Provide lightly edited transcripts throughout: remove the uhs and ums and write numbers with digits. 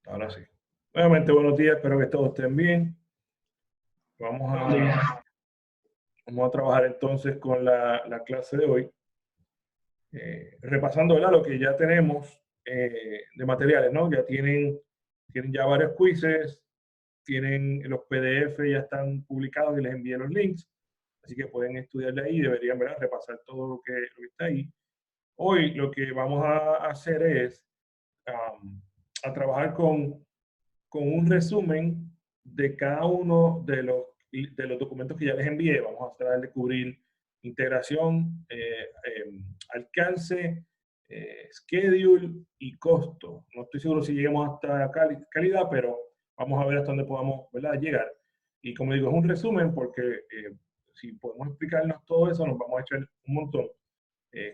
Ahora sí. Nuevamente, buenos días, espero que todos estén bien. Vamos a trabajar entonces con la clase de hoy, repasando, ¿verdad?, lo que ya tenemos de materiales, ¿no? Ya tienen ya varios quizzes, tienen los PDF, ya están publicados y les envié los links, así que pueden estudiarle ahí, deberían, ¿verdad?, repasar todo lo que está ahí. Hoy lo que vamos a hacer es a trabajar con un resumen de cada uno de los documentos que ya les envié. Vamos a tratar de cubrir integración, alcance, schedule y costo. No estoy seguro si lleguemos hasta calidad, pero vamos a ver hasta dónde podamos, ¿verdad?, llegar. Y como digo, es un resumen porque si podemos explicarnos todo eso, nos vamos a echar un montón.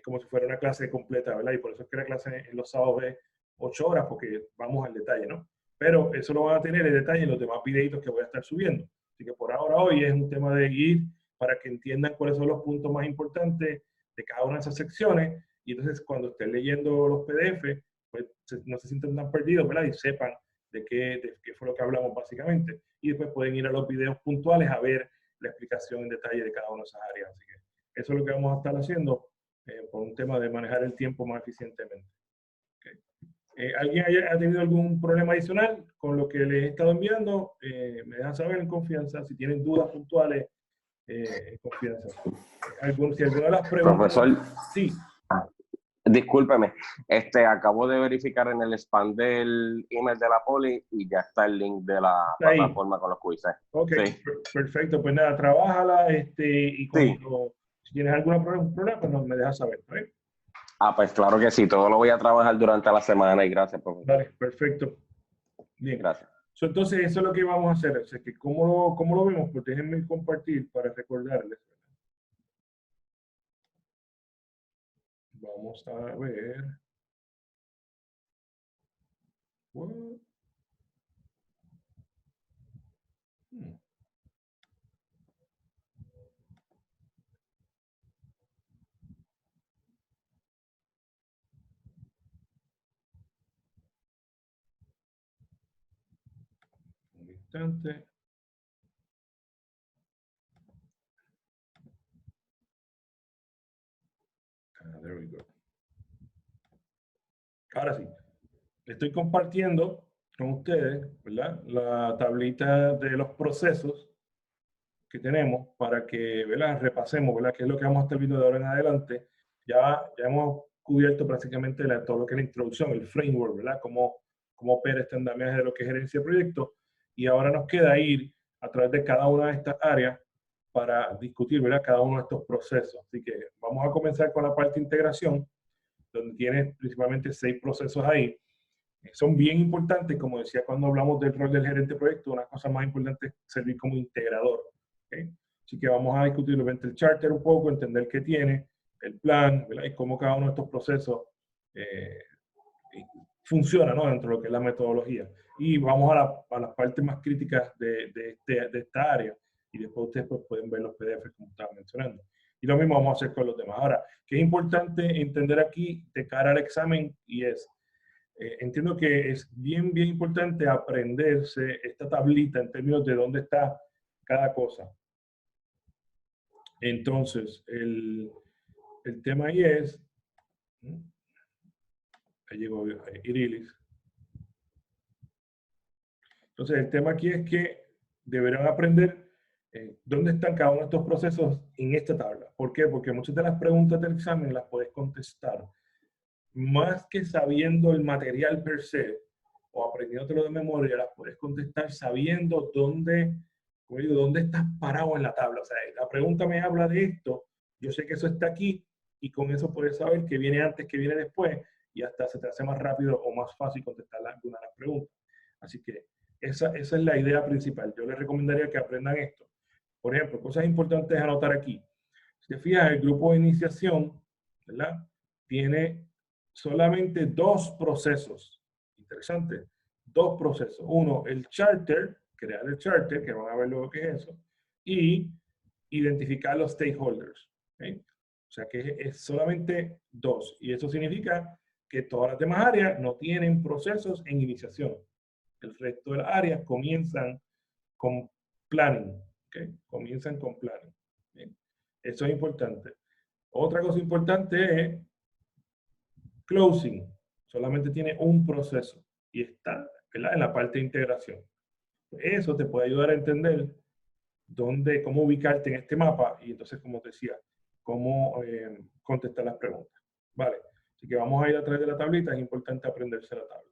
Como si fuera una clase completa, ¿verdad? Y por eso es que la clase en los sábados es 8 horas, porque vamos al detalle, ¿no? Pero eso lo van a tener en detalle en los demás videitos que voy a estar subiendo. Así que por ahora hoy es un tema de ir para que entiendan cuáles son los puntos más importantes de cada una de esas secciones. Y entonces cuando estén leyendo los PDF, pues no se sientan tan perdidos, ¿verdad? Y sepan de qué fue lo que hablamos básicamente. Y después pueden ir a los videos puntuales a ver la explicación en detalle de cada una de esas áreas. Así que eso es lo que vamos a estar haciendo por un tema de manejar el tiempo más eficientemente. Okay. ¿Alguien ha tenido algún problema adicional con lo que les he estado enviando? Me dejan saber en confianza. Si tienen dudas puntuales, en confianza. Si alguna de las preguntas... Profesor, sí. Discúlpeme, acabo de verificar en el spam del email de la Poli y ya está el link de la plataforma con los quizzes. Ok, sí. Perfecto. Pues nada, trabájala y cuando Sí. si tienes algún problema, pues me dejas saber. ¿Vale? Pues claro que sí, todo lo voy a trabajar durante la semana y gracias, profesor. Vale, perfecto. Bien. Gracias. Entonces, eso es lo que vamos a hacer. O sea, que ¿cómo lo vemos? Pues déjenme compartir para recordarles. Vamos a ver. What? Un instante. There we go. Ahora sí, estoy compartiendo con ustedes, ¿verdad?, la tablita de los procesos que tenemos para que, ¿verdad?, repasemos, ¿verdad?, qué es lo que vamos a estar viendo de ahora en adelante. Ya hemos cubierto prácticamente todo lo que es la introducción, el framework, ¿verdad?, cómo opera este andamiaje de lo que es gerencia de proyectos. Y ahora nos queda ir a través de cada una de estas áreas para discutir, ¿verdad?, cada uno de estos procesos. Así que vamos a comenzar con la parte de integración, donde tienes principalmente 6 procesos ahí. Son bien importantes, como decía cuando hablamos del rol del gerente de proyecto, una cosa más importante es servir como integrador. ¿Okay? Así que vamos a discutir el charter un poco, entender qué tiene, el plan, ¿verdad?, y cómo cada uno de estos procesos funciona, ¿no?, dentro de lo que es la metodología. Y vamos a las partes más críticas de esta área, y después ustedes pues, pueden ver los PDF como estaba mencionando. Y lo mismo vamos a hacer con los demás. Ahora, ¿qué es importante entender aquí de cara al examen? Y entiendo que es bien importante aprenderse esta tablita en términos de dónde está cada cosa. Entonces, el tema ahí es... Ahí llegó Irilis. Entonces, el tema aquí es que deberán aprender dónde están cada uno de estos procesos en esta tabla. ¿Por qué? Porque muchas de las preguntas del examen las puedes contestar más que sabiendo el material per se o aprendiéndotelo de memoria, las puedes contestar sabiendo dónde estás parado en la tabla. O sea, la pregunta me habla de esto, yo sé que eso está aquí, y con eso puedes saber qué viene antes, qué viene después, y hasta se te hace más rápido o más fácil contestar alguna de las preguntas. Así que esa es la idea principal. Yo les recomendaría que aprendan esto. Por ejemplo, cosas importantes a anotar aquí. Si te fijas, el grupo de iniciación, ¿verdad?, tiene solamente 2 procesos. Interesante. 2 procesos. Uno, el charter, crear el charter, que van a ver luego qué es eso, y identificar los stakeholders. ¿Okay? O sea que es solamente 2. Y eso significa que todas las demás áreas no tienen procesos en iniciación. El resto de las áreas comienzan con planning, ¿okay? Comienzan con planning. Bien. Eso es importante. Otra cosa importante es closing. Solamente tiene un proceso y está, ¿verdad?, en la parte de integración. Eso te puede ayudar a entender cómo ubicarte en este mapa y entonces, como te decía, cómo contestar las preguntas. Vale, así que vamos a ir a través de la tablita. Es importante aprenderse la tabla.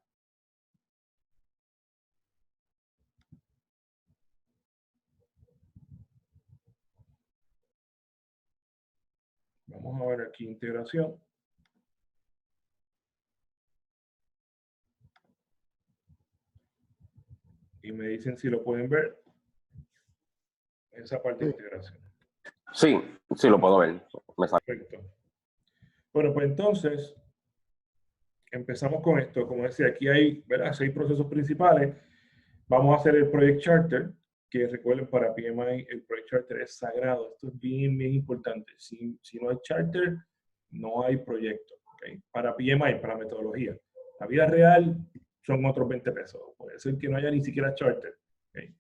Vamos a ver aquí integración. Y me dicen si lo pueden ver. Esa parte de integración. Sí, sí lo puedo ver. Perfecto. Bueno, pues entonces, empezamos con esto. Como decía, aquí hay, ¿verdad?, 6 procesos principales. Vamos a hacer el Project Charter, que recuerden, para PMI el Project Charter es sagrado. Esto es bien, bien importante. Si no hay Charter, no hay proyecto. ¿Okay? Para PMI, para metodología. La vida real son otros 20 pesos. Puede ser que no haya ni siquiera Charter. ¿Okay?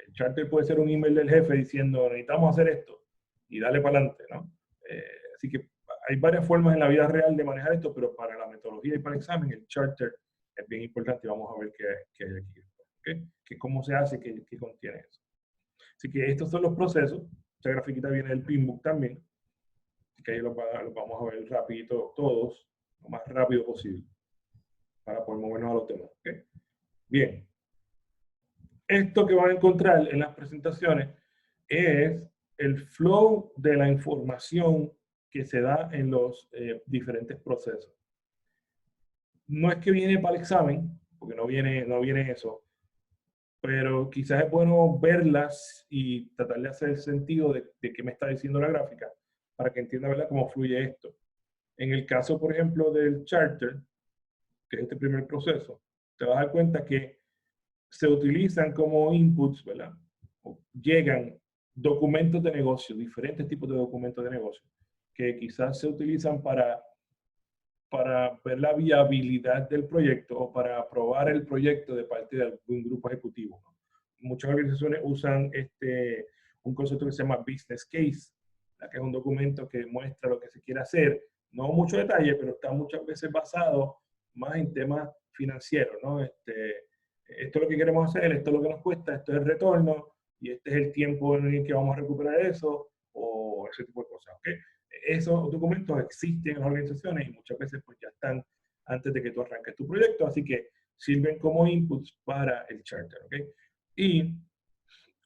El Charter puede ser un email del jefe diciendo, necesitamos hacer esto, y dale para adelante, ¿no? Así que hay varias formas en la vida real de manejar esto, pero para la metodología y para el examen, el Charter es bien importante y vamos a ver qué hay aquí. ¿Okay? Que cómo se hace, qué contiene eso. Así que estos son los procesos. Esta grafiquita viene del Pinbook también. Así que ahí los vamos a ver rapidito todos, lo más rápido posible, para poder movernos a los temas. ¿Okay? Bien. Esto que van a encontrar en las presentaciones es el flow de la información que se da en los diferentes procesos. No es que viene para el examen, porque no viene eso, pero quizás es bueno verlas y tratar de hacer el sentido de qué me está diciendo la gráfica, para que entienda, ¿verdad?, cómo fluye esto. En el caso, por ejemplo, del charter, que es este primer proceso, te vas a dar cuenta que se utilizan como inputs, ¿verdad? O llegan documentos de negocio, diferentes tipos de documentos de negocio, que quizás se utilizan para ver la viabilidad del proyecto o para aprobar el proyecto de parte de algún grupo ejecutivo. Muchas organizaciones usan un concepto que se llama business case, que es un documento que muestra lo que se quiere hacer, no mucho detalle, pero está muchas veces basado más en temas financieros, ¿no? Esto es lo que queremos hacer, esto es lo que nos cuesta, esto es el retorno, y este es el tiempo en el que vamos a recuperar eso, o ese tipo de cosas, ¿ok? Esos documentos existen en las organizaciones y muchas veces pues ya están antes de que tú arranques tu proyecto, así que sirven como inputs para el charter, ¿ok? Y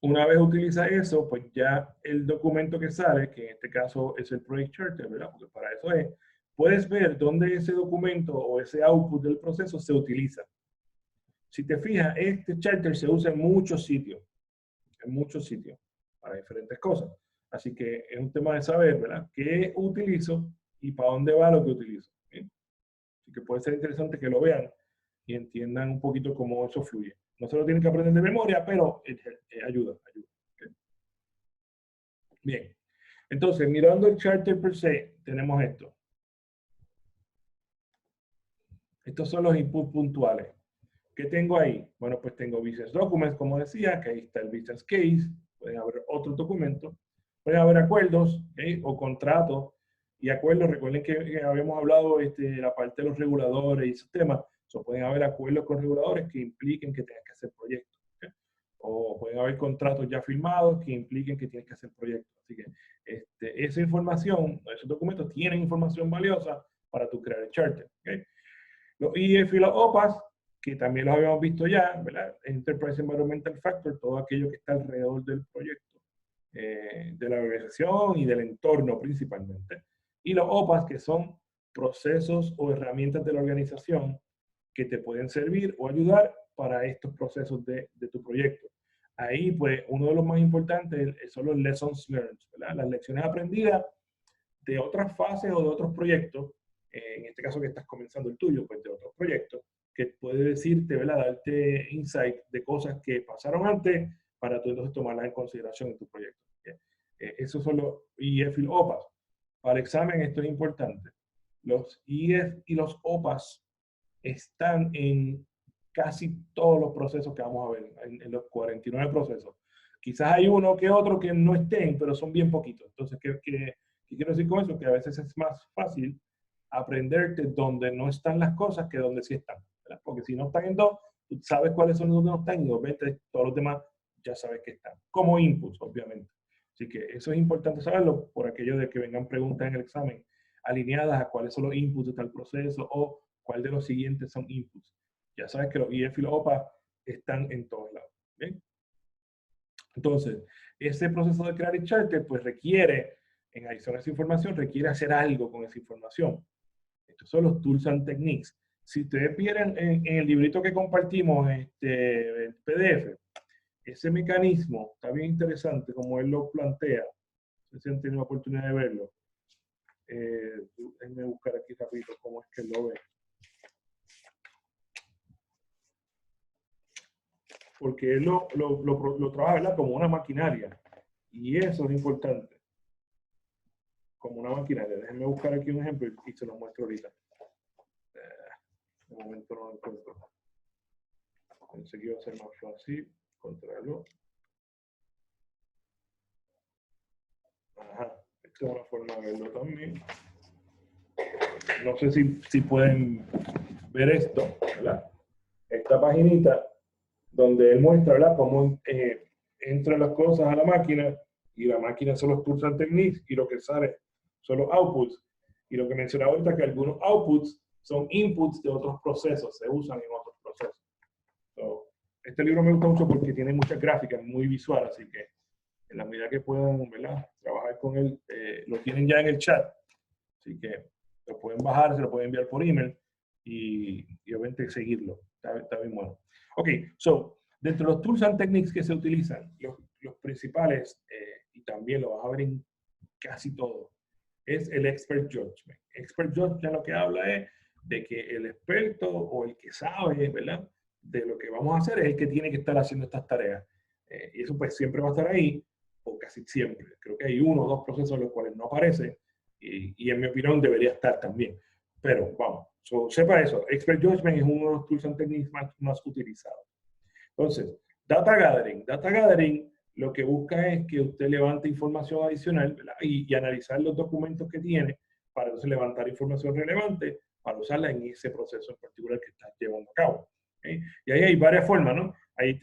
una vez utiliza eso, pues ya el documento que sale, que en este caso es el Project Charter, ¿verdad? Porque para eso es, puedes ver dónde ese documento o ese output del proceso se utiliza. Si te fijas, este charter se usa en muchos sitios, para diferentes cosas. Así que es un tema de saber, ¿verdad?, qué utilizo y para dónde va lo que utilizo. ¿Sí? Así que puede ser interesante que lo vean y entiendan un poquito cómo eso fluye. No se lo tienen que aprender de memoria, pero ayuda. ¿Okay? Bien. Entonces, mirando el charter per se, tenemos esto. Estos son los inputs puntuales. ¿Qué tengo ahí? Bueno, pues tengo business documents, como decía, que ahí está el business case. Pueden haber otros documentos. Pueden haber acuerdos, ¿okay?, o contratos. Y acuerdos, recuerden que habíamos hablado de la parte de los reguladores y esos temas. Pueden haber acuerdos con reguladores que impliquen que tengas que hacer proyectos. ¿Okay? O pueden haber contratos ya firmados que impliquen que tienes que hacer proyectos. Así que esa información, esos documentos tienen información valiosa para tu crear el charter. ¿Okay? Los IEF y los OPAs, que también los habíamos visto ya, ¿verdad? Enterprise Environmental Factor, todo aquello que está alrededor del proyecto, de la organización y del entorno principalmente. Y los OPAs, que son procesos o herramientas de la organización que te pueden servir o ayudar para estos procesos de tu proyecto. Ahí, pues, uno de los más importantes son los lessons learned, ¿verdad? Las lecciones aprendidas de otras fases o de otros proyectos, en este caso que estás comenzando el tuyo, pues de otros proyectos, que puede decirte, ¿verdad?, darte insight de cosas que pasaron antes para tú entonces tomarlas en consideración en tu proyecto. Esos son los IEF y los OPAs. Para el examen esto es importante. Los IEF y los OPAs están en casi todos los procesos que vamos a ver, en los 49 procesos. Quizás hay uno que otro que no estén, pero son bien poquitos. Entonces, ¿qué quiero decir con eso? Que a veces es más fácil aprenderte donde no están las cosas que donde sí están, ¿verdad? Porque si no están en dos, tú sabes cuáles son los donde no están y obviamente todos los demás ya sabes que están. Como inputs, obviamente. Así que eso es importante saberlo por aquello de que vengan preguntas en el examen alineadas a cuáles son los inputs de tal proceso o cuál de los siguientes son inputs. Ya sabes que los IF y los OPA están en todos lados. ¿Bien? Entonces, ese proceso de crear el charter pues requiere, en adición a esa información, requiere hacer algo con esa información. Estos son los tools and techniques. Si ustedes vieran en el librito que compartimos, el PDF, ese mecanismo está bien interesante como él lo plantea. No sé si han tenido la oportunidad de verlo. Déjenme buscar aquí rapidito cómo es que lo ve. Porque él lo trabaja, ¿verdad?, como una maquinaria. Y eso es importante. Como una maquinaria. Déjenme buscar aquí un ejemplo y se lo muestro ahorita. De momento no lo encuentro. Pensé que iba a ser más fácil encontrarlo. Ajá. Esta es una forma de verlo también. No sé si pueden ver esto, ¿verdad? Esta paginita donde él muestra, ¿verdad?, cómo entran las cosas a la máquina y la máquina son los tools and techniques y lo que sale son los outputs. Y lo que mencionaba ahorita que algunos outputs son inputs de otros procesos, se usan en otros procesos. So, este libro me gusta mucho porque tiene muchas gráficas, muy visual, así que en la medida que puedan, ¿verdad?, trabajar con él, lo tienen ya en el chat, así que lo pueden bajar, se lo pueden enviar por email y obviamente seguirlo. Está bien bueno. Ok, so, dentro de los tools and techniques que se utilizan, los principales, y también lo vas a ver en casi todo, es el expert judgment. Expert judgment lo que habla es de que el experto o el que sabe, ¿verdad?, de lo que vamos a hacer es el que tiene que estar haciendo estas tareas. Y eso pues siempre va a estar ahí, o casi siempre. Creo que hay uno o dos procesos en los cuales no aparece, y en mi opinión debería estar también. Pero vamos, sepa eso. Expert judgment es uno de los tools and techniques más utilizados. Entonces, data gathering. Data gathering lo que busca es que usted levante información adicional, ¿verdad?, y analizar los documentos que tiene para entonces levantar información relevante para usarla en ese proceso en particular que está llevando a cabo. ¿Okay? Y ahí hay varias formas, ¿no? Ahí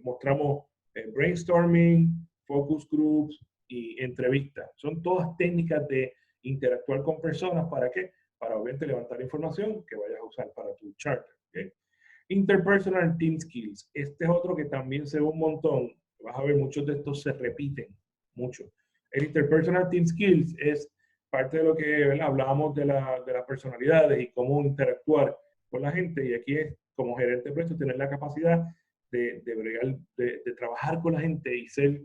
mostramos brainstorming, focus groups y entrevistas. Son todas técnicas de interactuar con personas. ¿Para qué? Para obviamente levantar información que vayas a usar para tu charter. ¿Okay? Interpersonal team skills. Este es otro que también se ve un montón. Vas a ver, muchos de estos se repiten mucho. El interpersonal team skills es parte de lo que, ¿verdad?, hablábamos de las personalidades y cómo interactuar con la gente. Y aquí es, como gerente de proyectos, tener la capacidad de trabajar con la gente y ser,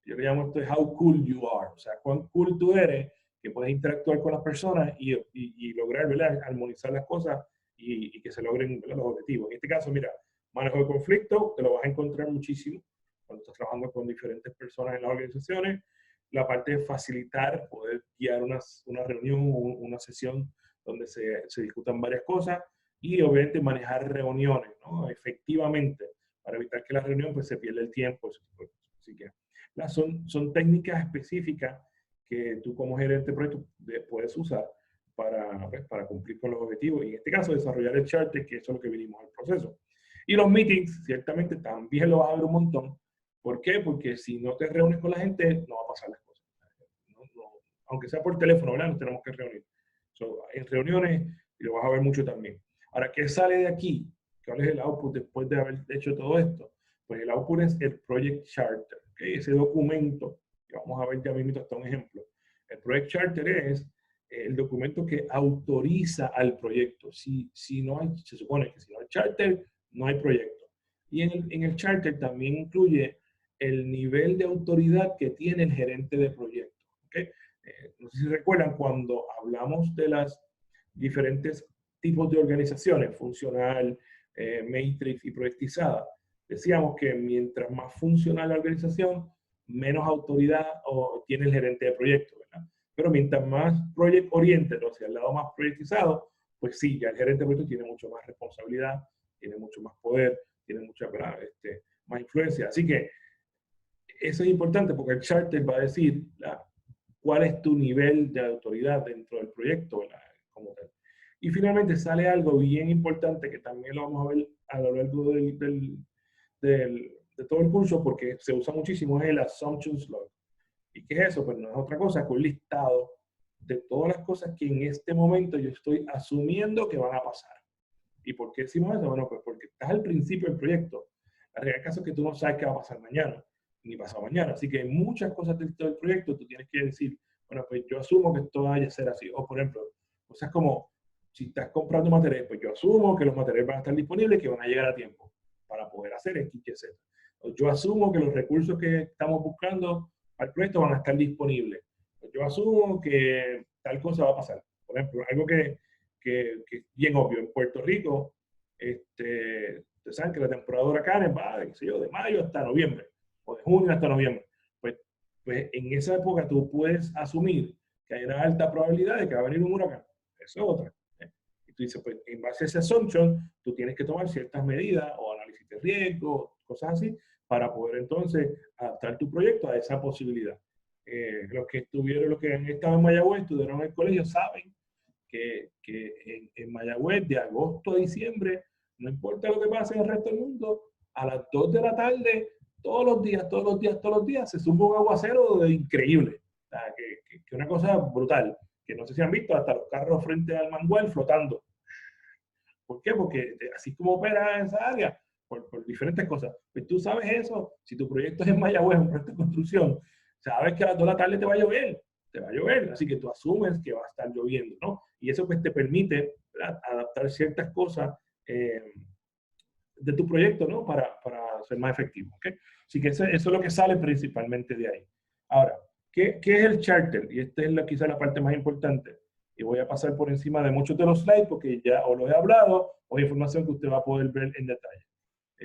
yo le llamo esto, how cool you are. O sea, cuán cool tú eres, que puedes interactuar con las personas y lograr, ¿verdad?, armonizar las cosas y que se logren, ¿verdad?, los objetivos. En este caso, mira, manejo de conflicto, te lo vas a encontrar muchísimo cuando estás trabajando con diferentes personas en las organizaciones. La parte de facilitar, poder guiar una reunión o una sesión donde se discutan varias cosas, y obviamente manejar reuniones, ¿no?, efectivamente, para evitar que la reunión pues se pierda el tiempo. Así que son técnicas específicas que tú como gerente de proyecto puedes usar para cumplir con los objetivos. Y en este caso, desarrollar el charter, que eso es lo que vinimos al proceso. Y los meetings, ciertamente, también lo vas a ver un montón. ¿Por qué? Porque si no te reúnes con la gente, no va a pasar las cosas. Aunque sea por teléfono, ¿verdad?, nos tenemos que reunir. En reuniones, y lo vas a ver mucho también. Ahora, ¿qué sale de aquí? ¿Cuál es el output después de haber hecho todo esto? Pues el output es el Project Charter, ¿okay? Ese documento, que vamos a ver ya mismo hasta un ejemplo. El Project Charter es el documento que autoriza al proyecto. Si no hay, se supone que si no hay charter, no hay proyecto. Y en el charter también incluye el nivel de autoridad que tiene el gerente de proyecto. ¿Okay? No sé si recuerdan cuando hablamos de las diferentes tipos de organizaciones, funcional, matrix y proyectizada. Decíamos que mientras más funcional la organización, menos autoridad tiene el gerente de proyecto, ¿verdad? Pero mientras más project oriented, o sea, el lado más proyectizado, pues sí, ya el gerente de proyecto tiene mucho más responsabilidad tiene mucho más poder, tiene mucha más influencia. Así que eso es importante porque el charter va a decir cuál es tu nivel de autoridad dentro del proyecto como tal. Y finalmente sale algo bien importante que también lo vamos a ver a lo largo de todo el curso porque se usa muchísimo, es el Assumptions Log. ¿Y qué es eso? Pues no es otra cosa que un listado de todas las cosas que en este momento yo estoy asumiendo que van a pasar. ¿Y por qué decimos eso? Bueno, pues porque estás al principio del proyecto. La realidad caso es que tú no sabes qué va a pasar mañana, ni pasado mañana. Así que muchas cosas dentro del proyecto tú tienes que decir, bueno, pues yo asumo que esto vaya a ser así. O, por ejemplo, cosas como, si estás comprando materiales, pues yo asumo que los materiales van a estar disponibles y que van a llegar a tiempo para poder hacer X, Y, Z. Yo asumo que los recursos que estamos buscando al proyecto van a estar disponibles. Yo asumo que tal cosa va a pasar. Por ejemplo, algo que es bien obvio. En Puerto Rico, ustedes saben que la temporada de huracanes va, qué sé yo, de mayo hasta noviembre, o de junio hasta noviembre. Pues en esa época tú puedes asumir que hay una alta probabilidad de que va a venir un huracán. Eso es otra. Y tú dices, pues en base a ese assumption, tú tienes que tomar ciertas medidas o análisis de riesgo, cosas así, para poder entonces adaptar tu proyecto a esa posibilidad. Los que han estado en Mayagüez, estudiaron en el colegio, saben que en Mayagüez, de agosto a diciembre, no importa lo que pase en el resto del mundo, a las 2 de la tarde, todos los días, se suma un aguacero de increíble. O sea, que una cosa brutal, que no sé si han visto hasta los carros frente al mangual flotando. ¿Por qué? Porque así como opera esa área, por diferentes cosas. Pues tú sabes eso, si tu proyecto es en Mayagüez, un proyecto de construcción, sabes que a las 2 de la tarde te va a llover, así que tú asumes que va a estar lloviendo, ¿no? Y eso pues te permite, ¿verdad?, adaptar ciertas cosas de tu proyecto, ¿no? Para ser más efectivo, ¿ok? Así que eso es lo que sale principalmente de ahí. Ahora, ¿qué es el charter? Y esta es quizá la parte más importante. Y voy a pasar por encima de muchos de los slides porque ya o los he hablado o es información que usted va a poder ver en detalle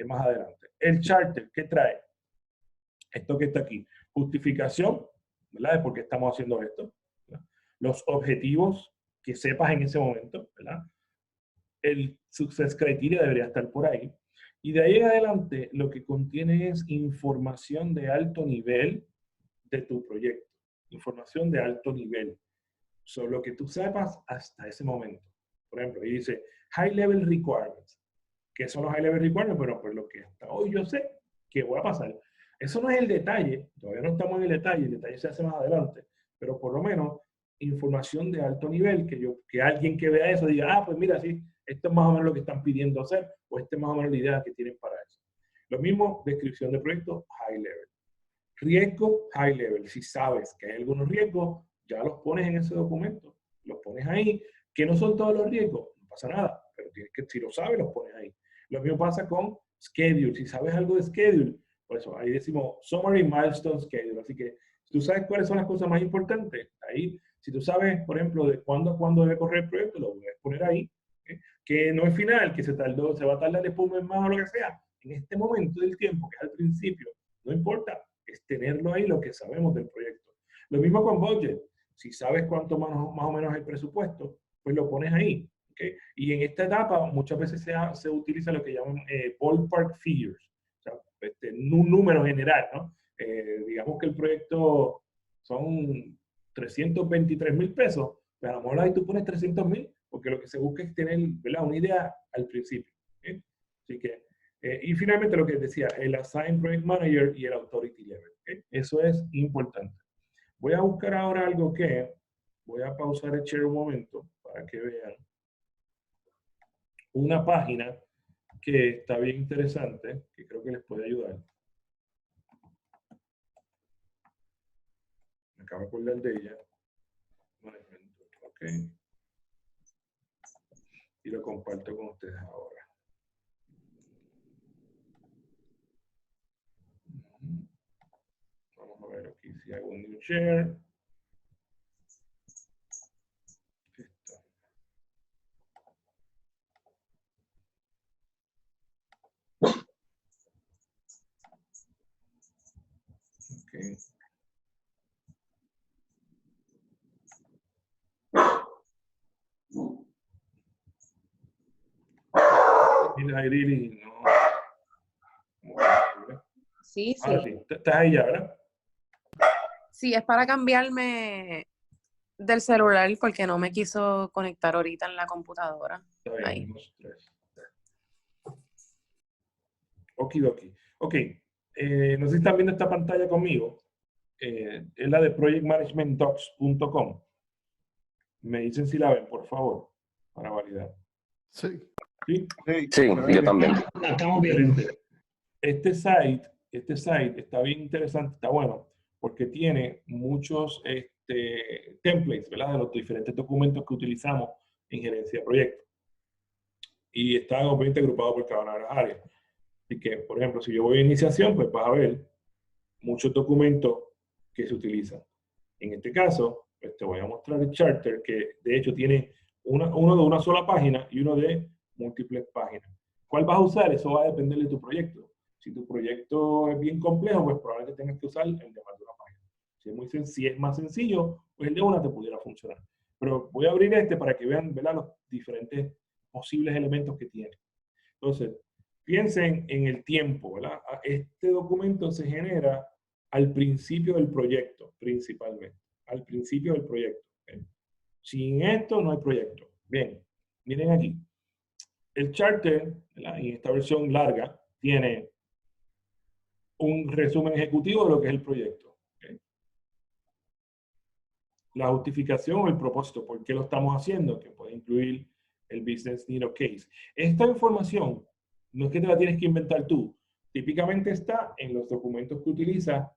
más adelante. El charter, ¿qué trae? Esto que está aquí. Justificación, ¿verdad?, de por qué estamos haciendo esto, ¿verdad? Los objetivos que sepas en ese momento, ¿verdad? El success criteria debería estar por ahí. Y de ahí en adelante lo que contiene es información de alto nivel de tu proyecto. Información de alto nivel. Sobre lo que tú sepas hasta ese momento. Por ejemplo, ahí dice High Level Requirements. ¿Qué son los High Level Requirements? Bueno, pues lo que hasta hoy yo sé que va a pasar. Eso no es el detalle, todavía no estamos en el detalle se hace más adelante, pero por lo menos información de alto nivel, que alguien que vea eso diga, ah, pues mira, sí, esto es más o menos lo que están pidiendo hacer, o esta es más o menos la idea que tienen para eso. Lo mismo, descripción de proyecto, high level. Riesgo, high level. Si sabes que hay algunos riesgos, ya los pones en ese documento, los pones ahí, que no son todos los riesgos, no pasa nada, pero tienes que, si lo sabes, los pones ahí. Lo mismo pasa con schedule. Si sabes algo de schedule, por eso ahí decimos summary milestone schedule. Así que si tú sabes cuáles son las cosas más importantes, ahí, si tú sabes, por ejemplo, de cuándo a cuándo debe correr el proyecto, lo voy a poner ahí. Que no es final, que se va a tardar después un mes más o lo que sea. En este momento del tiempo, que es al principio, no importa, es tenerlo ahí lo que sabemos del proyecto. Lo mismo con budget. Si sabes cuánto más o menos es el presupuesto, pues lo pones ahí. ¿Okay? Y en esta etapa muchas veces se utiliza lo que llaman ballpark figures, o sea, un número general, ¿no? Digamos que el proyecto son 323,000 pesos, pero a lo mejor ahí tú pones 300,000, porque lo que se busca es tener, ¿verdad?, una idea al principio. ¿Okay? Así que, y finalmente lo que decía, el Assign Project Manager y el Authority Level. ¿Okay? Eso es importante. Voy a buscar ahora algo voy a pausar el share un momento para que vean una página que está bien interesante, que creo que les puede ayudar. Me acabo de acordar de ella. Ok. Y lo comparto con ustedes ahora. Vamos a ver aquí si hago un new share. Esto. Okay. I really no. Sí, Ah, sí. sí. Estás ahí ya, ¿verdad? Sí, es para cambiarme del celular porque no me quiso conectar ahorita en la computadora. Está bien, Ahí. 1, 3. Okidoki. Ok. No sé si están viendo esta pantalla conmigo. Es la de projectmanagementdocs.com. Me dicen si la ven, por favor, para validar. Sí. ¿Sí? Sí, yo también. Estamos bien. Este site está bien interesante, está bueno, porque tiene muchos templates, ¿verdad? De los diferentes documentos que utilizamos en gerencia de proyectos. Y está obviamente agrupado por cada una de las áreas. Así que, por ejemplo, si yo voy a iniciación, pues vas a ver muchos documentos que se utilizan. En este caso, pues te voy a mostrar el charter, que de hecho tiene uno de una sola página y uno de múltiples páginas. ¿Cuál vas a usar? Eso va a depender de tu proyecto. Si tu proyecto es bien complejo, pues probablemente tengas que usar el de más de una página. Si es más sencillo, pues el de una te pudiera funcionar. Pero voy a abrir este para que vean, ¿verdad?, los diferentes posibles elementos que tiene. Entonces, piensen en el tiempo, ¿verdad? Este documento se genera al principio del proyecto, principalmente. Al principio del proyecto. ¿Okay? Sin esto no hay proyecto. Bien, miren aquí. El charter, ¿verdad?, en esta versión larga, tiene un resumen ejecutivo de lo que es el proyecto. ¿Okay? La justificación o el propósito, por qué lo estamos haciendo, que puede incluir el business need o case. Esta información no es que te la tienes que inventar tú. Típicamente está en los documentos que utilizas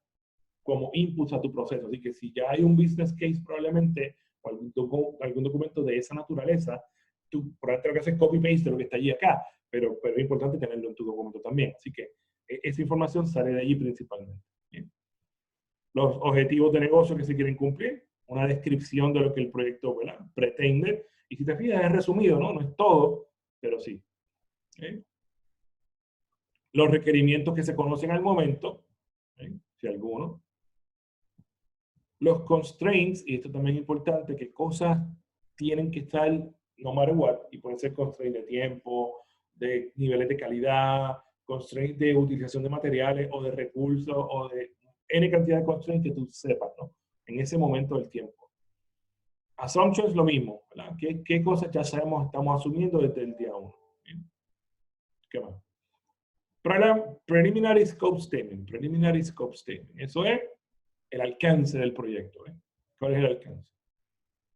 como inputs a tu proceso. Así que si ya hay un business case probablemente, o algún documento de esa naturaleza, tú probablemente lo que haces es copy-paste de lo que está allí acá, pero es importante tenerlo en tu documento también. Así que esa información sale de allí principalmente. ¿Bien? Los objetivos de negocio que se quieren cumplir, una descripción de lo que el proyecto, ¿verdad?, pretende. Y si te fijas, es resumido, ¿no? No es todo, pero sí. ¿Okay? Los requerimientos que se conocen al momento, ¿okay?, si alguno. Los constraints, y esto también es importante, que cosas tienen que estar no matter what, y pueden ser constraints de tiempo, de niveles de calidad, constraints de utilización de materiales o de recursos, o de N cantidad de constraints que tú sepas, ¿no?, en ese momento del tiempo. Assumptions, lo mismo, ¿verdad? ¿Qué cosas ya sabemos, estamos asumiendo desde el día 1? ¿Qué más? Preliminary Scope Statement. Preliminary Scope Statement. Eso es el alcance del proyecto. ¿Cuál es el alcance?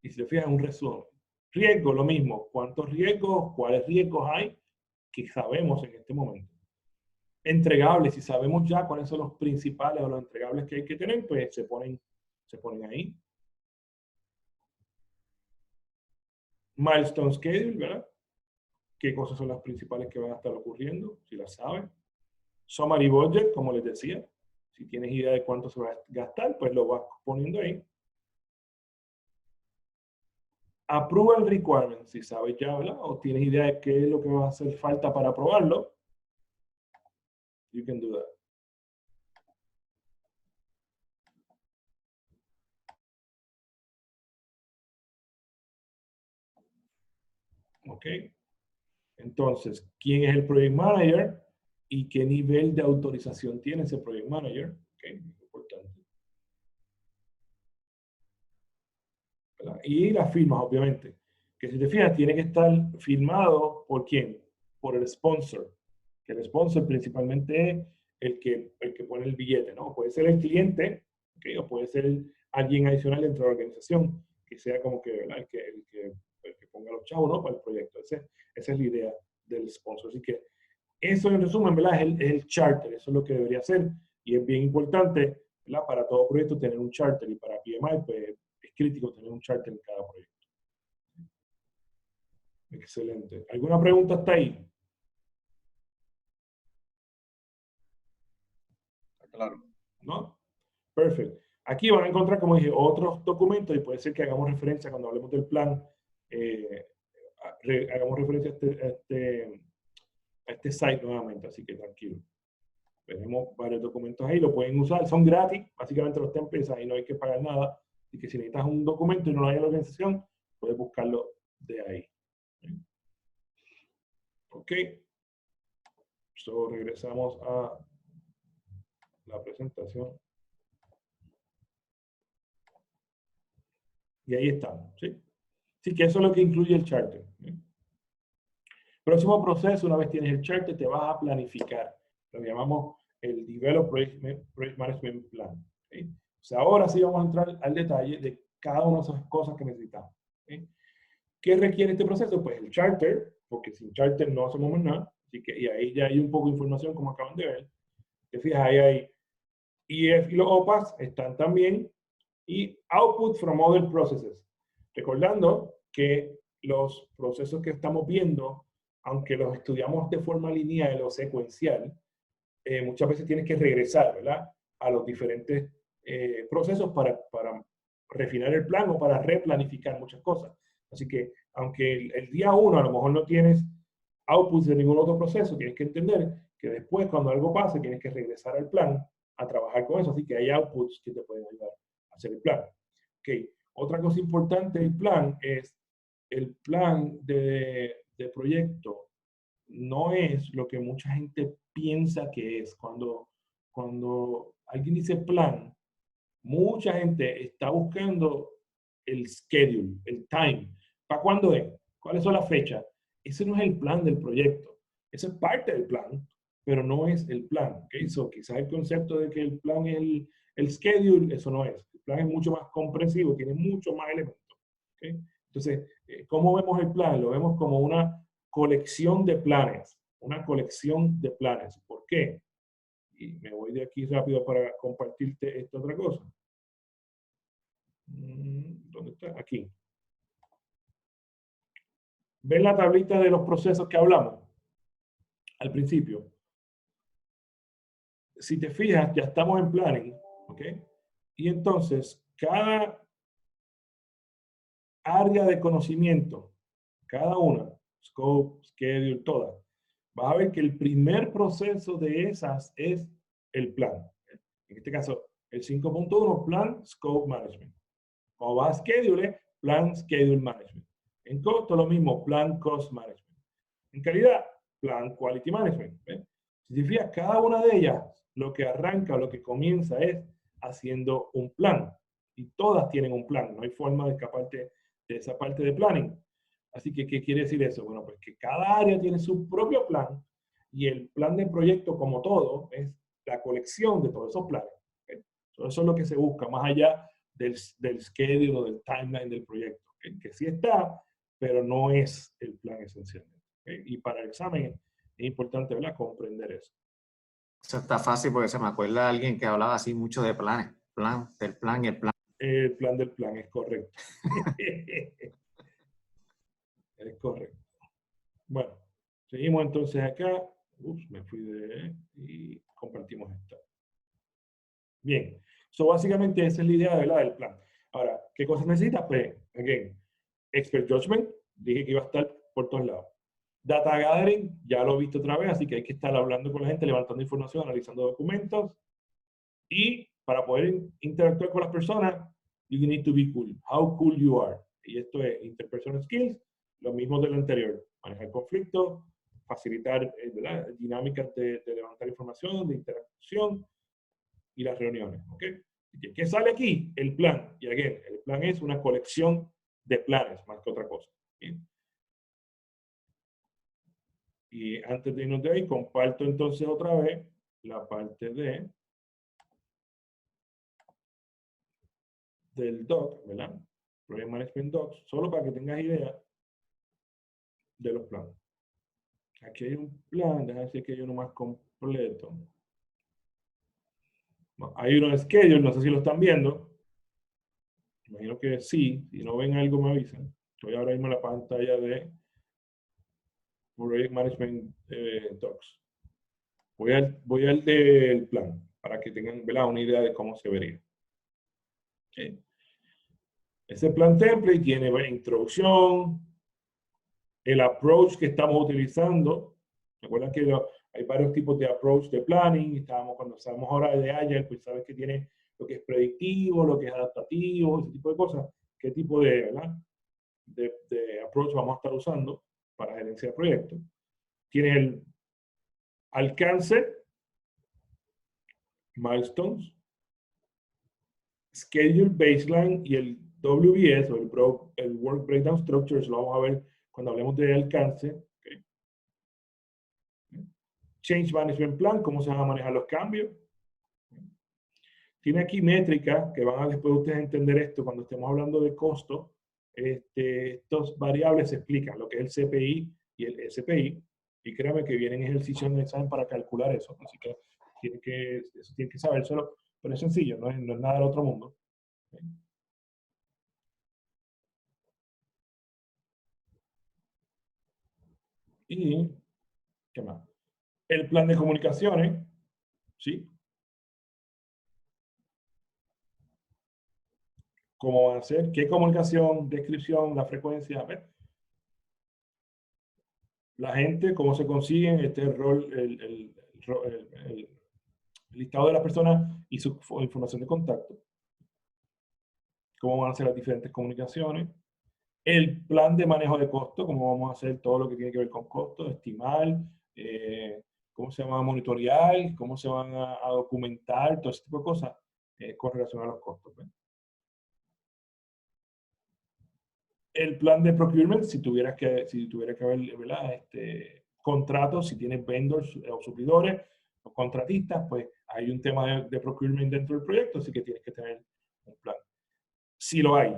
Y si te fijas, un resumen. Riesgo, lo mismo. ¿Cuántos riesgos? ¿Cuáles riesgos hay que sabemos en este momento? Entregables, si sabemos ya cuáles son los principales o los entregables que hay que tener, pues se ponen ahí. Milestone Schedule, ¿verdad? ¿Qué cosas son las principales que van a estar ocurriendo? Si las saben. Summary Budget, como les decía. Si tienes idea de cuánto se va a gastar, pues lo vas poniendo ahí. Approval Requirements, si sabes ya, ¿verdad?, o tienes idea de qué es lo que va a hacer falta para aprobarlo. You can do that. ¿Ok? Entonces, ¿quién es el Project Manager? ¿Y qué nivel de autorización tiene ese Project Manager? ¿Ok? Importante. ¿Verdad? Y las firmas, obviamente. Que si te fijas, tiene que estar firmado ¿por quién? Por el sponsor. Que el sponsor principalmente es el que pone el billete, ¿no? Puede ser el cliente, ¿okay?, o puede ser alguien adicional dentro de la organización, que sea como que, ¿verdad?, el que ponga los chavos, ¿no?, para el proyecto. Esa es la idea del sponsor. Así que eso, en resumen, ¿verdad?, es el charter. Eso es lo que debería ser. Y es bien importante, ¿verdad?, para todo proyecto tener un charter. Y para PMI, pues, es crítico tener un charter en cada proyecto. Excelente. ¿Alguna pregunta hasta ahí? Claro. ¿No? Perfecto. Aquí van a encontrar, como dije, otros documentos y puede ser que hagamos referencia cuando hablemos del plan, hagamos referencia a este site nuevamente, así que tranquilo. Tenemos varios documentos ahí, lo pueden usar, son gratis, básicamente los templates, ahí no hay que pagar nada, y que si necesitas un documento y no lo hay en la organización, puedes buscarlo de ahí. ¿Ok? So, regresamos a la presentación. Y ahí estamos, ¿sí? Así que eso es lo que incluye el charter. ¿Sí? Próximo proceso, una vez tienes el charter, te vas a planificar. Lo llamamos el Develop Project Management Plan. ¿Sí? O sea, ahora sí vamos a entrar al detalle de cada una de esas cosas que necesitamos. ¿Sí? ¿Qué requiere este proceso? Pues el charter, porque sin charter no hacemos más nada. Así que, y ahí ya hay un poco de información, como acaban de ver. Te fijas, ahí hay EF y los OPAs están también. Y Output from Other Processes. Recordando que los procesos que estamos viendo, aunque los estudiamos de forma lineal o secuencial, muchas veces tienes que regresar, ¿verdad?, a los diferentes procesos para refinar el plan o para replanificar muchas cosas. Así que, aunque el día 1 a lo mejor no tienes outputs de ningún otro proceso, tienes que entender que después, cuando algo pase, tienes que regresar al plan a trabajar con eso. Así que hay outputs que te pueden ayudar a hacer el plan. Okay. Otra cosa importante del plan es el plan de proyecto. No es lo que mucha gente piensa que es. Cuando alguien dice plan, mucha gente está buscando el schedule, el time. ¿Para cuándo es? ¿Cuáles son las fechas? Ese no es el plan del proyecto. Eso es parte del plan, pero no es el plan. ¿Okay? So, quizás el concepto de que el plan es el schedule, eso no es. El plan es mucho más comprensivo, tiene muchos más elementos. ¿Okay? Entonces, ¿cómo vemos el plan? Lo vemos como una colección de planes. Una colección de planes. ¿Por qué? Y me voy de aquí rápido para compartirte esta otra cosa. ¿Dónde está? Aquí. ¿Ven la tablita de los procesos que hablamos al principio? Si te fijas, ya estamos en planning, ¿ok? Y entonces, cada área de conocimiento, cada una, scope, schedule, todas, vas a ver que el primer proceso de esas es el plan. En este caso, el 5.1, plan, scope management. Cuando vas a schedule, plan, schedule management. En costo, lo mismo, plan, cost management. En calidad, plan, quality management. ¿Ven? Si te fijas, cada una de ellas, lo que arranca, lo que comienza es haciendo un plan. Y todas tienen un plan. No hay forma de escaparte de esa parte de planning. Así que, ¿qué quiere decir eso? Bueno, pues que cada área tiene su propio plan y el plan de proyecto, como todo, es la colección de todos esos planes. ¿Okay? Eso es lo que se busca, más allá del schedule o del timeline del proyecto. ¿Okay? Que sí está, pero no es el plan esencialmente. ¿Okay? Y para el examen es importante, ¿verdad?, comprender eso. Eso está fácil porque se me acuerda de alguien que hablaba así mucho de planes. Plan, del plan y el plan. El plan del plan, es correcto. Es correcto. Bueno, seguimos entonces acá. Ups, me fui de... y compartimos esta. Bien. So, básicamente esa es la idea, ¿verdad?, del plan. Ahora, ¿qué cosas necesitas? Pues, again, expert judgment. Dije que iba a estar por todos lados. Data gathering, ya lo he visto otra vez, así que hay que estar hablando con la gente, levantando información, analizando documentos. Y para poder interactuar con las personas, you need to be cool. How cool you are. Y esto es interpersonal skills, lo mismo de lo anterior. Manejar conflictos, facilitar dinámicas de levantar información, de interacción y las reuniones. ¿Okay? ¿Qué sale aquí? El plan. Y again, el plan es una colección de planes, más que otra cosa. ¿Bien? Y antes de irnos de ahí, comparto entonces otra vez la parte del doc, ¿verdad? Project Management Docs, solo para que tengas idea de los planes. Aquí hay un plan, déjame decir que hay uno más completo. No, hay uno de schedule, no sé si lo están viendo. Imagino que sí, si no ven algo me avisan. Estoy ahora mismo en la pantalla de Project Management Docs. Voy al del plan, para que tengan, ¿verdad?, una idea de cómo se vería. Okay. Ese plan template tiene, bueno, introducción, el approach que estamos utilizando. Recuerdan que hay varios tipos de approach de planning. Cuando sabemos ahora de Agile, pues sabes que tiene lo que es predictivo, lo que es adaptativo, ese tipo de cosas. ¿Qué tipo de approach vamos a estar usando para gerencia de proyectos? Tienes alcance, milestones, schedule, baseline y el WBS, o el Work Breakdown Structures, lo vamos a ver cuando hablemos de alcance. Okay. Change Management Plan, cómo se van a manejar los cambios. Tiene aquí métricas que van a después ustedes entender esto cuando estemos hablando de costo. Estos variables se explican, lo que es el CPI y el SPI, y créanme que vienen ejercicios en el examen para calcular eso, así que tienen que saber solo, pero es sencillo, no es nada del otro mundo. Y, ¿qué más? El plan de comunicaciones, ¿sí? ¿Cómo van a ser? ¿Qué comunicación? Descripción, la frecuencia, a ver. La gente, cómo se consiguen, el rol, el listado de las personas y su información de contacto. Cómo van a ser las diferentes comunicaciones. El plan de manejo de costo, cómo vamos a hacer todo lo que tiene que ver con costo, estimar, cómo se van a monitorear, cómo se van a documentar, todo ese tipo de cosas con relación a los costos. ¿Ven? El plan de procurement, si tuviera que haber, ¿verdad? Contratos, si tienes vendors o suplidores o contratistas, pues hay un tema de procurement dentro del proyecto, así que tienes que tener un plan. Si lo hay.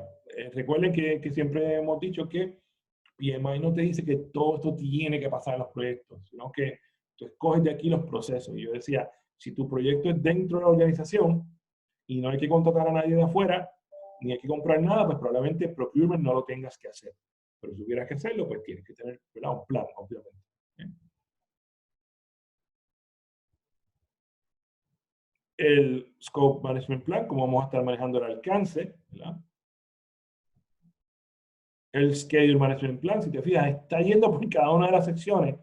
Recuerden que siempre hemos dicho que PMI no te dice que todo esto tiene que pasar en los proyectos, sino que tú escoges de aquí los procesos. Y yo decía, si tu proyecto es dentro de la organización y no hay que contratar a nadie de afuera, ni hay que comprar nada, pues probablemente procurement no lo tengas que hacer. Pero si tuvieras que hacerlo, pues tienes que tener, ¿verdad?, un plan, obviamente. El Scope Management Plan, cómo vamos a estar manejando el alcance, ¿verdad? El Schedule Management Plan, si te fijas, está yendo por cada una de las secciones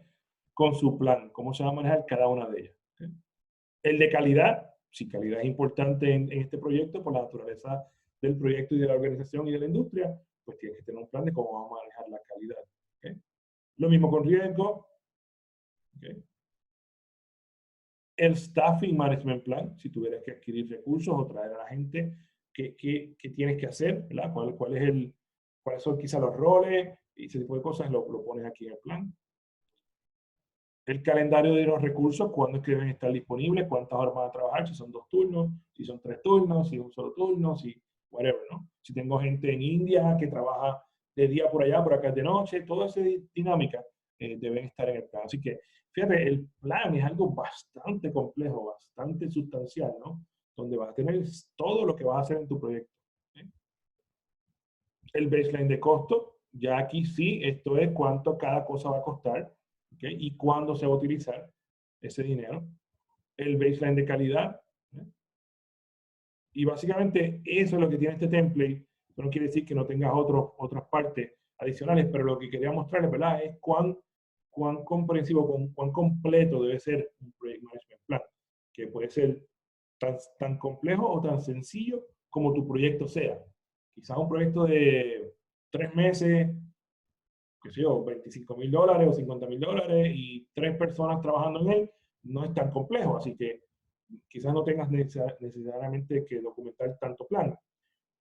con su plan, cómo se va a manejar cada una de ellas. ¿Okay? El de calidad, si calidad es importante en este proyecto, por la naturaleza del proyecto y de la organización y de la industria, pues tienes que tener un plan de cómo vamos a manejar la calidad. ¿Okay? Lo mismo con riesgo. ¿Okay? El Staffing Management Plan, si tuvieras que adquirir recursos o traer a la gente, ¿qué tienes que hacer? ¿Verdad? ¿Cuáles son quizás los roles? Y ese tipo de cosas lo pones aquí en el plan. El calendario de los recursos, cuándo es que deben estar disponibles, cuántas horas van a trabajar, si son 2 turnos, si son 3 turnos, si es un solo turno, si whatever, ¿no? Si tengo gente en India que trabaja de día por allá, por acá de noche, toda esa dinámica deben estar en el plan. Así que, fíjate, el plan es algo bastante complejo, bastante sustancial, ¿no? Donde vas a tener todo lo que vas a hacer en tu proyecto. ¿Sí? El baseline de costo, ya aquí sí, esto es cuánto cada cosa va a costar. ¿Okay? Y cuándo se va a utilizar ese dinero. El baseline de calidad. ¿Okay? Y básicamente eso es lo que tiene este template. Eso no quiere decir que no tengas otras partes adicionales, pero lo que quería mostrarles, ¿verdad?, es cuán comprensivo, cuán completo debe ser un Project Management Plan, que puede ser tan complejo o tan sencillo como tu proyecto sea. Quizás un proyecto de 3 meses, qué sé yo, $25,000 o $50,000 y 3 personas trabajando en él, no es tan complejo, así que quizás no tengas necesariamente que documentar tanto plan.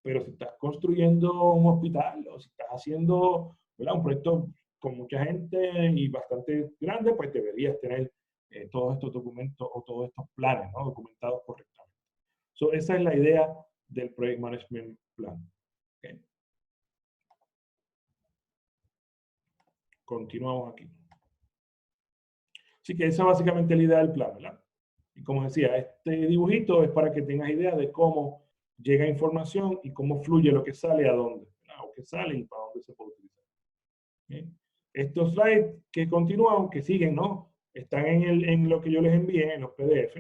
Pero si estás construyendo un hospital o si estás haciendo, ¿verdad?, un proyecto con mucha gente y bastante grande, pues deberías tener todos estos documentos o todos estos planes, ¿no?, documentados correctamente. So, esa es la idea del Project Management Plan. Okay. Continuamos aquí. Así que esa es básicamente la idea del plan, ¿verdad? Y como decía, este dibujito es para que tengas idea de cómo llega información y cómo fluye lo que sale a dónde, ¿verdad? O que sale y para dónde se puede utilizar. ¿Okay? Estos slides que continúan, que siguen, ¿no?, están en lo que yo les envié, en los PDF,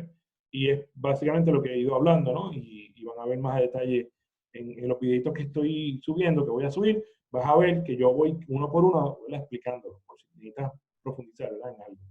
y es básicamente lo que he ido hablando, ¿no? Y van a ver más a detalle en los videitos que estoy subiendo, que voy a subir, vas a ver que yo voy uno por uno explicando, por si necesitas profundizar, ¿verdad?, en algo.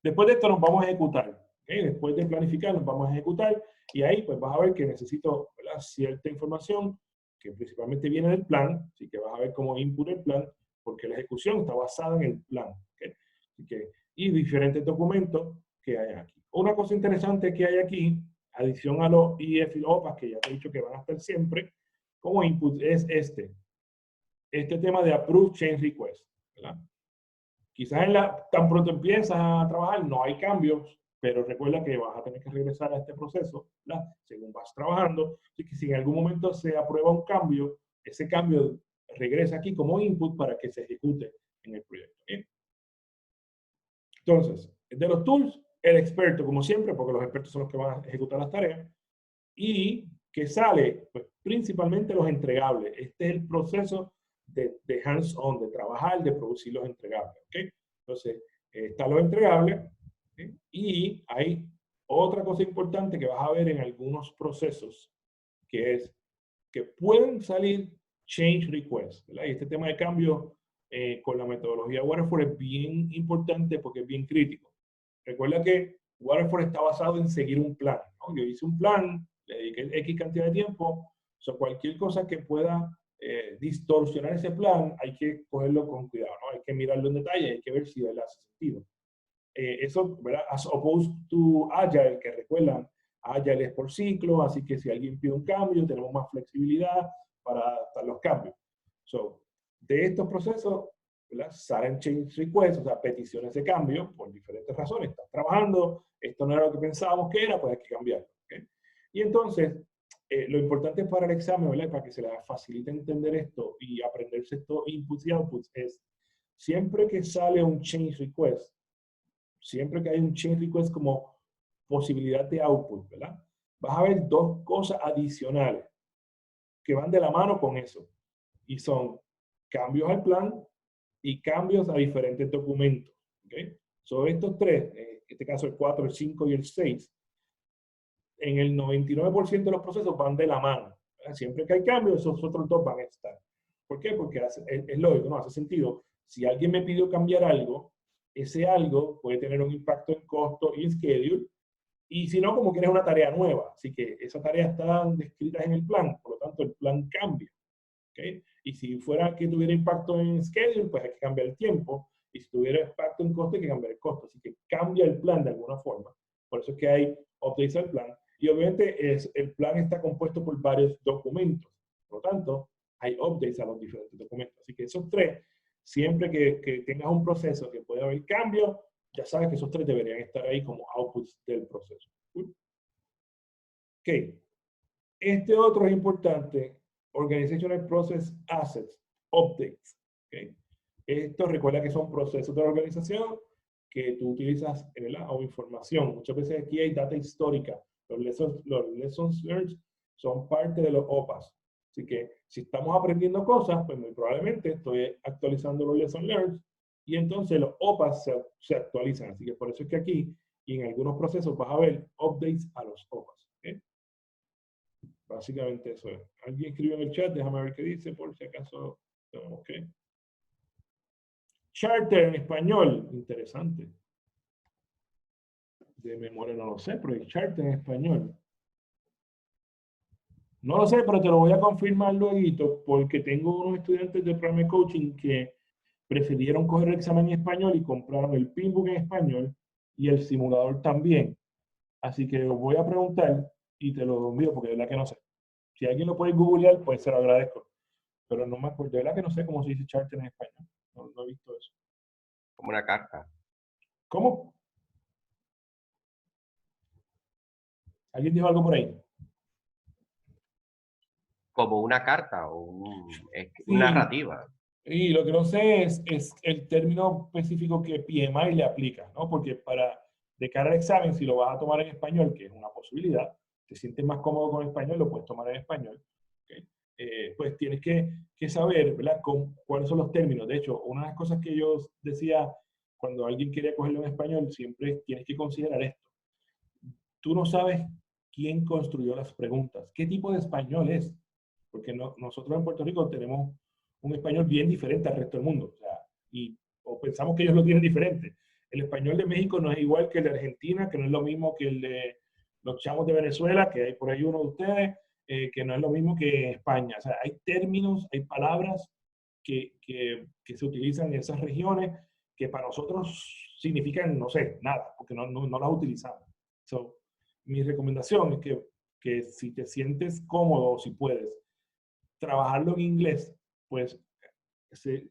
Después de esto nos vamos a ejecutar. ¿Okay? Después de planificar nos vamos a ejecutar y ahí pues vas a ver que necesito, ¿verdad?, cierta información que principalmente viene del plan, así que vas a ver cómo input el plan, porque la ejecución está basada en el plan. ¿Okay? Así que y diferentes documentos que hay aquí. Una cosa interesante que hay aquí, adición a los IF y los OPAS, que ya te he dicho que van a estar siempre, como input es este tema de Approve Change Request, ¿verdad? Quizás tan pronto empiezas a trabajar, no hay cambios, pero recuerda que vas a tener que regresar a este proceso, ¿verdad? Según vas trabajando. Así que si en algún momento se aprueba un cambio, ese cambio regresa aquí como input para que se ejecute en el proyecto. ¿Bien? Entonces, de los tools, el experto, como siempre, porque los expertos son los que van a ejecutar las tareas, y que sale, pues, principalmente los entregables. Este es el proceso de hands-on, de trabajar, de producir los entregables. ¿Okay? Entonces, están los entregables, ¿okay? Y hay otra cosa importante que vas a ver en algunos procesos, que es que pueden salir change requests, ¿verdad? Y este tema de cambio con la metodología Waterfall es bien importante porque es bien crítico. Recuerda que Waterfall está basado en seguir un plan, ¿no? Yo hice un plan, le dediqué X cantidad de tiempo, cualquier cosa que pueda distorsionar ese plan, hay que cogerlo con cuidado, ¿no? Hay que mirarlo en detalle, hay que ver si él hace sentido. Eso, ¿verdad? As opposed to Agile, que recuerdan, Agile es por ciclo, así que si alguien pide un cambio, tenemos más flexibilidad para adaptar los cambios. De estos procesos, ¿verdad? Salen change requests, o sea, peticiones de cambio, por diferentes razones. Estás trabajando, esto no era lo que pensábamos que era, pues hay que cambiarlo. ¿Okay? Y entonces, lo importante para el examen, ¿verdad? Para que se les facilite entender esto y aprenderse estos inputs y outputs, es siempre que sale un change request, siempre que hay un change request como posibilidad de output, ¿verdad? Vas a ver dos cosas adicionales que van de la mano con eso. Y son cambios al plan y cambios a diferentes documentos. ¿Okay? Sobre estos tres, en este caso el 4, el 5 y el 6, en el 99% de los procesos van de la mano. ¿Verdad? Siempre que hay cambios, esos otros dos van a estar. ¿Por qué? Porque es lógico, ¿no? Hace sentido. Si alguien me pidió cambiar algo, ese algo puede tener un impacto en costo y en schedule, y si no, como quieres una tarea nueva. Así que esa tarea está descrita en el plan, por lo tanto el plan cambia. ¿Okay? Y si fuera que tuviera impacto en schedule, pues hay que cambiar el tiempo, y si tuviera impacto en costo, hay que cambiar el costo. Así que cambia el plan de alguna forma. Por eso es que hay updates al plan. Y obviamente el plan está compuesto por varios documentos. Por lo tanto, hay updates a los diferentes documentos. Así que esos tres, siempre que tengas un proceso que puede haber cambios, ya sabes que esos tres deberían estar ahí como outputs del proceso. Ok. Este otro es importante, Organizational Process Assets, Updates. Okay. Esto recuerda que son procesos de la organización que tú utilizas, ¿verdad? O información. Muchas veces aquí hay data histórica. Los lessons learned son parte de los OPAS. Así que si estamos aprendiendo cosas, pues muy probablemente estoy actualizando los lessons learned y entonces los OPAS se actualizan. Así que por eso es que aquí y en algunos procesos vas a ver updates a los OPAS. ¿Okay? Básicamente eso es. Alguien escribió en el chat, déjame ver qué dice, por si acaso tenemos que. Charter en español, interesante. De memoria no lo sé, pero el charter en español. No lo sé, pero te lo voy a confirmar luego, porque tengo unos estudiantes de Prime Coaching que prefirieron coger el examen en español y compraron el Pinbook en español y el simulador también. Así que lo voy a preguntar y te lo envío porque de verdad que no sé. Si alguien lo puede googlear, pues se lo agradezco. Pero no me acuerdo, de verdad que no sé cómo se dice charter en español. No he visto eso. Como una carta. ¿Cómo? ¿Alguien dijo algo por ahí? Como una carta o una narrativa. Y lo que no sé es el término específico que PMI le aplica, ¿no? Porque de cara al examen, si lo vas a tomar en español, que es una posibilidad, te sientes más cómodo con español, lo puedes tomar en español. ¿Okay? Pues tienes que saber, ¿verdad? Cuáles son los términos. De hecho, una de las cosas que yo decía cuando alguien quería cogerlo en español, siempre tienes que considerar esto. Tú no sabes quién construyó las preguntas, qué tipo de español es. Porque nosotros en Puerto Rico tenemos un español bien diferente al resto del mundo. O pensamos que ellos lo tienen diferente. El español de México no es igual que el de Argentina, que no es lo mismo que el de los chamos de Venezuela, que hay por ahí uno de ustedes, que no es lo mismo que España. O sea, hay términos, hay palabras que se utilizan en esas regiones que para nosotros significan, no sé, nada, porque no las utilizamos. So, mi recomendación es que si te sientes cómodo, si puedes, trabajarlo en inglés, pues,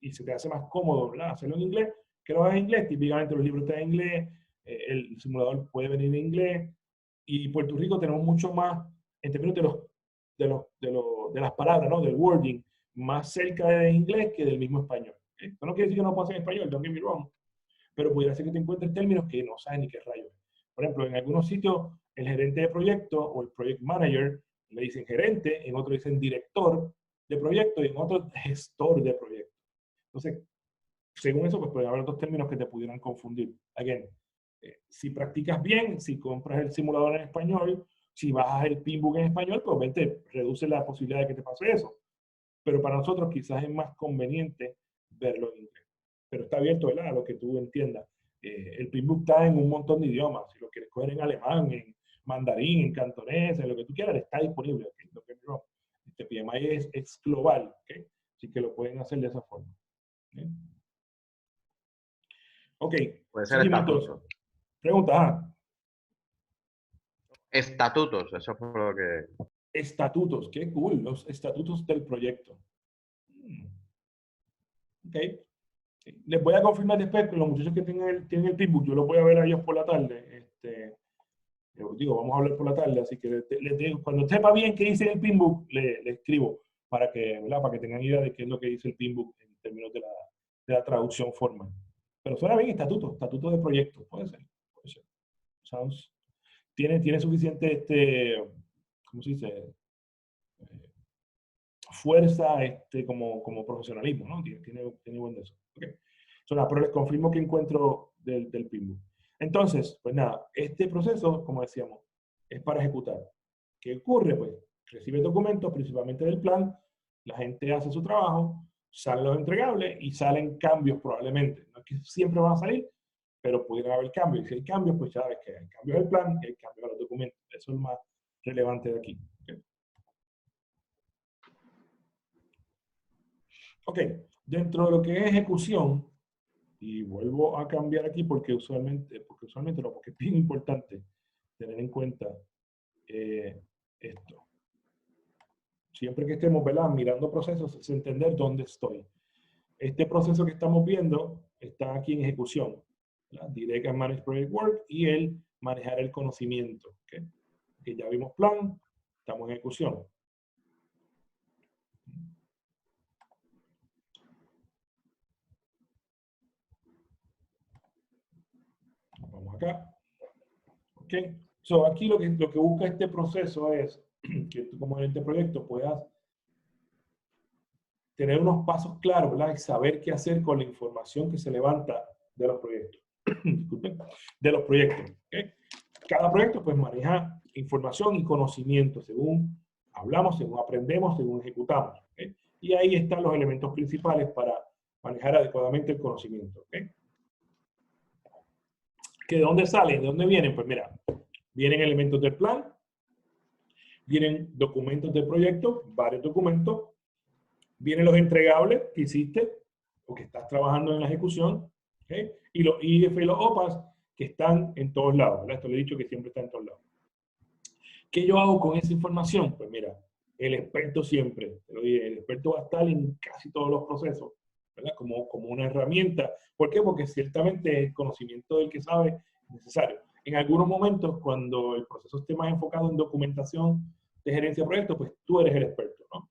y se te hace más cómodo, ¿verdad? Hacerlo en inglés, que lo hagas en inglés. Típicamente los libros están en inglés, el simulador puede venir en inglés, y en Puerto Rico tenemos mucho más, en términos de las palabras, ¿no? Del wording, más cerca del inglés que del mismo español. ¿Okay? Eso no quiere decir que no puedas en español, don't get me wrong, pero pudiera ser que te encuentres términos que no sabes ni qué rayos. Por ejemplo, en algunos sitios, el gerente de proyecto o el project manager le dicen gerente, en otros dicen director de proyecto y en otros gestor de proyecto. Entonces, según eso, pues puede haber otros términos que te pudieran confundir. Again, si practicas bien, si compras el simulador en español, si bajas el Pinbook en español, pues obviamente reduce la posibilidad de que te pase eso. Pero para nosotros quizás es más conveniente verlo en inglés. Pero está abierto, ¿verdad? A lo que tú entiendas. El Pinbook está en un montón de idiomas. Si lo quieres coger en alemán, en mandarín, en cantonés, en lo que tú quieras, está disponible. ¿Okay? Este PMI es global, ¿okay? Así que lo pueden hacer de esa forma. ¿Okay? Ok. Puede ser estatutos. Pregunta. Estatutos, eso fue lo que... Estatutos, qué cool, los estatutos del proyecto. Ok. Les voy a confirmar después que los muchachos que tienen el Pinbook, yo los voy a ver a ellos por la tarde. Vamos a hablar por la tarde, así que les digo, cuando sepa bien qué dice el Pinbook, le escribo para que tengan idea de qué es lo que dice el Pinbook en términos de la traducción formal. Pero suena bien estatuto de proyecto, puede ser. Sounds, tiene suficiente, ¿cómo se dice? Fuerza como profesionalismo, ¿no? Tiene buen de eso. Okay. Pero les confirmo que encuentro del Pinbook. Entonces, pues nada, este proceso, como decíamos, es para ejecutar. ¿Qué ocurre? Pues recibe documentos, principalmente del plan, la gente hace su trabajo, salen los entregables y salen cambios probablemente. No es que siempre van a salir, pero pudieran haber cambios. Y si hay cambios, pues ya ves que hay cambios del plan y hay cambios de los documentos. Eso es lo más relevante de aquí. Okay. Ok, dentro de lo que es ejecución, y vuelvo a cambiar aquí porque usualmente no, porque es bien importante tener en cuenta esto. Siempre que estemos, ¿verdad?, mirando procesos, es entender dónde estoy. Este proceso que estamos viendo está aquí en ejecución, ¿verdad? Direct and Manage Project Work y el manejar el conocimiento. ¿Okay? Que ya vimos plan, estamos en ejecución. Vamos acá. Ok. So, aquí lo que busca este proceso es que tú como gerente de proyecto puedas tener unos pasos claros, ¿verdad? Y saber qué hacer con la información que se levanta de los proyectos. Disculpen, de los proyectos. ¿Okay? Cada proyecto pues maneja información y conocimiento según hablamos, según aprendemos, según ejecutamos. ¿Okay? Y ahí están los elementos principales para manejar adecuadamente el conocimiento. ¿Okay? ¿Que de dónde salen? ¿De dónde vienen? Pues mira, vienen elementos del plan, vienen documentos del proyecto, varios documentos, vienen los entregables que hiciste o que estás trabajando en la ejecución, ¿okay? Y los IF y los OPAs que están en todos lados, ¿verdad? Esto le he dicho que siempre está en todos lados. ¿Qué yo hago con esa información? Pues mira, el experto siempre, te lo dije, el experto va a estar en casi todos los procesos, ¿verdad? Como una herramienta. ¿Por qué? Porque ciertamente el conocimiento del que sabe es necesario. En algunos momentos, cuando el proceso esté más enfocado en documentación de gerencia de proyectos, pues tú eres el experto, ¿no?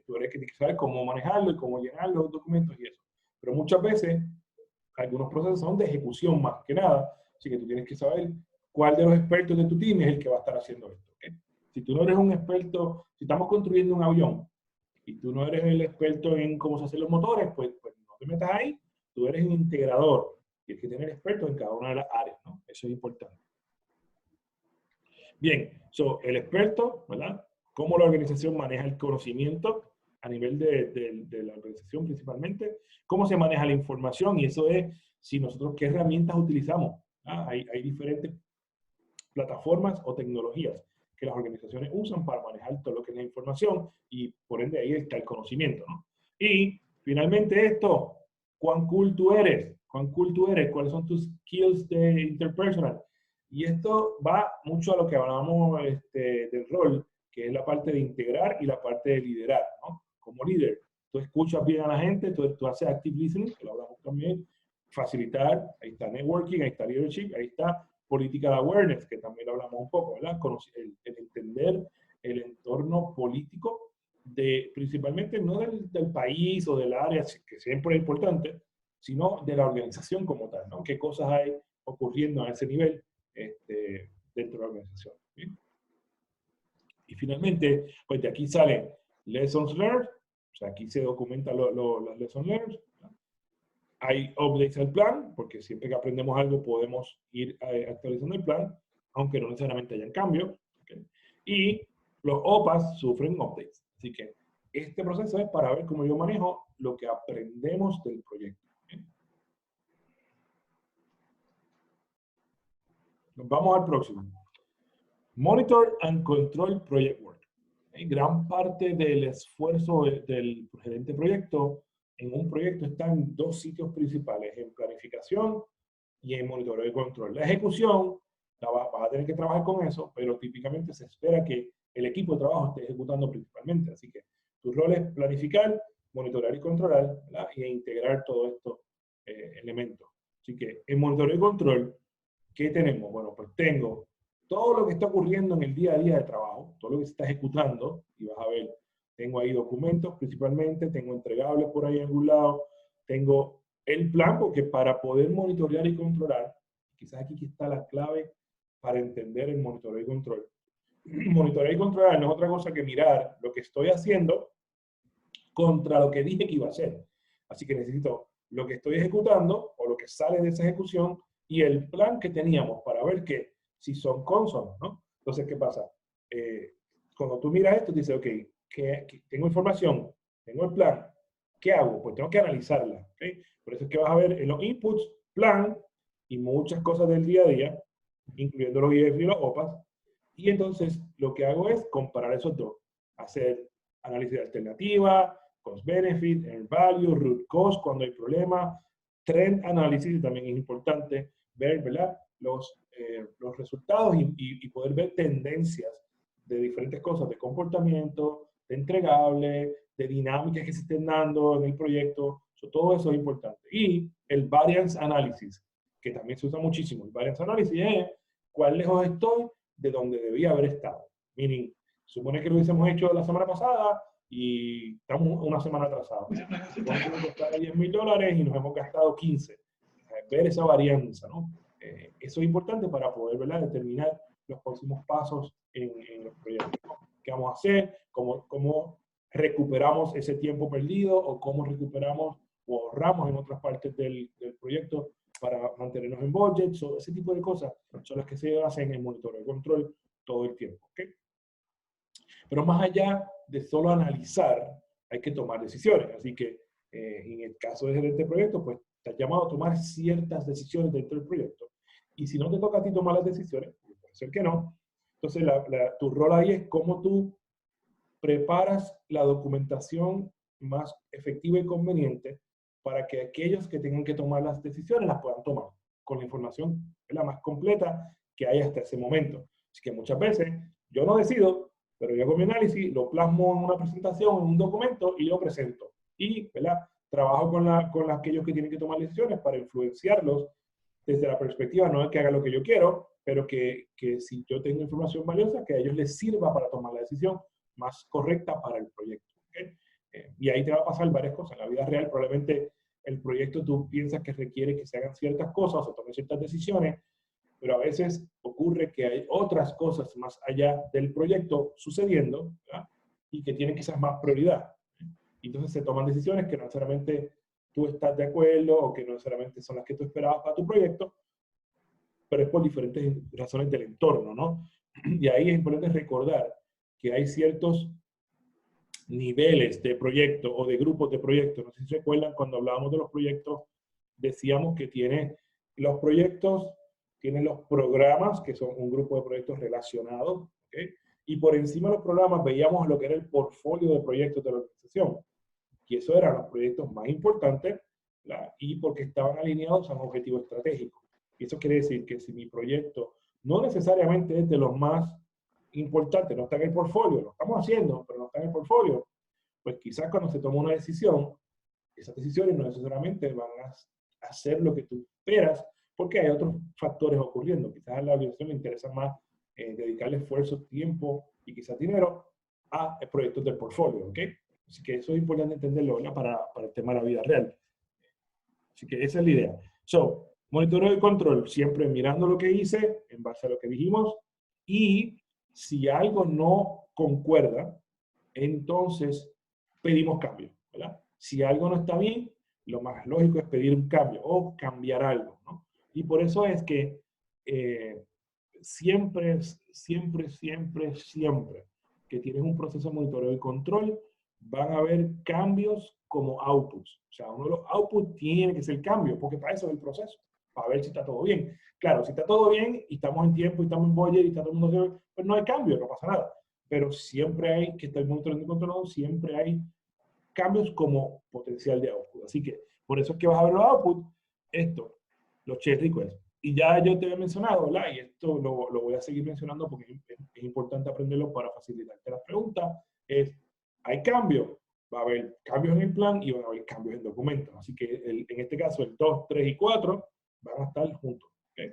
Tú eres el que tiene que saber cómo manejarlo y cómo llenar los documentos y eso. Pero muchas veces, algunos procesos son de ejecución más que nada, así que tú tienes que saber cuál de los expertos de tu team es el que va a estar haciendo esto. ¿Okay? Si tú no eres un experto, si estamos construyendo un avión y tú no eres el experto en cómo se hacen los motores, pues no te metas ahí, tú eres un integrador. Tienes que tener expertos en cada una de las áreas, ¿no? Eso es importante. Bien, el experto, ¿verdad? Cómo la organización maneja el conocimiento a nivel de la organización principalmente, cómo se maneja la información, y eso es si nosotros qué herramientas utilizamos. ¿Ah? Hay diferentes plataformas o tecnologías que las organizaciones usan para manejar todo lo que es la información y por ende ahí está el conocimiento, ¿no? Y finalmente esto, cuán cool tú eres, cuán cool tú eres, cuáles son tus skills de interpersonal. Y esto va mucho a lo que hablábamos del rol, que es la parte de integrar y la parte de liderar, ¿no? Como líder, tú escuchas bien a la gente, tú haces active listening, que lo hablamos también, facilitar, ahí está networking, ahí está leadership, ahí está political awareness, que también lo hablamos un poco, ¿verdad? El entender el entorno político, principalmente no del país o del área, que siempre es importante, sino de la organización como tal, ¿no? ¿Qué cosas hay ocurriendo a ese nivel dentro de la organización? ¿Bien? Y finalmente, pues de aquí salen lessons learned, o sea, aquí se documentan las lessons learned. Hay updates al plan, porque siempre que aprendemos algo podemos ir actualizando el plan, aunque no necesariamente hayan cambios. ¿Okay? Y los OPAs sufren updates. Así que este proceso es para ver cómo yo manejo lo que aprendemos del proyecto. ¿Okay? Vamos al próximo. Monitor and Control Project Work. Gran parte del esfuerzo del gerente de proyecto en un proyecto está en dos sitios principales, en planificación y en monitoreo y control. La ejecución, vas a tener que trabajar con eso, pero típicamente se espera que el equipo de trabajo esté ejecutando principalmente. Así que tu rol es planificar, monitorear y controlar, ¿verdad? Y integrar todos estos elementos. Así que en monitoreo y control, ¿qué tenemos? Bueno, pues tengo todo lo que está ocurriendo en el día a día de trabajo, todo lo que se está ejecutando, y vas a ver, tengo ahí documentos principalmente, tengo entregables por ahí en algún lado, tengo el plan, porque para poder monitorear y controlar, quizás aquí está la clave para entender el monitoreo y control. Monitorear y controlar no es otra cosa que mirar lo que estoy haciendo contra lo que dije que iba a hacer. Así que necesito lo que estoy ejecutando o lo que sale de esa ejecución y el plan que teníamos para ver que si son consonos, ¿no? Entonces, ¿qué pasa? Cuando tú miras esto, dices, ok, tengo información, tengo el plan, ¿qué hago? Pues tengo que analizarla, ¿ok? Por eso es que vas a ver en los inputs, plan y muchas cosas del día a día, incluyendo los IF y los OPAs, y entonces lo que hago es comparar esos dos, hacer análisis de alternativa, cost-benefit, earn value, root cause cuando hay problemas, trend análisis también es importante, ver, ¿verdad? Los resultados y poder ver tendencias de diferentes cosas, de comportamiento, de entregable, de dinámicas que se estén dando en el proyecto. Todo eso es importante. Y el variance analysis, que también se usa muchísimo. El variance analysis es cuán lejos estoy de donde debía haber estado. Meaning, supone que lo hubiésemos hecho la semana pasada y estamos una semana atrasados. Supone que nos costara $10,000 y nos hemos gastado 15. Ver esa varianza, ¿no? Eso es importante para poder, ¿verdad?, determinar los próximos pasos en los proyectos. ¿Qué vamos a hacer? ¿Cómo recuperamos ese tiempo perdido? ¿O cómo recuperamos o ahorramos en otras partes del proyecto para mantenernos en budget? Ese tipo de cosas son las que se hacen en monitoreo y control todo el tiempo. ¿Okay? Pero más allá de solo analizar, hay que tomar decisiones. Así que en el caso de gerente de proyecto, pues estás llamado a tomar ciertas decisiones dentro del proyecto. Y si no te toca a ti tomar las decisiones, puede ser que no, entonces tu rol ahí es cómo tú preparas la documentación más efectiva y conveniente para que aquellos que tengan que tomar las decisiones las puedan tomar con la información la más completa que hay hasta ese momento. Así que muchas veces yo no decido, pero yo hago mi análisis, lo plasmo en una presentación, en un documento y lo presento. Y, ¿verdad?, trabajo con aquellos que tienen que tomar decisiones para influenciarlos desde la perspectiva, no de que haga lo que yo quiero, pero que si yo tengo información valiosa, que a ellos les sirva para tomar la decisión más correcta para el proyecto. ¿Okay? Y ahí te va a pasar varias cosas. En la vida real probablemente el proyecto tú piensas que requiere que se hagan ciertas cosas o se tomen ciertas decisiones, pero a veces ocurre que hay otras cosas más allá del proyecto sucediendo, ¿verdad?, y que tienen quizás más prioridad. Entonces se toman decisiones que no necesariamente tú estás de acuerdo o que no necesariamente son las que tú esperabas para tu proyecto, pero es por diferentes razones del entorno, ¿no? Y ahí es importante recordar que hay ciertos niveles de proyecto o de grupos de proyectos. No sé si se recuerdan, cuando hablábamos de los proyectos, decíamos que los proyectos tienen los programas, que son un grupo de proyectos relacionados, ¿okay? Y por encima de los programas veíamos lo que era el portfolio de proyectos de la organización. Y eso eran los proyectos más importantes ¿verdad? Y porque estaban alineados a un objetivo estratégico. Y eso quiere decir que si mi proyecto no necesariamente es de los más importantes, no está en el portfolio, lo estamos haciendo, pero no está en el portfolio, pues quizás cuando se toma una decisión, esas decisiones no necesariamente van a hacer lo que tú esperas, porque hay otros factores ocurriendo. Quizás a la organización le interesa más dedicarle esfuerzo, tiempo y quizás dinero a proyectos del portfolio, ¿ok? Así que eso es importante entenderlo, ¿verdad? Para el tema de la vida real. Así que esa es la idea. So, monitoreo y control, siempre mirando lo que hice en base a lo que dijimos, y si algo no concuerda, entonces pedimos cambio, ¿verdad? Si algo no está bien, lo más lógico es pedir un cambio o cambiar algo, ¿no? Y por eso es que siempre que tienes un proceso de monitoreo y control, van a haber cambios como outputs. O sea, uno de los outputs tiene que ser cambio, porque para eso es el proceso, para ver si está todo bien. Claro, si está todo bien y estamos en tiempo y estamos en budget y está todo el mundo, pues no hay cambio, no pasa nada. Pero siempre hay que estar monitoreando y controlando, siempre hay cambios como potencial de output. Así que por eso es que vas a ver los outputs, los change requests. Y ya yo te había mencionado, ¿verdad? Y esto lo voy a seguir mencionando porque es importante aprenderlo para facilitarte las preguntas. Hay cambios, va a haber cambios en el plan y van a haber cambios en documentos. Así que en este caso el 2, 3 y 4 van a estar juntos. ¿Okay?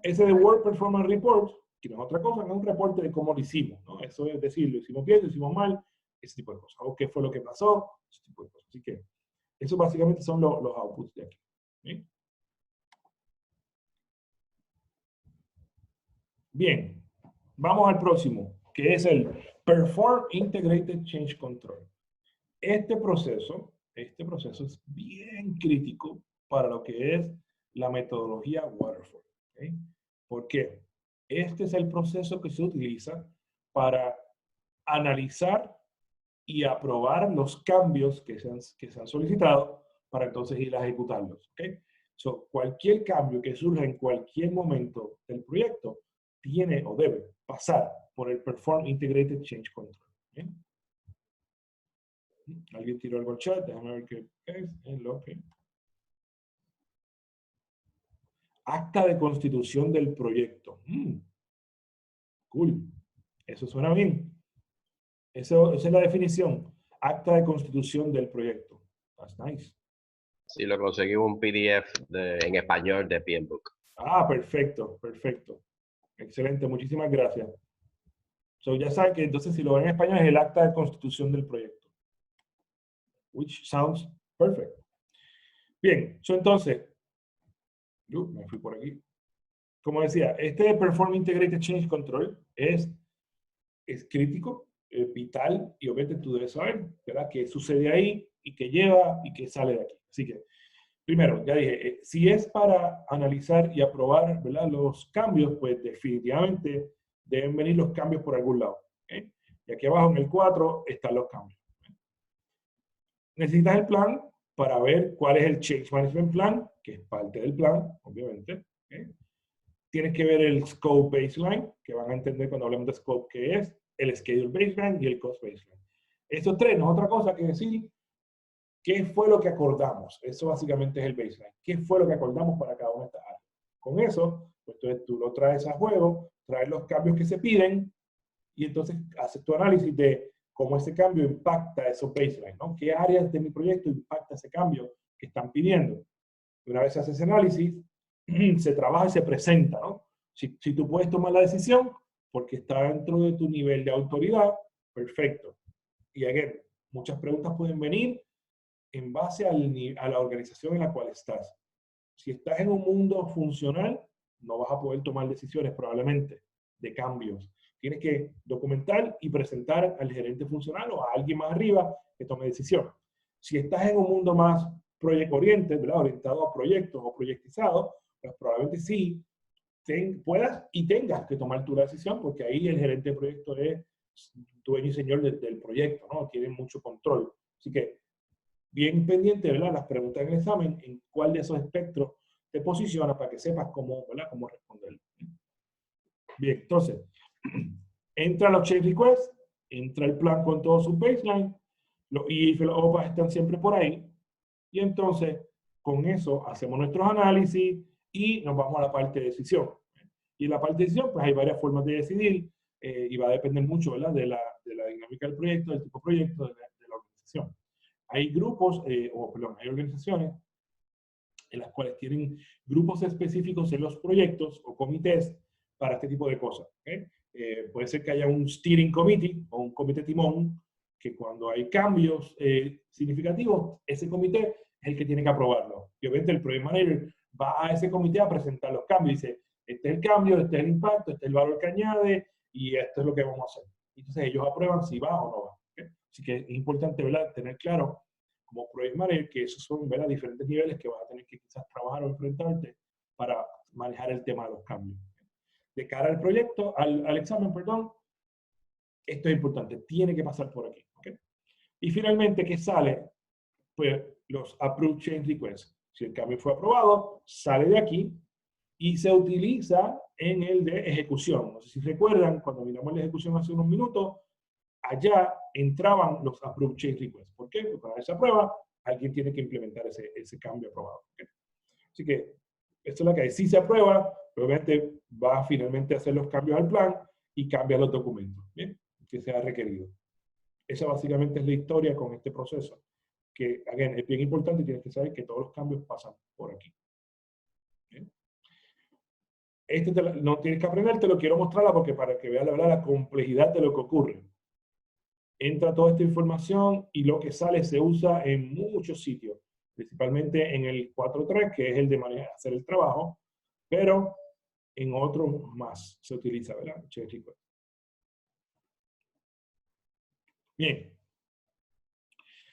Ese de Work Performance Report, que no es otra cosa, no es un reporte de cómo lo hicimos, ¿no? Eso es decir, lo hicimos bien, lo hicimos mal, ese tipo de cosas. O qué fue lo que pasó, ese tipo de cosas. Así que eso básicamente son los outputs de aquí. ¿Sí? Bien, vamos al próximo, que es el Perform Integrated Change Control. Este proceso es bien crítico para lo que es la metodología Waterfall. ¿Okay? ¿Por qué? Este es el proceso que se utiliza para analizar y aprobar los cambios que se han solicitado para entonces ir a ejecutarlos. ¿Okay? So, cualquier cambio que surja en cualquier momento del proyecto tiene o debe pasar por el Perform Integrated Change Control. ¿Okay? Alguien tiró algo al chat, déjame ver qué es lo que... Acta de constitución del proyecto. Cool. Eso suena bien. Esa es la definición. Acta de constitución del proyecto. That's nice. Sí, lo conseguí un PDF en español de PMBOK. Ah, perfecto, perfecto. Excelente, muchísimas gracias. So, ya saben que entonces si lo ven en español es el acta de constitución del proyecto. Which sounds perfect. Bien, so entonces, me fui por aquí. Como decía, este Perform Integrated Change Control es crítico, vital, y obviamente tú debes saber, ¿verdad?, qué sucede ahí y qué lleva y qué sale de aquí. Así que, primero, ya dije, si es para analizar y aprobar, ¿verdad?, los cambios, pues definitivamente deben venir los cambios por algún lado. ¿Okay? Y aquí abajo en el 4 están los cambios. Necesitas el plan para ver cuál es el Change Management Plan, que es parte del plan, obviamente. ¿Okay? Tienes que ver el Scope Baseline, que van a entender cuando hablemos de Scope qué es, el Schedule Baseline y el Cost Baseline. Estos tres no es otra cosa que decir qué fue lo que acordamos. Eso básicamente es el baseline. ¿Qué fue lo que acordamos para cada una de estas áreas? Con eso, pues entonces tú lo traes a juego, traes los cambios que se piden y entonces haces tu análisis de cómo ese cambio impacta esos baselines, ¿no? ¿Qué áreas de mi proyecto impacta ese cambio que están pidiendo? Una vez se hace ese análisis, se trabaja y se presenta, ¿no? Si tú puedes tomar la decisión porque está dentro de tu nivel de autoridad, perfecto. Y again, muchas preguntas pueden venir en base a la organización en la cual estás. Si estás en un mundo funcional, no vas a poder tomar decisiones probablemente de cambios. Tienes que documentar y presentar al gerente funcional o a alguien más arriba que tome decisión. Si estás en un mundo más project oriented, ¿verdad?, orientado a proyectos o proyectizado, pues probablemente sí puedas y tengas que tomar tu decisión, porque ahí el gerente de proyecto es dueño y señor del proyecto, ¿no? Tiene mucho control. Así que bien pendiente, ¿verdad?, las preguntas en el examen, en cuál de esos espectros te posiciona para que sepas cómo, ¿verdad?, cómo responder. Bien, entonces, entra los change requests, entra el plan con todo su baseline, los IF y los OPA están siempre por ahí, Y entonces, con eso, hacemos nuestros análisis y nos vamos a la parte de decisión. Y en la parte de decisión, pues hay varias formas de decidir y va a depender mucho, ¿verdad?, de la dinámica del proyecto, del tipo de proyecto, de la organización. Hay grupos, hay organizaciones en las cuales tienen grupos específicos en los proyectos o comités para este tipo de cosas. Puede ser que haya un steering committee o un comité timón, que cuando hay cambios significativos, ese comité es el que tiene que aprobarlo. Y obviamente el project manager va a ese comité a presentar los cambios y dice, este es el cambio, este es el impacto, este es el valor que añade y esto es lo que vamos a hacer. Entonces ellos aprueban si va o no va. Así que es importante, ¿verdad?, tener claro como project manager que esos son, ¿verdad?, diferentes niveles que vas a tener que quizás trabajar o enfrentarte para manejar el tema de los cambios. De cara al proyecto, al examen, perdón, esto es importante, tiene que pasar por aquí. ¿Okay? Y finalmente, ¿qué sale? Pues los Approved Change Requests. Si el cambio fue aprobado, sale de aquí y se utiliza en el de ejecución. No sé si recuerdan, cuando miramos la ejecución hace unos minutos, allá entraban los Approved Change Requests. ¿Por qué? Porque para esa prueba, alguien tiene que implementar ese cambio aprobado. ¿Okay? Así que esto es lo que hay. Si se aprueba, obviamente va finalmente a hacer los cambios al plan y cambia los documentos, ¿bien?, que sea requerido. Esa básicamente es la historia con este proceso, que, again, es bien importante y tienes que saber que todos los cambios pasan por aquí. ¿Bien? No tienes que aprender, te lo quiero mostrarla porque para que veas la complejidad de lo que ocurre. Entra toda esta información y lo que sale se usa en muchos sitios, principalmente en el 4.3, que es el de hacer el trabajo, pero en otros más se utiliza, ¿verdad? Bien.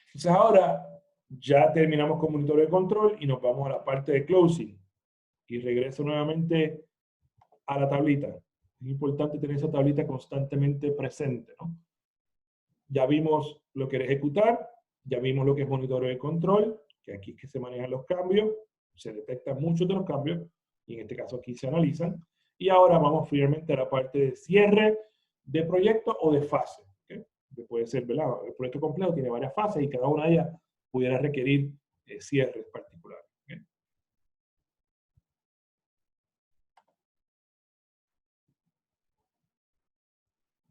Entonces ahora ya terminamos con monitoreo de control y nos vamos a la parte de closing. Y regreso nuevamente a la tablita. Es importante tener esa tablita constantemente presente, ¿no? Ya vimos lo que era ejecutar, ya vimos lo que es monitoreo de control, que aquí es que se manejan los cambios, se detectan muchos de los cambios, y en este caso aquí se analizan. Y ahora vamos finalmente a la parte de cierre de proyecto o de fase. ¿Okay? Que puede ser, ¿verdad? El proyecto complejo tiene varias fases y cada una de ellas pudiera requerir cierres particulares. ¿Okay?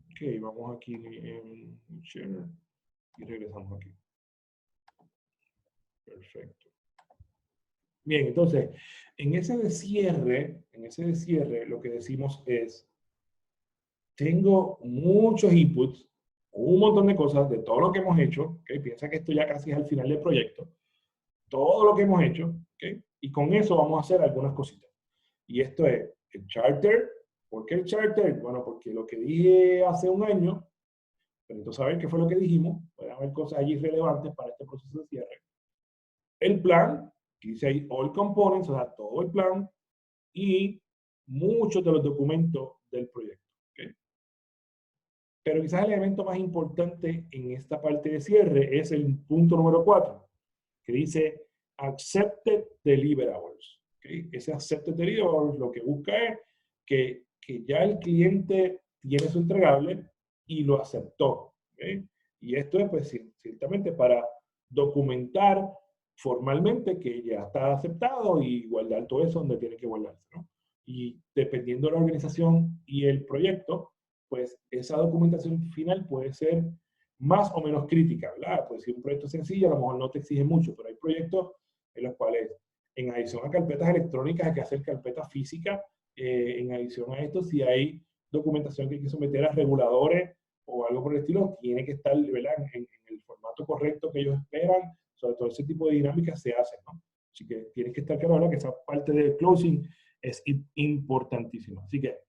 Ok, vamos aquí en share y regresamos aquí. Perfecto. Bien, entonces, en ese de cierre, lo que decimos es, tengo muchos inputs, un montón de cosas de todo lo que hemos hecho, ¿okay? Piensa que esto ya casi es al final del proyecto, todo lo que hemos hecho, ¿okay? Y con eso vamos a hacer algunas cositas. Y esto es el charter. ¿Por qué el charter? Bueno, porque lo que dije hace un año, pero entonces saber qué fue lo que dijimos, pueden haber cosas allí relevantes para este proceso de cierre. El plan, que dice ahí all components, o sea, todo el plan, y muchos de los documentos del proyecto. ¿Okay? Pero quizás el elemento más importante en esta parte de cierre es el punto número 4, que dice accepted deliverables. ¿Okay? Ese accepted deliverables lo que busca es que ya el cliente tiene su entregable y lo aceptó. ¿Okay? Y esto es, pues, ciertamente para documentar formalmente que ya está aceptado y guardar todo eso donde tiene que guardarse, ¿no? Y dependiendo de la organización y el proyecto, pues esa documentación final puede ser más o menos crítica, ¿verdad? Pues si un proyecto sencillo a lo mejor no te exige mucho, pero hay proyectos en los cuales, en adición a carpetas electrónicas, hay que hacer carpetas físicas. En adición a esto, si hay documentación que hay que someter a reguladores o algo por el estilo, tiene que estar, ¿verdad?, en el formato correcto que ellos esperan. Sobre todo ese tipo de dinámicas se hacen, ¿no? Así que tienes que estar claro, ¿verdad?, que esa parte del closing es importantísima. Así que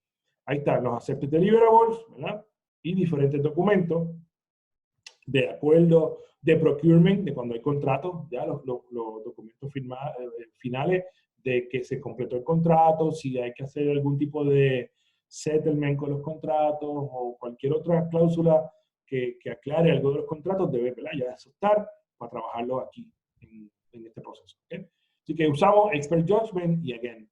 ahí están los accepted deliverables, ¿verdad? Y diferentes documentos de acuerdo de procurement, de cuando hay contratos, ya los documentos finales de que se completó el contrato, si hay que hacer algún tipo de settlement con los contratos o cualquier otra cláusula que aclare algo de los contratos, debe, ¿verdad?, ya aceptar para trabajarlo aquí en este proceso. ¿Okay? Así que usamos Expert Judgment y, again,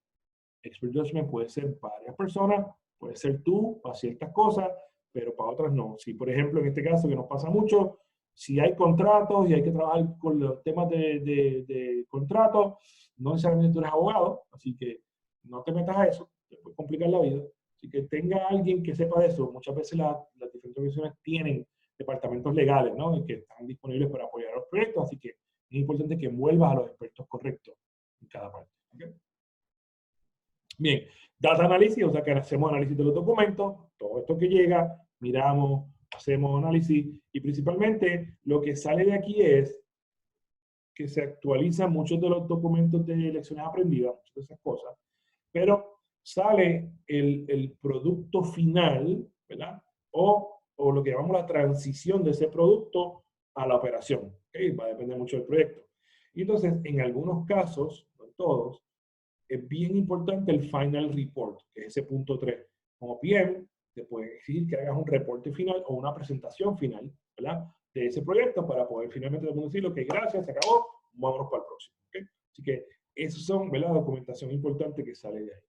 Expert Judgment puede ser varias personas, puede ser tú para ciertas cosas, pero para otras no. Si, por ejemplo, en este caso que nos pasa mucho, Si hay contratos y hay que trabajar con los temas de contratos, no necesariamente tú eres abogado, así que no te metas a eso, te puede complicar la vida. Así que tenga alguien que sepa de eso. Muchas veces las diferentes organizaciones tienen departamentos legales, ¿no? Y que están disponibles para apoyar a los proyectos, así que es importante que envuelvas a los expertos correctos en cada parte. ¿Okay? Bien, data análisis, o sea que hacemos análisis de los documentos, todo esto que llega, miramos, hacemos análisis, y principalmente lo que sale de aquí es que se actualizan muchos de los documentos de lecciones aprendidas, muchas de esas cosas, pero sale el producto final, ¿verdad? O lo que llamamos la transición de ese producto a la operación. ¿Okay? Va a depender mucho del proyecto. Y entonces, en algunos casos, no en todos, es bien importante el final report, que es ese punto 3. Como PM, te pueden exigir que hagas un reporte final o una presentación final, ¿verdad? De ese proyecto para poder finalmente decir, ok, gracias, se acabó, vámonos para el próximo. ¿Okay? Así que esos son, ¿verdad? La documentación importante que sale de ahí.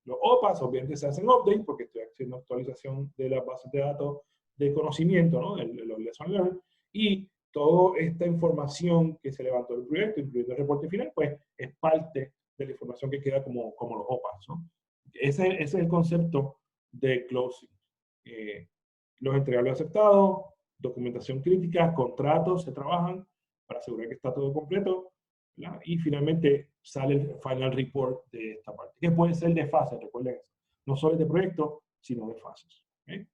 Los OPAs obviamente se hacen update porque estoy haciendo actualización de las bases de datos de conocimiento, ¿no? De los lesson learned, y toda esta información que se levantó del proyecto, incluyendo el reporte final, pues es parte de la información que queda como los OPAs, ¿no? Ese es el concepto de closing. Los entregables aceptados, documentación crítica, contratos se trabajan para asegurar que está todo completo, ¿verdad? Y finalmente sale el final report de esta parte, que puede ser de fases, recuerden eso. No solo de proyecto, sino de fases. ¿Okay?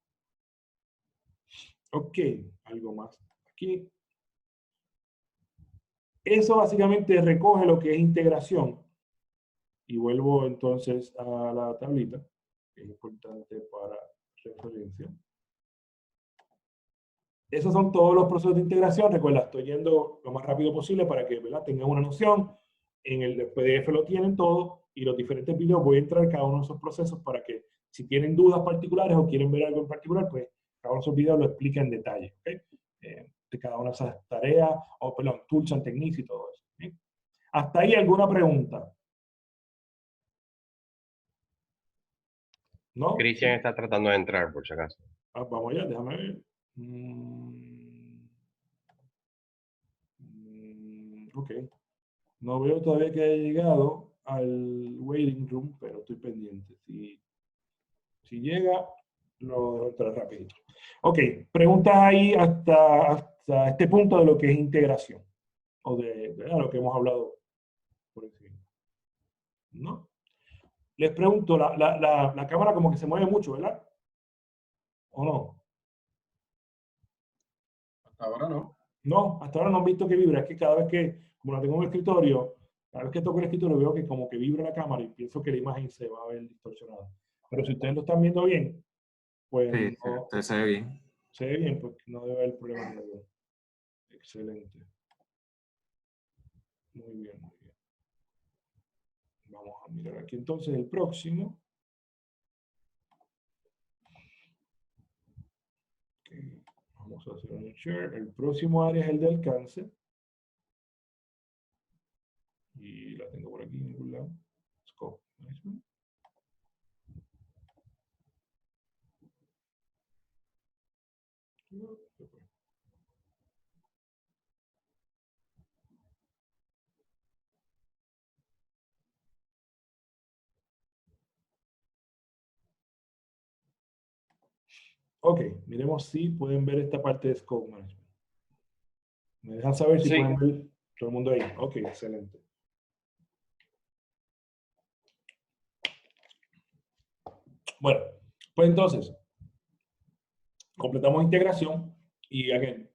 Ok, algo más aquí. Eso básicamente recoge lo que es integración. Y vuelvo entonces a la tablita, que es importante para referencia. Esos son todos los procesos de integración. Recuerda, estoy yendo lo más rápido posible para que, ¿verdad?, tengan una noción. En el PDF lo tienen todo y los diferentes videos voy a entrar en cada uno de esos procesos para que si tienen dudas particulares o quieren ver algo en particular, pues cada uno de esos videos lo explica en detalle. ¿Okay? De cada una de esas tareas, o perdón, tools and techniques y todo eso. ¿Okay? ¿Hasta ahí alguna pregunta? ¿No? Cristian está tratando de entrar, por si acaso. Vamos allá, déjame ver. Ok. No veo todavía que haya llegado al waiting room, pero estoy pendiente. Si llega, lo dejo entrar rapidito. Ok, preguntas ahí hasta este punto de lo que es integración. O de lo que hemos hablado por encima. ¿No? Les pregunto, la cámara como que se mueve mucho, ¿verdad? ¿O no? Hasta ahora no. No, hasta ahora no han visto que vibra. Es que cada vez que, como la tengo en el escritorio, cada vez que toco el escritorio veo que como que vibra la cámara y pienso que la imagen se va a ver distorsionada. Pero si ustedes lo están viendo bien, pues Sí, no, se ve bien. se ve bien, pues no debe haber problema ninguno. Excelente. Muy bien, muy bien. Vamos a mirar aquí entonces el próximo. Okay. Vamos a hacer un share. El próximo área es el de alcance. Y la tengo por aquí en algún lado. Scope management. Ok, miremos si pueden ver esta parte de Scope Management. Me dejan saber si Sí. pueden ver todo el mundo ahí. Ok, excelente. Bueno, pues entonces, completamos integración y again,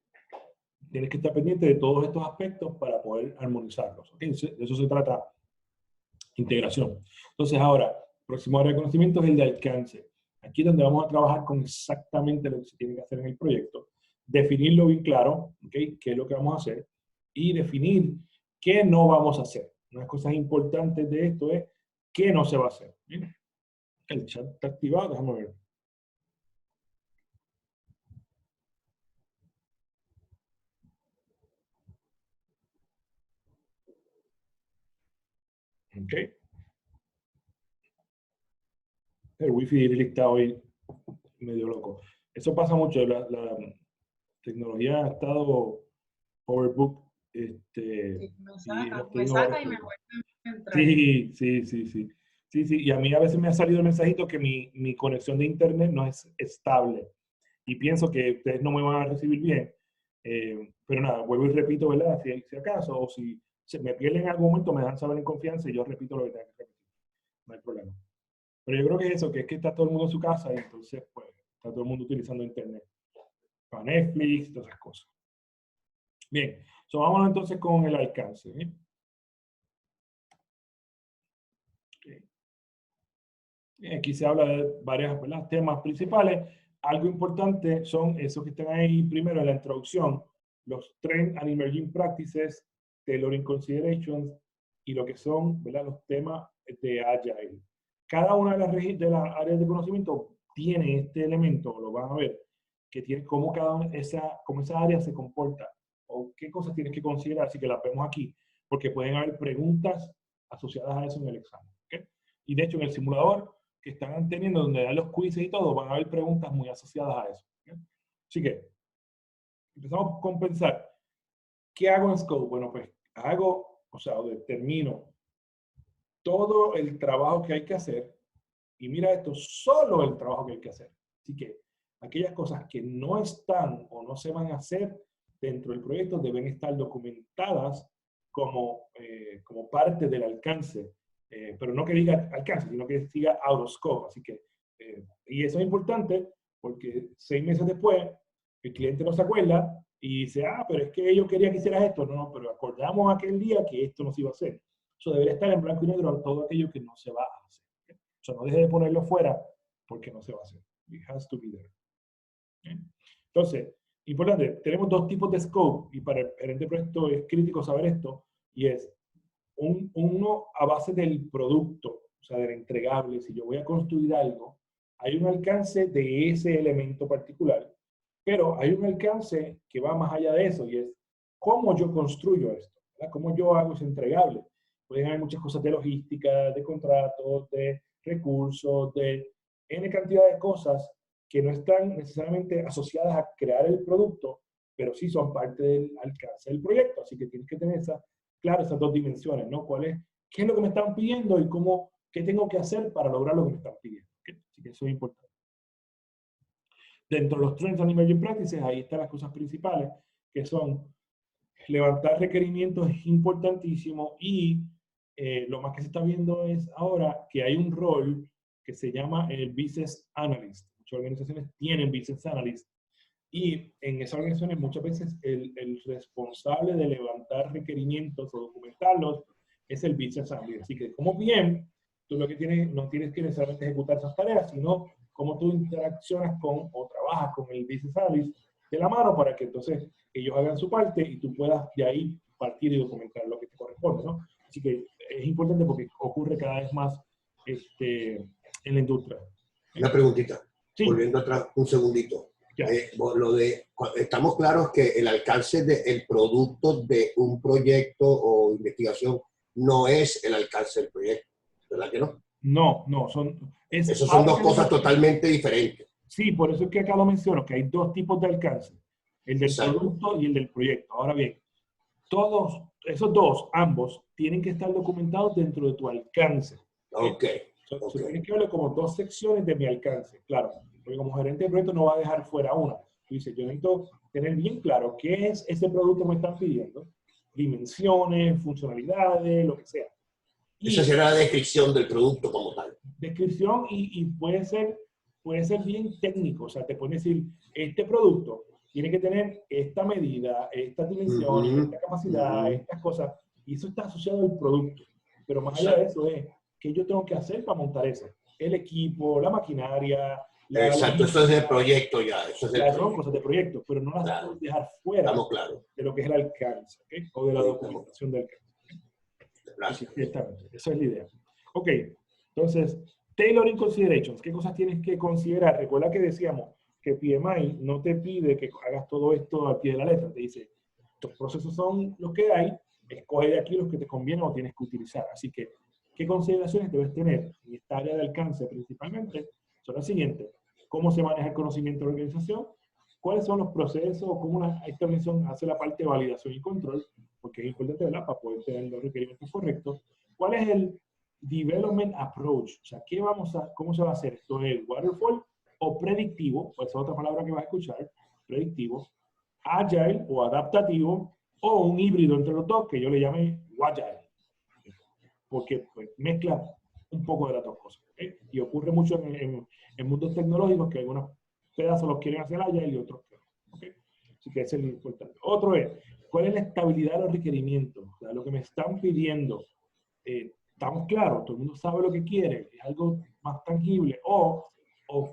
tienes que estar pendiente de todos estos aspectos para poder armonizarlos. ¿Okay? De eso se trata integración. Entonces ahora, próximo área de conocimiento es el de alcance. Aquí es donde vamos a trabajar con exactamente lo que se tiene que hacer en el proyecto, definirlo bien claro, ¿okay? Qué es lo que vamos a hacer, y definir qué no vamos a hacer. Una de las cosas importantes de esto es qué no se va a hacer. ¿Bien? El chat está activado, déjame ver. Ok. El wifi está hoy medio loco. Eso pasa mucho. tecnología ha estado overbooked. Sí, me saca y me vuelve a entrar. Sí, sí, sí, sí. Sí, sí, y a mí a veces me ha salido el mensajito que mi conexión de internet no es estable. Y pienso que ustedes no me van a recibir bien. Pero nada, vuelvo y repito, ¿verdad? Si acaso, o si se me pierden en algún momento, me dan saber en confianza y yo repito lo que tengo que repetir. No hay problema. Pero yo creo que es eso, que es que está todo el mundo en su casa y entonces, pues, está todo el mundo utilizando internet. Para Netflix, todas esas cosas. Bien, vámonos entonces con el alcance. Aquí se habla de varios temas principales. Algo importante son esos que están ahí primero en la introducción, los Trend and Emerging Practices, Tailoring Considerations y lo que son, ¿verdad?, los temas de Agile. Cada una de las áreas de conocimiento tiene este elemento, lo van a ver, que tiene cómo cómo esa área se comporta o qué cosas tienes que considerar, así que las vemos aquí, porque pueden haber preguntas asociadas a eso en el examen. ¿Okay? Y de hecho en el simulador que están teniendo, donde dan los quizzes y todo, van a haber preguntas muy asociadas a eso. ¿Okay? Así que empezamos con pensar, ¿qué hago en Scope? Bueno, pues determino todo el trabajo que hay que hacer, y mira esto, solo el trabajo que hay que hacer. Así que aquellas cosas que no están o no se van a hacer dentro del proyecto deben estar documentadas como parte del alcance, pero no que diga alcance, sino que diga out of scope. Así que, y eso es importante porque 6 meses después el cliente no se acuerda y dice, pero es que yo quería que hicieras esto. No, pero acordamos aquel día que esto no se iba a hacer. Eso debería estar en blanco y negro todo aquello que no se va a hacer. ¿Okay? O sea, no deje de ponerlo fuera porque no se va a hacer. It has to be there. ¿Okay? Entonces, importante, tenemos 2 tipos de scope y para el gerente de proyecto es crítico saber esto, y es uno a base del producto, o sea, del entregable. Si yo voy a construir algo, hay un alcance de ese elemento particular, pero hay un alcance que va más allá de eso, y es cómo yo construyo esto, ¿verdad? Cómo yo hago ese entregable. Pueden haber muchas cosas de logística, de contratos, de recursos, de N cantidad de cosas que no están necesariamente asociadas a crear el producto, pero sí son parte del alcance del proyecto. Así que tienes que tener claro esas 2 dimensiones, ¿no? ¿Qué es lo que me están pidiendo y qué tengo que hacer para lograr lo que me están pidiendo? ¿Okay? Así que eso es importante. Dentro de los Trends and Emerging Practices, ahí están las cosas principales, que son levantar requerimientos es importantísimo, y lo más que se está viendo es ahora que hay un rol que se llama el Business Analyst. Muchas organizaciones tienen Business Analyst, y en esas organizaciones muchas veces el responsable de levantar requerimientos o documentarlos es el Business Analyst. Así que como bien, tú lo que no tienes que necesariamente ejecutar esas tareas, sino cómo tú interaccionas o trabajas con el Business Analyst de la mano para que entonces ellos hagan su parte y tú puedas de ahí partir y documentar lo que te corresponde, ¿no? Así que es importante porque ocurre cada vez más en la industria. Una preguntita, sí. Volviendo atrás un segundito. Estamos claros que el alcance del producto de un proyecto o investigación no es el alcance del proyecto, ¿verdad que no? No, Esas son 2 cosas totalmente diferentes. Sí, por eso es que acá lo menciono, que hay 2 tipos de alcance, el del producto y el del proyecto. Ahora bien, todos esos 2, ambos, tienen que estar documentados dentro de tu alcance. Tienes que verlo como 2 secciones de mi alcance, claro, porque como gerente de proyecto no va a dejar fuera una. Tú dices, yo necesito tener bien claro qué es ese producto que me están pidiendo, dimensiones, funcionalidades, lo que sea. Esa será la descripción del producto como tal. Descripción, y puede ser bien técnico, o sea, te puede decir, este producto tiene que tener esta medida, esta dimensión, esta capacidad, estas cosas, y eso está asociado al producto. Pero más allá de eso es, ¿qué yo tengo que hacer para montar eso? El equipo, la maquinaria. Exacto, eso es del proyecto ya. Eso es son cosas de proyecto, pero no las puedes dejar fuera de lo que es el alcance, ¿okay? O de la documentación del alcance. Gracias. Esa es la idea. Ok, entonces, Tailoring Considerations, ¿qué cosas tienes que considerar? Recuerda que decíamos que PMI no te pide que hagas todo esto al pie de la letra, te dice, estos procesos son los que hay, escoge de aquí los que te convienen o tienes que utilizar. Así que, ¿qué consideraciones debes tener en esta área de alcance principalmente? Son las siguientes: cómo se maneja el conocimiento de la organización, cuáles son los procesos, cómo esta organización hace la parte de validación y control, porque es importante, ¿verdad?, para poder tener los requerimientos correctos. ¿Cuál es el development approach? O sea, ¿cómo se va a hacer? ¿Esto es waterfall o predictivo? Pues es otra palabra que vas a escuchar, predictivo, agile o adaptativo, o un híbrido entre los dos, que yo le llame agile, porque pues, mezcla un poco de las dos cosas. ¿Okay? Y ocurre mucho en mundos tecnológicos que algunos pedazos los quieren hacer agile y otros que no. ¿Okay? Así que ese es lo importante. Otro es, ¿cuál es la estabilidad de los requerimientos? O sea, lo que me están pidiendo, ¿estamos claros? ¿Todo el mundo sabe lo que quiere? ¿Es algo más tangible? O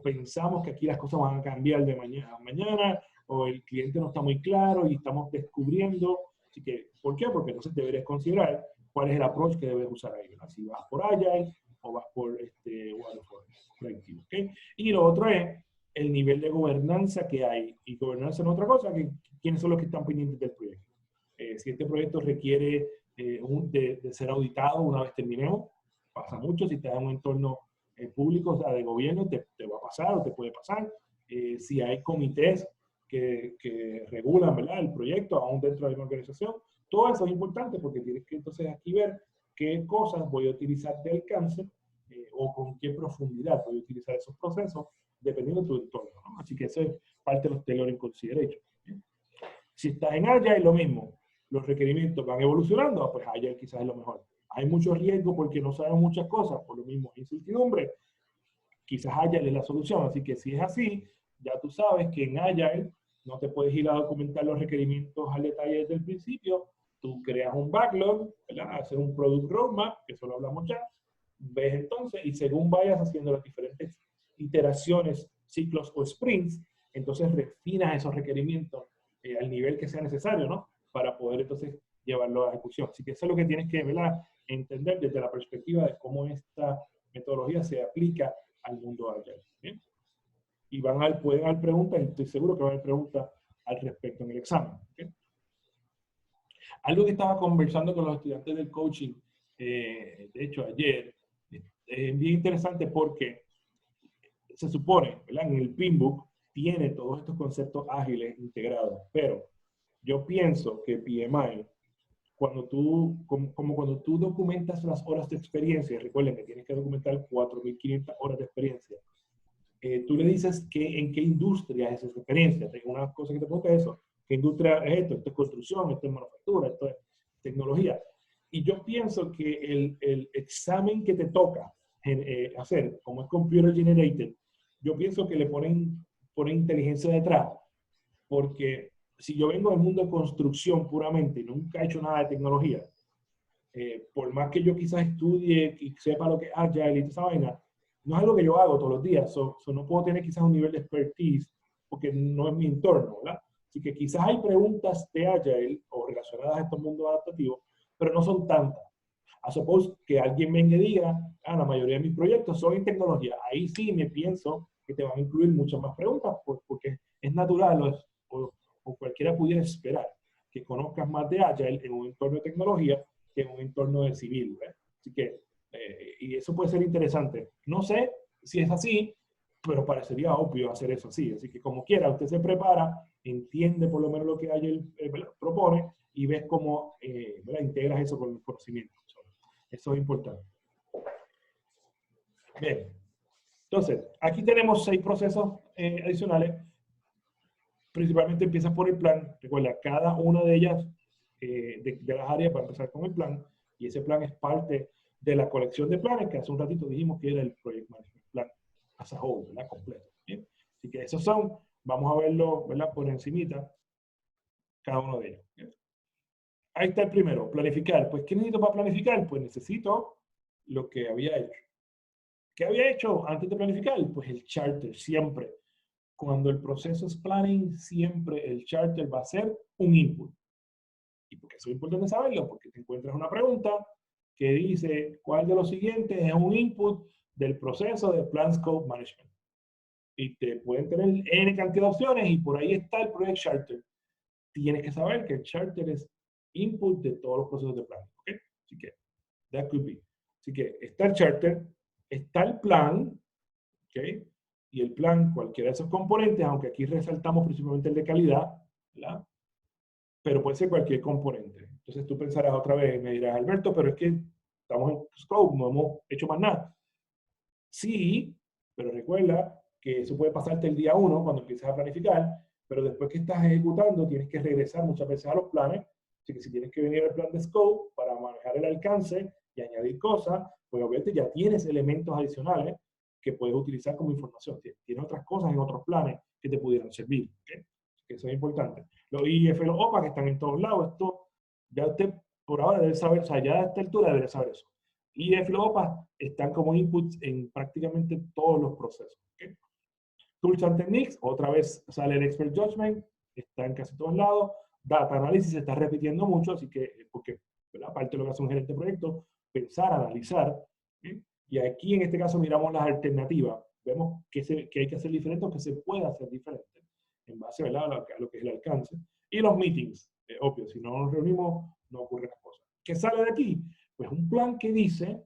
pensamos que aquí las cosas van a cambiar de mañana a mañana, o el cliente no está muy claro y estamos descubriendo. Así que, ¿por qué? Porque entonces deberías considerar cuál es el approach que debes usar ahí. ¿Verdad? Si vas por Agile o vas por Waterfall predictivo. ¿Okay? Y lo otro es el nivel de gobernanza que hay. Y gobernanza no es otra cosa que quiénes son los que están pendientes del proyecto. Si este proyecto requiere de ser auditado una vez terminemos, pasa mucho. Si te da un entorno público, o sea, de gobierno, te va a pasar o te puede pasar. Si hay comités que regulan, ¿verdad?, el proyecto, aún dentro de una organización, todo eso es importante porque tienes que entonces aquí ver qué cosas voy a utilizar de alcance o con qué profundidad voy a utilizar esos procesos dependiendo de tu entorno, ¿no? Así que eso es parte de los tailoring consideration. Si estás en Agile, lo mismo. Los requerimientos van evolucionando, pues Agile quizás es lo mejor. Hay mucho riesgo porque no sabemos muchas cosas, por lo mismo incertidumbre. Quizás Agile es la solución. Así que si es así, ya tú sabes que en Agile no te puedes ir a documentar los requerimientos al detalle desde el principio. Tú creas un backlog, ¿verdad? Haces un product roadmap, que eso lo hablamos ya. Ves entonces, y según vayas haciendo las diferentes iteraciones, ciclos o sprints, entonces refinas esos requerimientos al nivel que sea necesario, ¿no? Para poder entonces llevarlo a ejecución. Así que eso es lo que tienes que, ¿verdad?, entender desde la perspectiva de cómo esta metodología se aplica al mundo Agile. ¿Bien? Y pueden haber preguntas, y estoy seguro que van a haber preguntas al respecto en el examen. ¿Okay? Algo que estaba conversando con los estudiantes del coaching, de hecho ayer, es bien interesante porque se supone, ¿verdad?, en el Pinbook tiene todos estos conceptos ágiles integrados, pero yo pienso que PMI, cuando como cuando tú documentas las horas de experiencia, recuerden que tienes que documentar 4.500 horas de experiencia, tú le dices en qué industria es esa experiencia. Tengo una cosa que te pregunta eso. ¿Qué industria es esto? Esto es construcción, esto es manufactura, esto es tecnología. Y yo pienso que el examen que te toca hacer, como es computer generated, yo pienso que le ponen inteligencia detrás. Porque si yo vengo del mundo de construcción puramente y nunca he hecho nada de tecnología, por más que yo quizás estudie y sepa lo que es Agile y toda esa vaina, no es algo que yo hago todos los días. No puedo tener quizás un nivel de expertise porque no es mi entorno, ¿verdad? Así que quizás hay preguntas de Agile o relacionadas a estos mundos adaptativos, pero no son tantas. A suppose que alguien venga y diga, la mayoría de mis proyectos son en tecnología. Ahí sí me pienso que te van a incluir muchas más preguntas porque es natural o cualquiera pudiera esperar que conozcas más de Agile en un entorno de tecnología que en un entorno de civil, ¿verdad? Así que, y eso puede ser interesante. No sé si es así, pero parecería obvio hacer eso así. Así que como quiera, usted se prepara, entiende por lo menos lo que Agile propone y ves cómo integras eso con el conocimiento. Eso es importante. Bien. Entonces, aquí tenemos 6 procesos adicionales. Principalmente empiezas por el plan. Recuerda, cada una de ellas, de las áreas, va a empezar con el plan. Y ese plan es parte de la colección de planes que hace un ratito dijimos que era el Project Management Plan as a whole, ¿verdad? Completo. ¿Bien? Así que esos son, vamos a verlo, ¿verdad?, por encimita, cada uno de ellos. ¿Bien? Ahí está el primero, planificar. Pues, ¿qué necesito para planificar? Pues necesito lo que había hecho. ¿Qué había hecho antes de planificar? Pues el charter, siempre. Cuando el proceso es planning, siempre el charter va a ser un input. ¿Y por qué eso es importante saberlo? Porque te encuentras una pregunta que dice, ¿cuál de los siguientes es un input del proceso de Plan Scope Management? Y te pueden tener N cantidad de opciones y por ahí está el Project Charter. Tienes que saber que el charter es input de todos los procesos de planning. ¿Okay? Así que, that could be. Así que está el charter, está el plan, ¿okay?, y el plan, cualquiera de esos componentes, aunque aquí resaltamos principalmente el de calidad, ¿verdad? Pero puede ser cualquier componente. Entonces tú pensarás otra vez, me dirás, Alberto, pero es que estamos en scope, no hemos hecho más nada. Sí, pero recuerda que eso puede pasarte el día 1 cuando empieces a planificar, pero después que estás ejecutando tienes que regresar muchas veces a los planes. Así que si tienes que venir al plan de scope para manejar el alcance y añadir cosas, pues obviamente ya tienes elementos adicionales que puedes utilizar como información. Tienes otras cosas en otros planes que te pudieran servir. ¿Okay? Eso es importante. Los IF, los OPA que están en todos lados, esto ya usted por ahora debe saber, o sea, ya a esta altura debe saber eso. IF, los OPA están como inputs en prácticamente todos los procesos. ¿Okay? Tools and Techniques, otra vez sale el Expert Judgment, está en casi todos lados. Data Analysis se está repitiendo mucho, así que, porque aparte de lo que hace un gerente de proyecto, pensar, analizar. ¿Sí? Y aquí en este caso miramos las alternativas. Vemos que hay que hacer diferente o que se puede hacer diferente en base, ¿verdad?, a lo que es el alcance. Y los meetings, obvio, si no nos reunimos, no ocurren las cosas. ¿Qué sale de aquí? Pues un plan que dice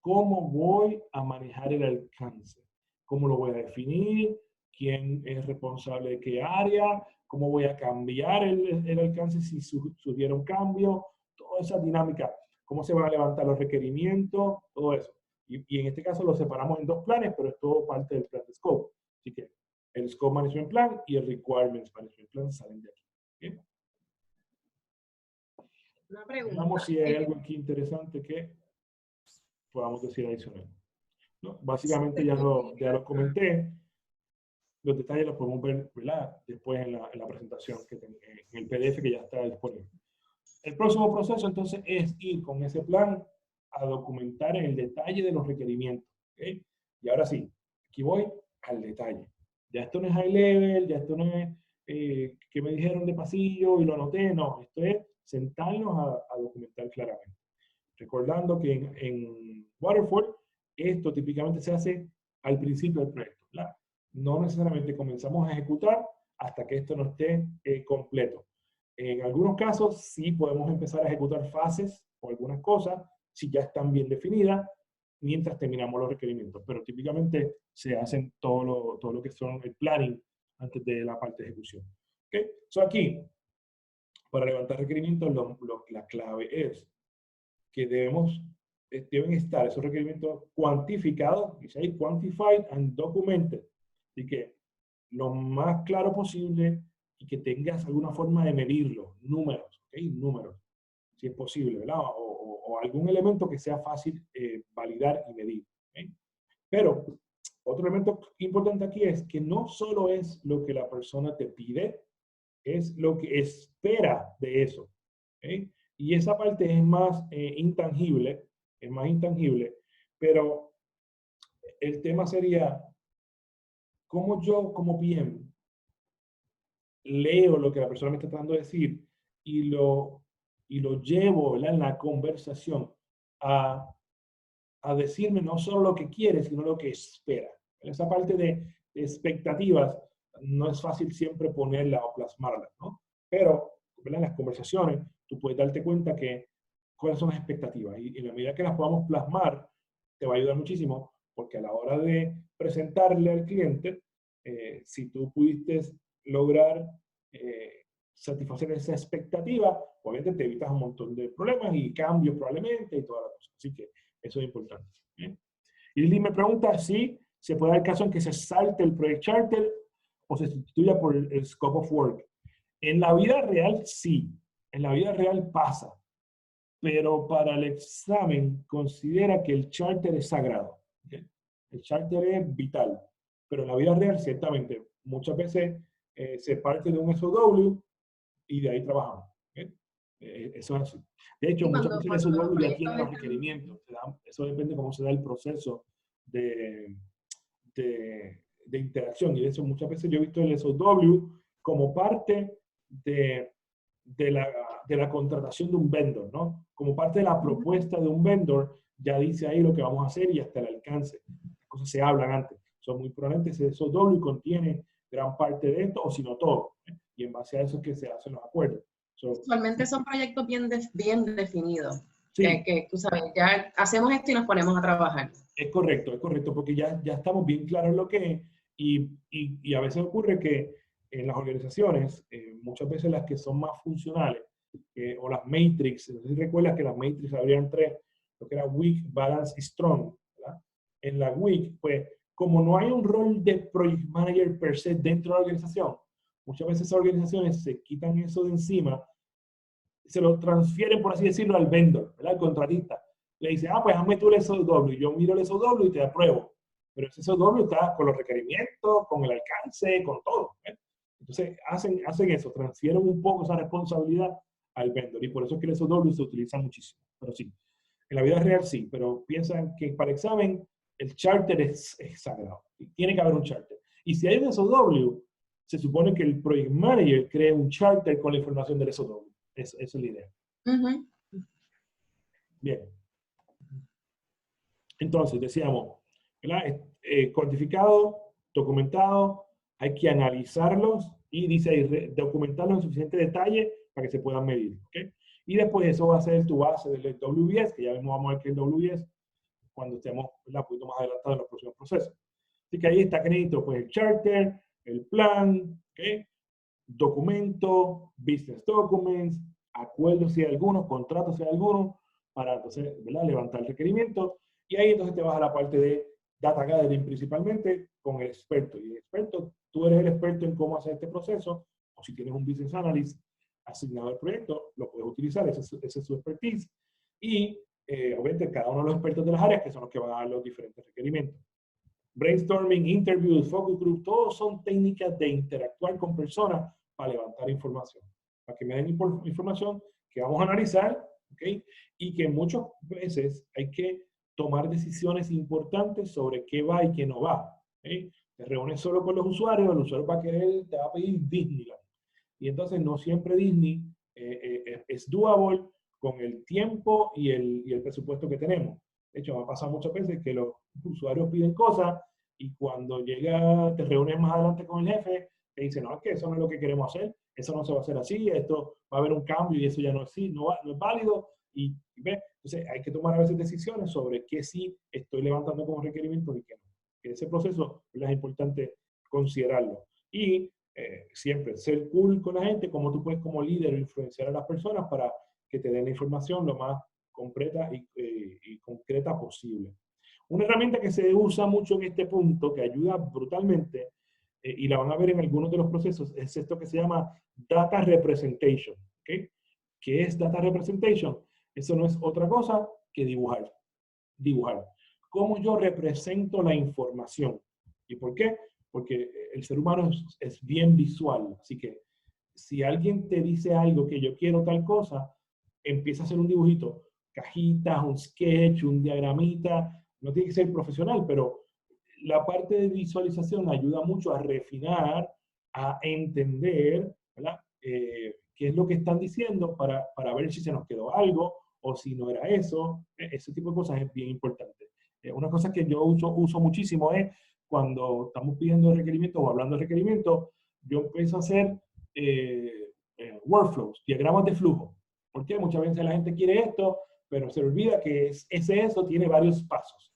cómo voy a manejar el alcance, cómo lo voy a definir, quién es responsable de qué área, cómo voy a cambiar el alcance si surgiera un cambio, toda esa dinámica, cómo se van a levantar los requerimientos, todo eso. Y en este caso lo separamos en 2 planes, pero es todo parte del plan de scope. Así que el Scope Management Plan y el Requirements Management Plan salen de aquí. ¿Okay? Una pregunta. Veamos si hay algo aquí interesante que podamos decir adicional. ¿No? Básicamente ya lo comenté. Los detalles los podemos ver, ¿verdad?, después en la presentación, en el PDF que ya está disponible. El próximo proceso entonces es ir con ese plan a documentar en el detalle de los requerimientos. ¿Okay? Y ahora sí, aquí voy al detalle. Ya esto no es high level, ya esto no es que me dijeron de pasillo y lo anoté, no, esto es sentarnos a documentar claramente. Recordando que en Waterfall esto típicamente se hace al principio del proyecto, ¿verdad? No necesariamente comenzamos a ejecutar hasta que esto no esté completo. En algunos casos sí podemos empezar a ejecutar fases o algunas cosas si ya están bien definidas mientras terminamos los requerimientos, pero típicamente se hacen todo lo que son el planning antes de la parte de ejecución. ¿Okay? So aquí, para levantar requerimientos, la clave es que deben estar esos requerimientos cuantificados, dice ahí, quantified and documented. Así que lo más claro posible y que tengas alguna forma de medirlo, números, ¿okay? Números, si es posible, ¿verdad? O algún elemento que sea fácil validar y medir. ¿Okay? Pero otro elemento importante aquí es que no solo es lo que la persona te pide, es lo que espera de eso. ¿Okay? Y esa parte es más intangible, pero el tema sería cómo yo como PM leo lo que la persona me está tratando de decir y lo llevo, ¿verdad?, en la conversación a decirme no solo lo que quiere, sino lo que espera. Esa parte de expectativas no es fácil siempre ponerla o plasmarla, ¿no? Pero, ¿verdad?, en las conversaciones tú puedes darte cuenta que cuáles son las expectativas y en la medida que las podamos plasmar te va a ayudar muchísimo porque a la hora de presentarle al cliente, si tú pudiste lograr satisfacer esa expectativa, obviamente te evitas un montón de problemas y cambios probablemente y toda la cosa. Así que eso es importante. ¿Bien? Y Lili me pregunta si se puede dar el caso en que se salte el Project Charter o se sustituya por el Scope of Work. En la vida real, sí. En la vida real pasa. Pero para el examen considera que el Charter es sagrado. ¿Okay? El Charter es vital. Pero en la vida real, ciertamente, muchas veces se parte de un SOW y de ahí trabajamos. ¿Okay? Eso es así. De hecho, muchas veces el SOW ya tiene los requerimientos. Eso depende de cómo se da el proceso de interacción. Y de eso muchas veces yo he visto el SOW como parte de la contratación de un vendor, ¿no? Como parte de la propuesta de un vendor, ya dice ahí lo que vamos a hacer y hasta el alcance. Las cosas se hablan antes. Son muy probablemente ese SOW contiene gran parte de esto, o si no todo. Y en base a eso es que se hacen los acuerdos. Usualmente son proyectos bien definidos. Sí. Que tú sabes, ya hacemos esto y nos ponemos a trabajar. Es correcto, porque ya estamos bien claros en lo que es, y a veces ocurre que en las organizaciones, muchas veces las que son más funcionales, o las matrix, no sé si recuerdas que las matrix habrían tres, lo que era weak, balance y strong, ¿verdad? En la weak, pues, como no hay un rol de project manager per se dentro de la organización, muchas veces esas organizaciones se quitan eso de encima, se lo transfieren, por así decirlo, al vendor, ¿verdad? Al contratista. Le dice, pues hazme tú el SOW. Yo miro el SOW y te apruebo. Pero ese SOW está con los requerimientos, con el alcance, con todo. Entonces, hacen eso, transfieren un poco esa responsabilidad al vendor. Y por eso es que el SOW se utiliza muchísimo. Pero sí, en la vida real sí, pero piensan que para examen el charter es sagrado. Tiene que haber un charter. Y si hay un SOW, se supone que el project manager cree un charter con la información del SOW. Esa es la idea. Uh-huh. Bien. Entonces, decíamos, ¿verdad? Cuantificado, documentado, hay que analizarlos y dice ahí, documentarlos en suficiente detalle para que se puedan medir. ¿Okay? Y después eso va a ser tu base del WBS, que ya vamos a ver qué es el WBS cuando estemos un poquito más adelantados en los próximos procesos. Así que ahí está escrito pues, el charter, el plan, ¿okay? Documento, business documents, acuerdos si hay algunos, contratos si hay algunos, para entonces, ¿verdad? Levantar el requerimiento. Y ahí entonces te vas a la parte de data gathering principalmente con el experto. Y el experto, tú eres el experto en cómo hacer este proceso, o si tienes un business analyst asignado al proyecto, lo puedes utilizar, ese es su expertise. Y obviamente cada uno de los expertos de las áreas que son los que van a dar los diferentes requerimientos. Brainstorming, interviews, focus group, todos son técnicas de interactuar con personas para levantar información. Para que me den información que vamos a analizar, ¿okay? Y que muchas veces hay que tomar decisiones importantes sobre qué va y qué no va. ¿Okay? Te reúnes solo con los usuarios, el usuario va a querer, te va a pedir Disneyland. Y entonces no siempre Disney es doable con el tiempo y el presupuesto que tenemos. De hecho, me ha pasado muchas veces que los usuarios piden cosas y cuando te reúnes más adelante con el jefe, te dice, no, es que eso no es lo que queremos hacer, eso no se va a hacer así, esto va a haber un cambio y eso ya no es así, no es válido. Y ¿ves? Entonces hay que tomar a veces decisiones sobre qué sí estoy levantando como requerimientos y qué no. Que ese proceso es importante considerarlo. Y siempre ser cool con la gente, como tú puedes como líder influenciar a las personas para que te den la información lo más completa y concreta posible. Una herramienta que se usa mucho en este punto, que ayuda brutalmente, y la van a ver en algunos de los procesos, es esto que se llama Data Representation. ¿Okay? ¿Qué es Data Representation? Eso no es otra cosa que dibujar. Dibujar. ¿Cómo yo represento la información? ¿Y por qué? Porque el ser humano es bien visual. Así que si alguien te dice algo que yo quiero tal cosa, empieza a hacer un dibujito, cajitas, un sketch, un diagramita, no tiene que ser profesional, pero la parte de visualización ayuda mucho a refinar, a entender, ¿verdad? Qué es lo que están diciendo para ver si se nos quedó algo o si no era eso. Ese tipo de cosas es bien importante. Una cosa que yo uso muchísimo es cuando estamos pidiendo requerimientos o hablando de requerimientos, yo empiezo a hacer workflows, diagramas de flujo. Porque muchas veces la gente quiere esto, pero se olvida que eso tiene varios pasos.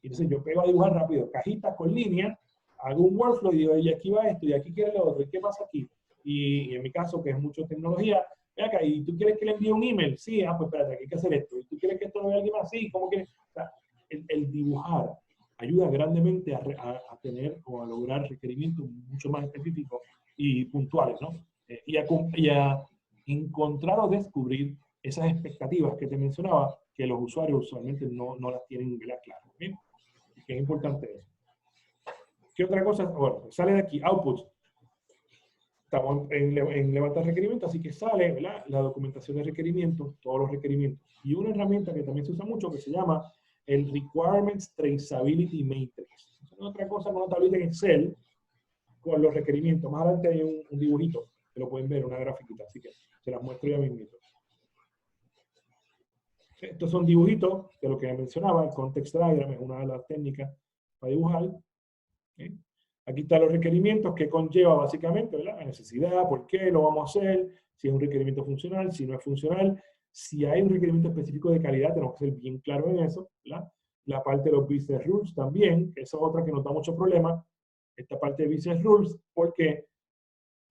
Entonces yo pego a dibujar rápido, cajitas con líneas, hago un workflow y digo, y aquí va esto, y aquí quiere lo otro, ¿y qué pasa aquí? Y en mi caso, que es mucho tecnología, acá, ¿y tú quieres que le envíe un email? Sí, pues espérate, aquí hay que hacer esto. ¿Y tú quieres que esto lo vea alguien más? Sí, ¿cómo quieres? O sea, el dibujar ayuda grandemente a tener o a lograr requerimientos mucho más específicos y puntuales, ¿no? Y a encontrar o descubrir esas expectativas que te mencionaba, que los usuarios usualmente no las tienen claras. ¿Okay? Que es importante eso. ¿Qué otra cosa? Bueno, sale de aquí, outputs. Estamos en levantar requerimientos, así que sale, ¿verdad? La documentación de requerimientos, todos los requerimientos. Y una herramienta que también se usa mucho que se llama el Requirements Traceability Matrix. Es otra cosa con una tablita en Excel con los requerimientos. Más adelante hay un dibujito, que lo pueden ver, una grafiquita, así que se las muestro ya mismo. Estos son dibujitos de lo que mencionaba, el context diagram es una de las técnicas para dibujar. ¿Okay? Aquí están los requerimientos que conlleva básicamente, ¿verdad? La necesidad, por qué lo vamos a hacer, si es un requerimiento funcional, si no es funcional, Si hay un requerimiento específico de calidad, tenemos que ser bien claros en eso, ¿verdad? La parte de los business rules también, que esa es otra que nos da mucho problema, esta parte de business rules, porque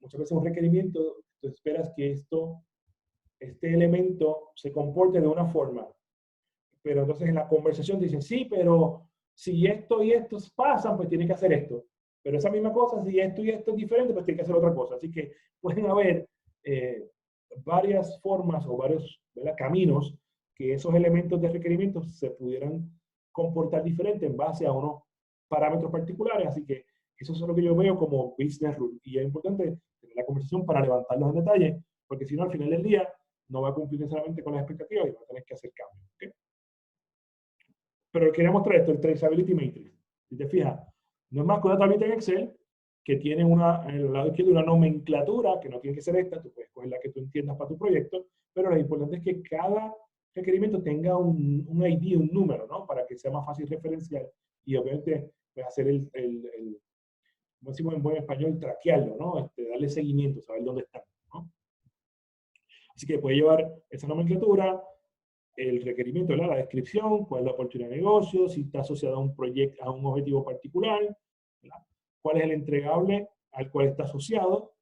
muchas veces un requerimiento, tú esperas que este elemento se comporte de una forma, pero entonces en la conversación te dicen, sí, pero si esto y esto pasan, pues tiene que hacer esto. Pero esa misma cosa, si esto y esto es diferente, pues tiene que hacer otra cosa. Así que pueden haber varias formas o varios, ¿verdad?, caminos que esos elementos de requerimientos se pudieran comportar diferente en base a unos parámetros particulares. Así que eso es lo que yo veo como business rule. Y es importante tener la conversación para levantarlos en detalle, porque si no, al final del día, no va a cumplir necesariamente con las expectativas y va a tener que hacer cambios. ¿Okay? Pero quería mostrar esto, el Traceability Matrix. Si te fijas, no es más que una tablita en Excel que tiene en el lado izquierdo una nomenclatura, que no tiene que ser esta, tú puedes coger la que tú entiendas para tu proyecto, pero lo importante es que cada requerimiento tenga un ID, un número, ¿no? Para que sea más fácil referenciar y obviamente pues, hacer como decimos en buen español, traquearlo, ¿no? Darle seguimiento, saber dónde está, ¿no? Así que puede llevar esa nomenclatura, el requerimiento, ¿verdad?, la descripción, cuál es la oportunidad de negocio, si está asociado a un proyecto, a un objetivo particular, ¿verdad?, cuál es el entregable al cual está asociado,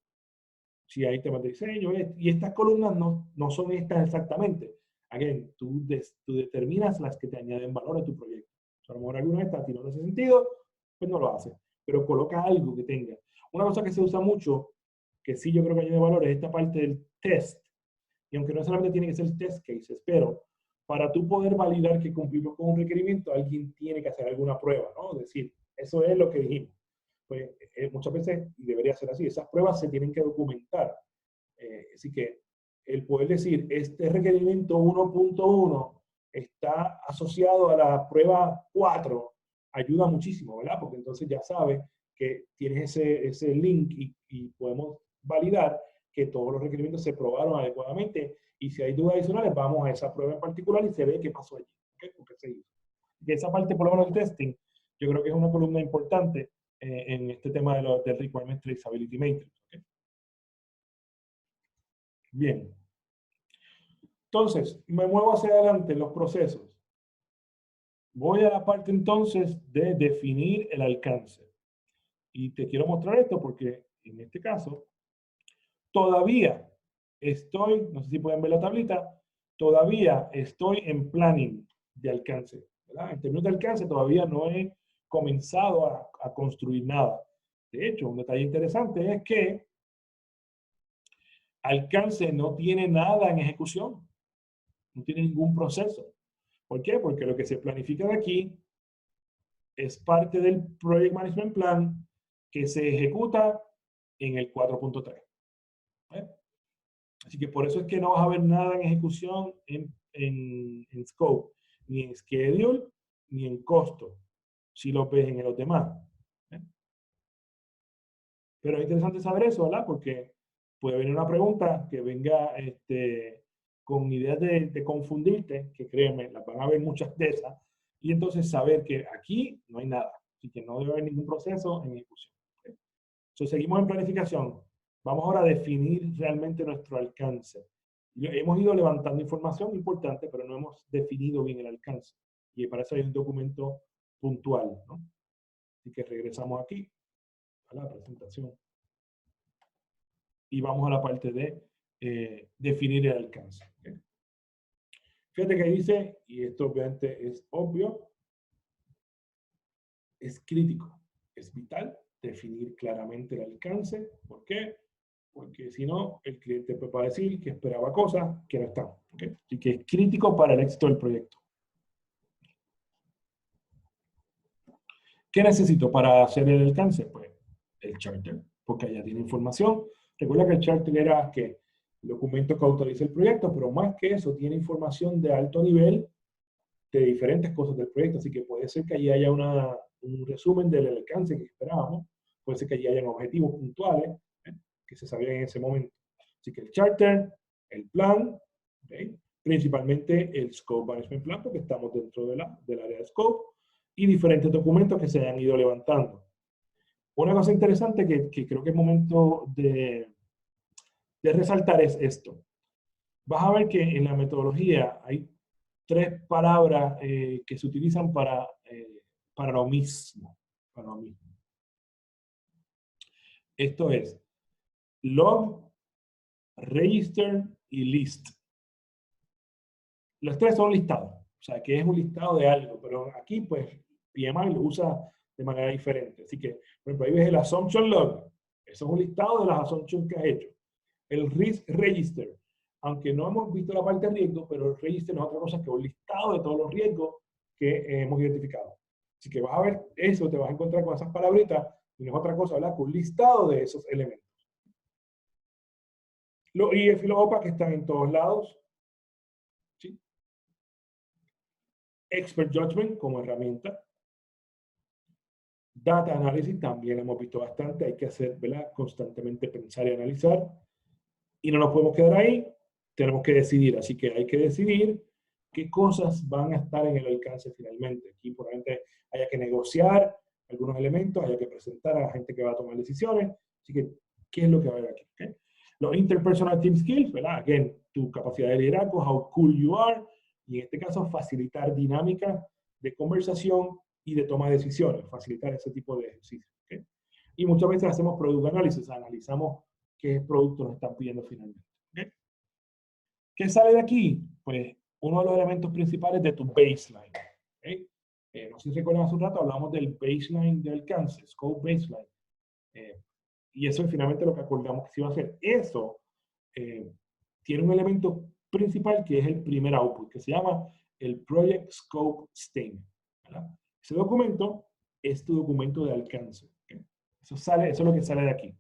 si hay temas de diseño, y estas columnas no son estas exactamente. Again, tú determinas las que te añaden valor a tu proyecto. A lo mejor alguna de estas a ti no hace sentido, pues no lo hace, pero coloca algo que tenga. Una cosa que se usa mucho, que sí yo creo que añade valor, es esta parte del test. Y aunque no solamente tiene que ser test cases, pero para tú poder validar que cumplimos con un requerimiento, alguien tiene que hacer alguna prueba, ¿no? Es decir, eso es lo que dijimos. Pues muchas veces, y debería ser así, esas pruebas se tienen que documentar. Así que el poder decir, este requerimiento 1.1 está asociado a la prueba 4, ayuda muchísimo, ¿verdad? Porque entonces ya sabes que tienes ese link y podemos validar que todos los requerimientos se probaron adecuadamente, y si hay dudas adicionales, vamos a esa prueba en particular y se ve qué pasó allí. ¿Okay? Porque se hizo. Y esa parte, por lo menos, del testing, yo creo que es una columna importante en este tema del Requirement Traceability Matrix. ¿Okay? Bien. Entonces, me muevo hacia adelante en los procesos. Voy a la parte entonces de definir el alcance. Y te quiero mostrar esto porque en este caso, todavía estoy, no sé si pueden ver la tablita, todavía estoy en planning de alcance, ¿verdad? En términos de alcance todavía no he comenzado a construir nada. De hecho, un detalle interesante es que alcance no tiene nada en ejecución, no tiene ningún proceso. ¿Por qué? Porque lo que se planifica de aquí es parte del Project Management Plan que se ejecuta en el 4.3. ¿Eh? Así que por eso es que no vas a ver nada en ejecución en Scope, ni en Schedule, ni en costo, si lo ves en los demás. ¿Eh? Pero es interesante saber eso, ¿verdad? Porque puede venir una pregunta que venga con ideas de confundirte, que créeme, las van a ver muchas de esas, y entonces saber que aquí no hay nada, así que no debe haber ningún proceso en ejecución. ¿Okay? Entonces seguimos en planificación. Vamos ahora a definir realmente nuestro alcance. Hemos ido levantando información importante, pero no hemos definido bien el alcance. Y para eso hay un documento puntual, ¿no? Así que regresamos aquí a la presentación. Y vamos a la parte de definir el alcance. ¿Okay? Fíjate que dice, y esto obviamente es obvio, es crítico, es vital definir claramente el alcance. ¿Por qué? Porque si no, el cliente va a decir que esperaba cosas que no están. ¿Okay? Así que es crítico para el éxito del proyecto. ¿Qué necesito para hacer el alcance? Pues el charter, porque allá tiene información. Recuerda que el charter era que el documento que autoriza el proyecto, pero más que eso, tiene información de alto nivel de diferentes cosas del proyecto. Así que puede ser que allí haya un resumen del alcance que esperábamos. Puede ser que allí hayan objetivos puntuales que se sabían en ese momento. Así que el charter, el plan, ¿okay? Principalmente el Scope Management Plan, porque estamos dentro del área de Scope, y diferentes documentos que se han ido levantando. Una cosa interesante que creo que es momento de resaltar es esto. vas a ver que en la metodología hay 3 palabras que se utilizan para lo mismo. Para lo mismo. Esto es log, register y list. Los 3 son listados. O sea, que es un listado de algo. Pero aquí, pues, PMI lo usa de manera diferente. Así que, por ejemplo, ahí ves el assumption log. Eso es un listado de las assumptions que has hecho. El risk register. Aunque no hemos visto la parte de riesgo, pero el register no es otra cosa que un listado de todos los riesgos que hemos identificado. Así que vas a ver eso, te vas a encontrar con esas palabritas, y no es otra cosa, ¿verdad? Que un listado de esos elementos. Los IF y los OPA que están en todos lados. ¿Sí? Expert Judgment como herramienta. Data Analysis también hemos visto bastante, hay que hacer, ¿verdad? Constantemente pensar y analizar. Y no nos podemos quedar ahí, tenemos que decidir. Así que hay que decidir qué cosas van a estar en el alcance finalmente. Aquí probablemente haya que negociar algunos elementos, haya que presentar a la gente que va a tomar decisiones. Así que, ¿qué es lo que va a haber aquí? ¿Okay? Los interpersonal team skills, ¿verdad? Again, tu capacidad de liderazgo, how cool you are, y en este caso facilitar dinámica de conversación y de toma de decisiones, facilitar ese tipo de ejercicios. ¿Okay? Y muchas veces hacemos product analysis, analizamos qué producto nos están pidiendo finalmente. ¿Okay? ¿Qué sale de aquí? Pues uno de los elementos principales de tu baseline. ¿Okay? No sé si recuerdan hace un rato, hablamos del baseline de alcance, scope baseline. Y eso es finalmente lo que acordamos que se iba a hacer. Eso tiene un elemento principal que es el primer output, que se llama el Project Scope Statement. ¿Verdad? Ese documento es tu documento de alcance. ¿Okay? Eso es lo que sale de aquí.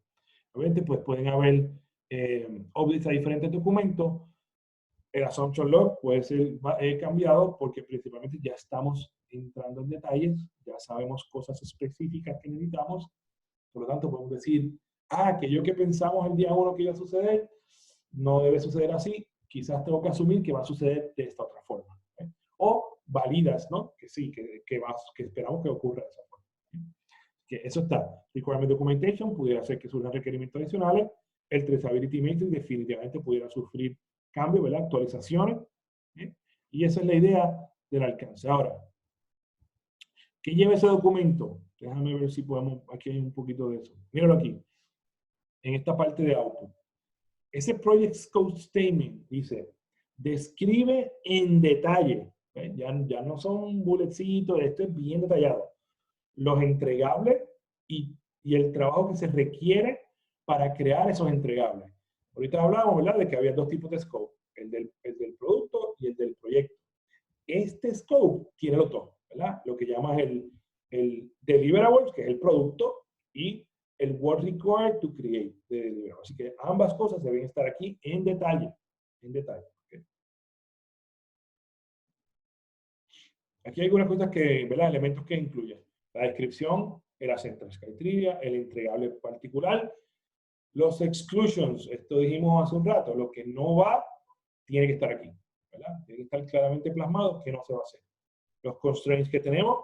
Obviamente, pues pueden haber updates a diferentes documentos. El assumption log puede ser cambiado porque principalmente ya estamos entrando en detalles, ya sabemos cosas específicas que necesitamos. Por lo tanto, podemos decir, aquello que pensamos el día 1 que iba a suceder, no debe suceder así, quizás tengo que asumir que va a suceder de esta otra forma. ¿Eh? O validas, ¿no? Que sí, que esperamos que ocurra de esa forma. ¿Eh? Que eso está. Requirement Documentation pudiera ser que surjan requerimientos adicionales. El Traceability Matrix definitivamente pudiera sufrir cambios, ¿verdad? Actualizaciones. ¿Eh? Y esa es la idea del alcance. Ahora, ¿qué lleva ese documento? Déjame ver si podemos, aquí hay un poquito de eso. Míralo aquí, en esta parte de output. Ese Project Scope Statement dice, describe en detalle, ¿eh? Ya no son bulletcitos, esto es bien detallado, los entregables y el trabajo que se requiere para crear esos entregables. Ahorita hablábamos, ¿verdad?, de que había 2 tipos de scope, el del producto y el del proyecto. Este scope tiene los 2, ¿verdad? Lo que llamas el deliverables, que es el producto, y el work required to create the deliverable. Así que ambas cosas deben estar aquí en detalle. En detalle. ¿Okay? Aquí hay algunas cosas que, ¿verdad? Elementos que incluyen. La descripción, el acceptance criteria, el entregable particular, los exclusions, esto dijimos hace un rato, lo que no va, tiene que estar aquí, ¿verdad? Tiene que estar claramente plasmado que no se va a hacer. Los constraints que tenemos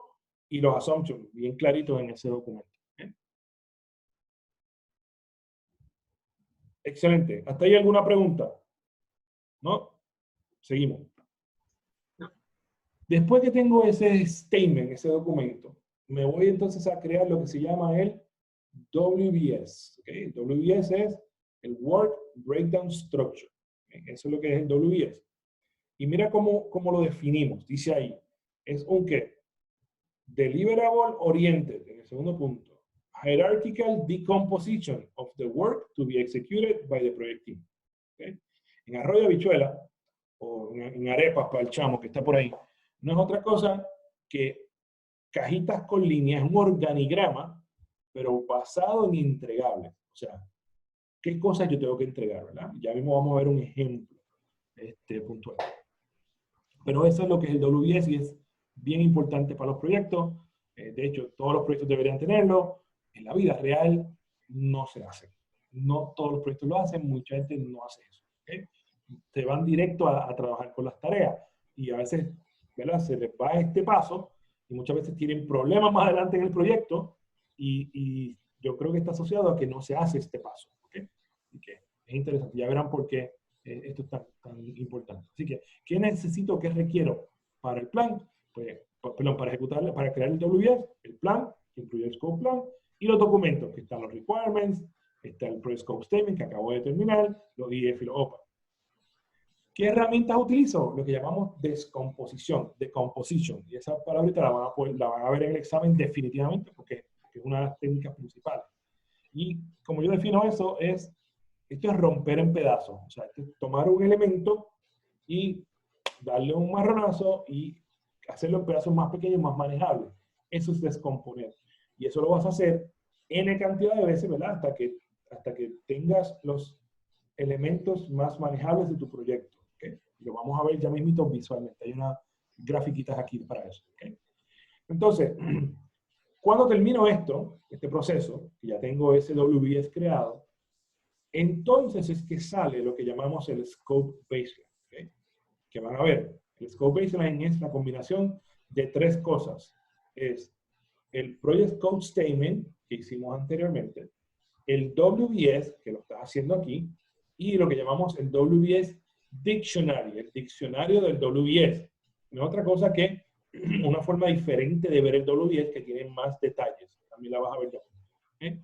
y los assumptions, bien claritos en ese documento. ¿Okay? Excelente. ¿Hasta ahí alguna pregunta? ¿No? Seguimos. No. Después que tengo ese statement, ese documento, me voy entonces a crear lo que se llama el WBS. ¿Okay? El WBS es el Work Breakdown Structure. ¿Okay? Eso es lo que es el WBS. Y mira cómo lo definimos. Dice ahí, es un ¿qué? Deliverable oriented, en el segundo punto. Hierarchical decomposition of the work to be executed by the project team. ¿Okay? En arroz de habichuela, o en arepas para el chamo que está por ahí, no es otra cosa que cajitas con líneas, un organigrama, pero basado en entregables. O sea, ¿qué cosas yo tengo que entregar? ¿Verdad? Ya mismo vamos a ver un ejemplo puntual. Pero eso es lo que es el WBS y es bien importante para los proyectos. De hecho, todos los proyectos deberían tenerlo. En la vida real no se hace. No todos los proyectos lo hacen, mucha gente no hace eso. ¿Okay? Se van directo a trabajar con las tareas y a veces, ¿verdad?, se les va este paso y muchas veces tienen problemas más adelante en el proyecto y yo creo que está asociado a que no se hace este paso. ¿Okay? Así que es interesante. Ya verán por qué esto es tan importante. Así que, ¿qué necesito, qué requiero para el plan? Pues, perdón, para ejecutarlo, para crear el WBS, el plan, que incluye el scope plan, y los documentos, que están los requirements, está el project scope statement que acabo de terminar, los IF y los OPA. ¿Qué herramientas utilizo? Lo que llamamos decomposición. Y esa palabrita la van a ver en el examen definitivamente, porque es una de las técnicas principales. Y como yo defino eso, esto es romper en pedazos. O sea, esto es tomar un elemento y darle un marronazo y hacerlo en pedazos más pequeños, más manejables. Eso es descomponer. Y eso lo vas a hacer N cantidad de veces, ¿verdad? Hasta que tengas los elementos más manejables de tu proyecto. ¿Okay? Lo vamos a ver ya mismito visualmente. Hay unas grafiquitas aquí para eso. ¿Okay? Entonces, cuando termino este proceso, que ya tengo ese WBS creado, entonces es que sale lo que llamamos el Scope Baseline. ¿Okay? Que van a ver, el Scope Baseline es la combinación de tres cosas. Es el Project Scope Statement, que hicimos anteriormente, el WBS, que lo estás haciendo aquí, y lo que llamamos el WBS Dictionary, el diccionario del WBS. No es otra cosa que una forma diferente de ver el WBS que tiene más detalles. También la vas a ver ya. ¿Okay?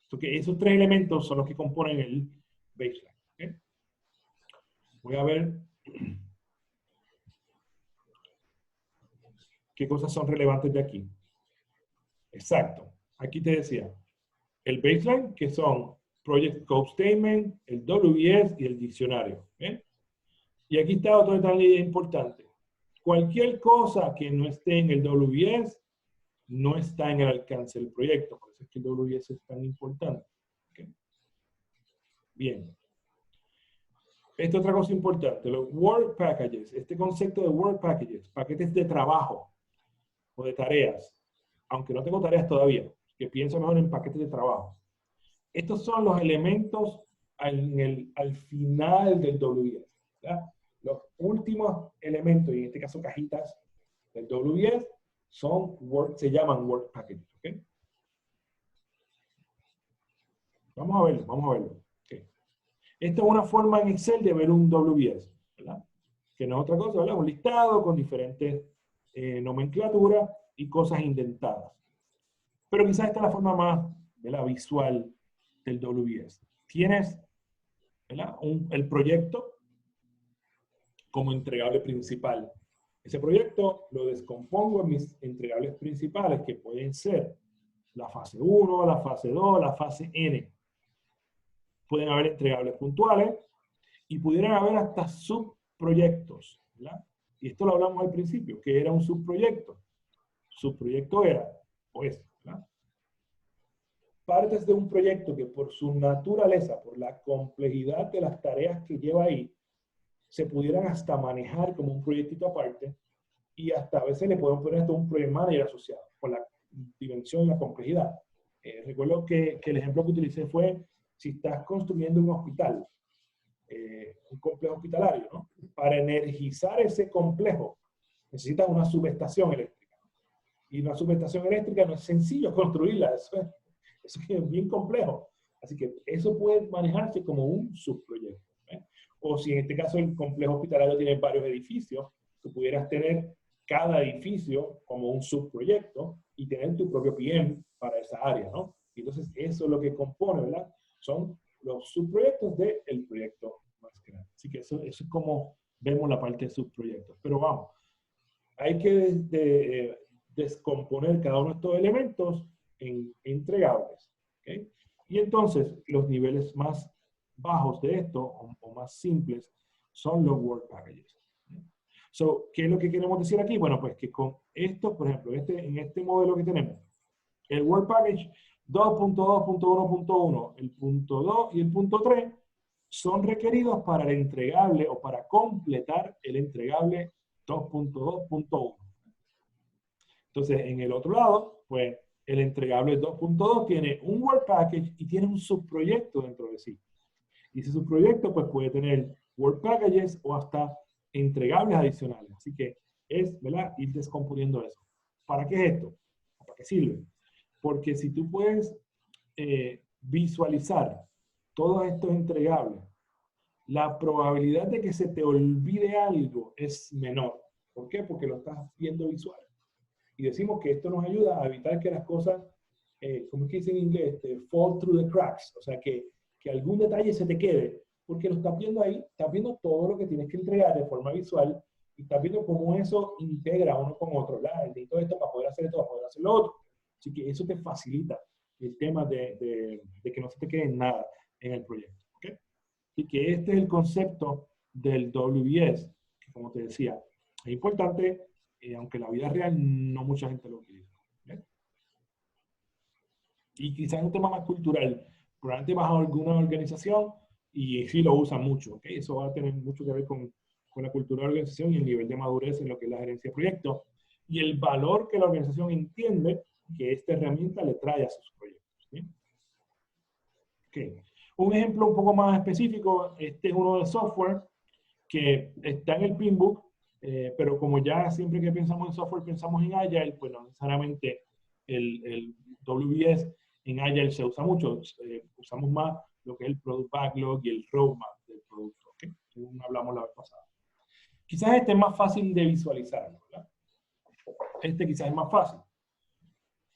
Entonces, esos tres elementos son los que componen el baseline. ¿Okay? Voy a ver qué cosas son relevantes de aquí. Exacto. Aquí te decía, el baseline, que son Project Scope Statement, el WBS y el diccionario. ¿Eh? Y aquí está otro detalle importante. Cualquier cosa que no esté en el WBS no está en el alcance del proyecto. Por eso es que el WBS es tan importante. ¿Okay? Bien. Esta otra cosa importante, los Work Packages. Este concepto de Work Packages, paquetes de trabajo o de tareas, aunque no tengo tareas todavía, que pienso mejor en paquetes de trabajo. Estos son los elementos al final del WBS. ¿Verdad? Los últimos elementos, y en este caso cajitas del WBS, se llaman Work Packages. ¿Okay? Vamos a verlo. Okay. Esta es una forma en Excel de ver un WBS, ¿verdad? Que no es otra cosa, ¿verdad? Un listado con diferentes nomenclaturas y cosas indentadas. Pero quizás esta es la forma más, ¿verdad?, visual del WBS. Tienes, ¿verdad?, el proyecto como entregable principal. Ese proyecto lo descompongo en mis entregables principales, que pueden ser la fase 1, la fase 2, la fase N. Pueden haber entregables puntuales y pudieran haber hasta subproyectos, ¿verdad? Y esto lo hablamos al principio, que era un subproyecto. Subproyecto era, pues, ¿verdad?, partes de un proyecto que por su naturaleza, por la complejidad de las tareas que lleva ahí, se pudieran hasta manejar como un proyectito aparte y hasta a veces le podemos poner hasta un project manager asociado por la dimensión y la complejidad. Recuerdo que el ejemplo que utilicé fue si estás construyendo un hospital, un complejo hospitalario, ¿no? Para energizar ese complejo necesitas una subestación eléctrica. Y una subestación eléctrica no es sencillo construirla, eso es bien complejo. Así que eso puede manejarse como un subproyecto. O si en este caso el complejo hospitalario tiene varios edificios, tú pudieras tener cada edificio como un subproyecto y tener tu propio PM para esa área, ¿no? Entonces eso es lo que compone, ¿verdad? Son los subproyectos del proyecto más grande. Así que eso es como vemos la parte de subproyectos. Pero vamos, hay que descomponer cada uno de estos elementos en entregables. ¿Okay? Y entonces los niveles más bajos de esto, o más simples, son los Work Packages. So, ¿qué es lo que queremos decir aquí? Bueno, pues que con esto, por ejemplo, en este modelo que tenemos, el Work Package 2.2.1.1, el punto 2 y el punto 3 son requeridos para el entregable o para completar el entregable 2.2.1. Entonces, en el otro lado, pues el entregable 2.2 tiene un Work Package y tiene un subproyecto dentro de sí. Y ese subproyecto pues puede tener Work Packages o hasta entregables adicionales. Así que es, ¿verdad?, ir descomponiendo eso. ¿Para qué es esto? ¿Para qué sirve? Porque si tú puedes visualizar todos estos entregables la probabilidad de que se te olvide algo es menor. ¿Por qué? Porque lo estás viendo visual. Y decimos que esto nos ayuda a evitar que las cosas, como es que dice en inglés, fall through the cracks, o sea, que algún detalle se te quede, porque lo estás viendo ahí, estás viendo todo lo que tienes que entregar de forma visual, y estás viendo cómo eso integra uno con otro, ¿verdad? Necesito esto para poder hacer esto, para poder hacer lo otro. Así que eso te facilita el tema de que no se te quede nada en el proyecto, ¿ok? Y que este es el concepto del WBS, que como te decía, es importante, aunque en la vida real no mucha gente lo utiliza. ¿Okay? Y quizás es un tema más cultural. Probablemente vas a alguna organización y sí lo usan mucho. ¿Okay? Eso va a tener mucho que ver con la cultura de la organización y el nivel de madurez en lo que es la gerencia de proyectos y el valor que la organización entiende que esta herramienta le trae a sus proyectos. ¿Sí? Okay. Un ejemplo un poco más específico, este es uno de software que está en el Pinbook, pero como ya siempre que pensamos en software pensamos en Agile, pues no necesariamente el WBS en Agile se usa mucho, usamos más lo que es el Product Backlog y el Roadmap del producto, ¿okay? Según hablamos la vez pasada. Quizás este es más fácil de visualizar, ¿verdad? Este quizás es más fácil.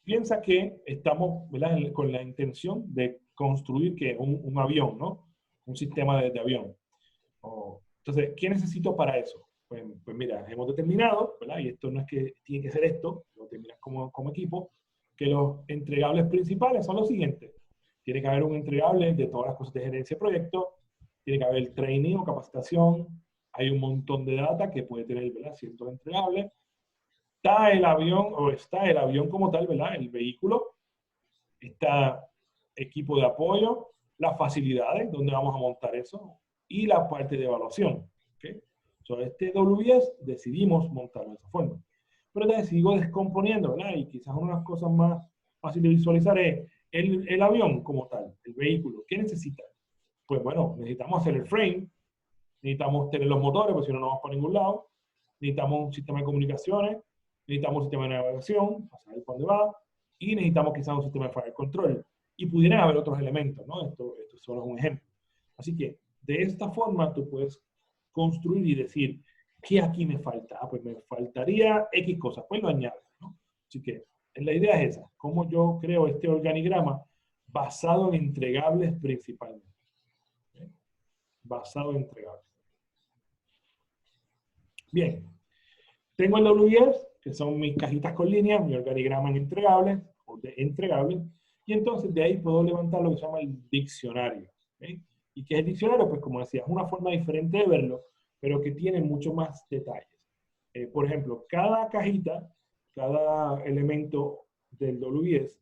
Piensa que estamos, ¿verdad?, con la intención de construir que un avión, ¿no? Un sistema de avión. Entonces, ¿qué necesito para eso? Pues mira, hemos determinado, ¿verdad? Y esto no es que tiene que ser esto, lo determinas como equipo, que los entregables principales son los siguientes. Tiene que haber un entregable de todas las cosas de gerencia de proyecto, tiene que haber training o capacitación, hay un montón de data que puede tener, ¿verdad?, ciertos entregables. Está el avión como tal, ¿verdad?, el vehículo, está equipo de apoyo, las facilidades, donde vamos a montar eso, y la parte de evaluación. ¿Okay? Sobre este WBS decidimos montarlo de esa forma. Pero te sigo descomponiendo, ¿verdad? Y quizás una de las cosas más fáciles de visualizar es el avión como tal, el vehículo. ¿Qué necesita? Pues bueno, necesitamos hacer el frame, necesitamos tener los motores, porque si no, no vamos para ningún lado. Necesitamos un sistema de comunicaciones, necesitamos un sistema de navegación, para saber por dónde va, y necesitamos quizás un sistema de fire control. Y pudieran haber otros elementos, ¿no? Esto solo es un ejemplo. Así que, de esta forma, tú puedes construir y decir, ¿qué aquí me falta? Ah, pues me faltaría X cosas, pues lo añades, ¿no? Así que, la idea es esa, cómo yo creo este organigrama basado en entregables principalmente. ¿Okay? Basado en entregables. Bien, tengo el WBS, que son mis cajitas con líneas, mi organigrama en entregables, o de entregables, y entonces de ahí puedo levantar lo que se llama el diccionario. ¿Okay? ¿Y qué es el diccionario? Pues como decía, es una forma diferente de verlo, pero que tiene mucho más detalles. Por ejemplo, cada cajita, cada elemento del WBS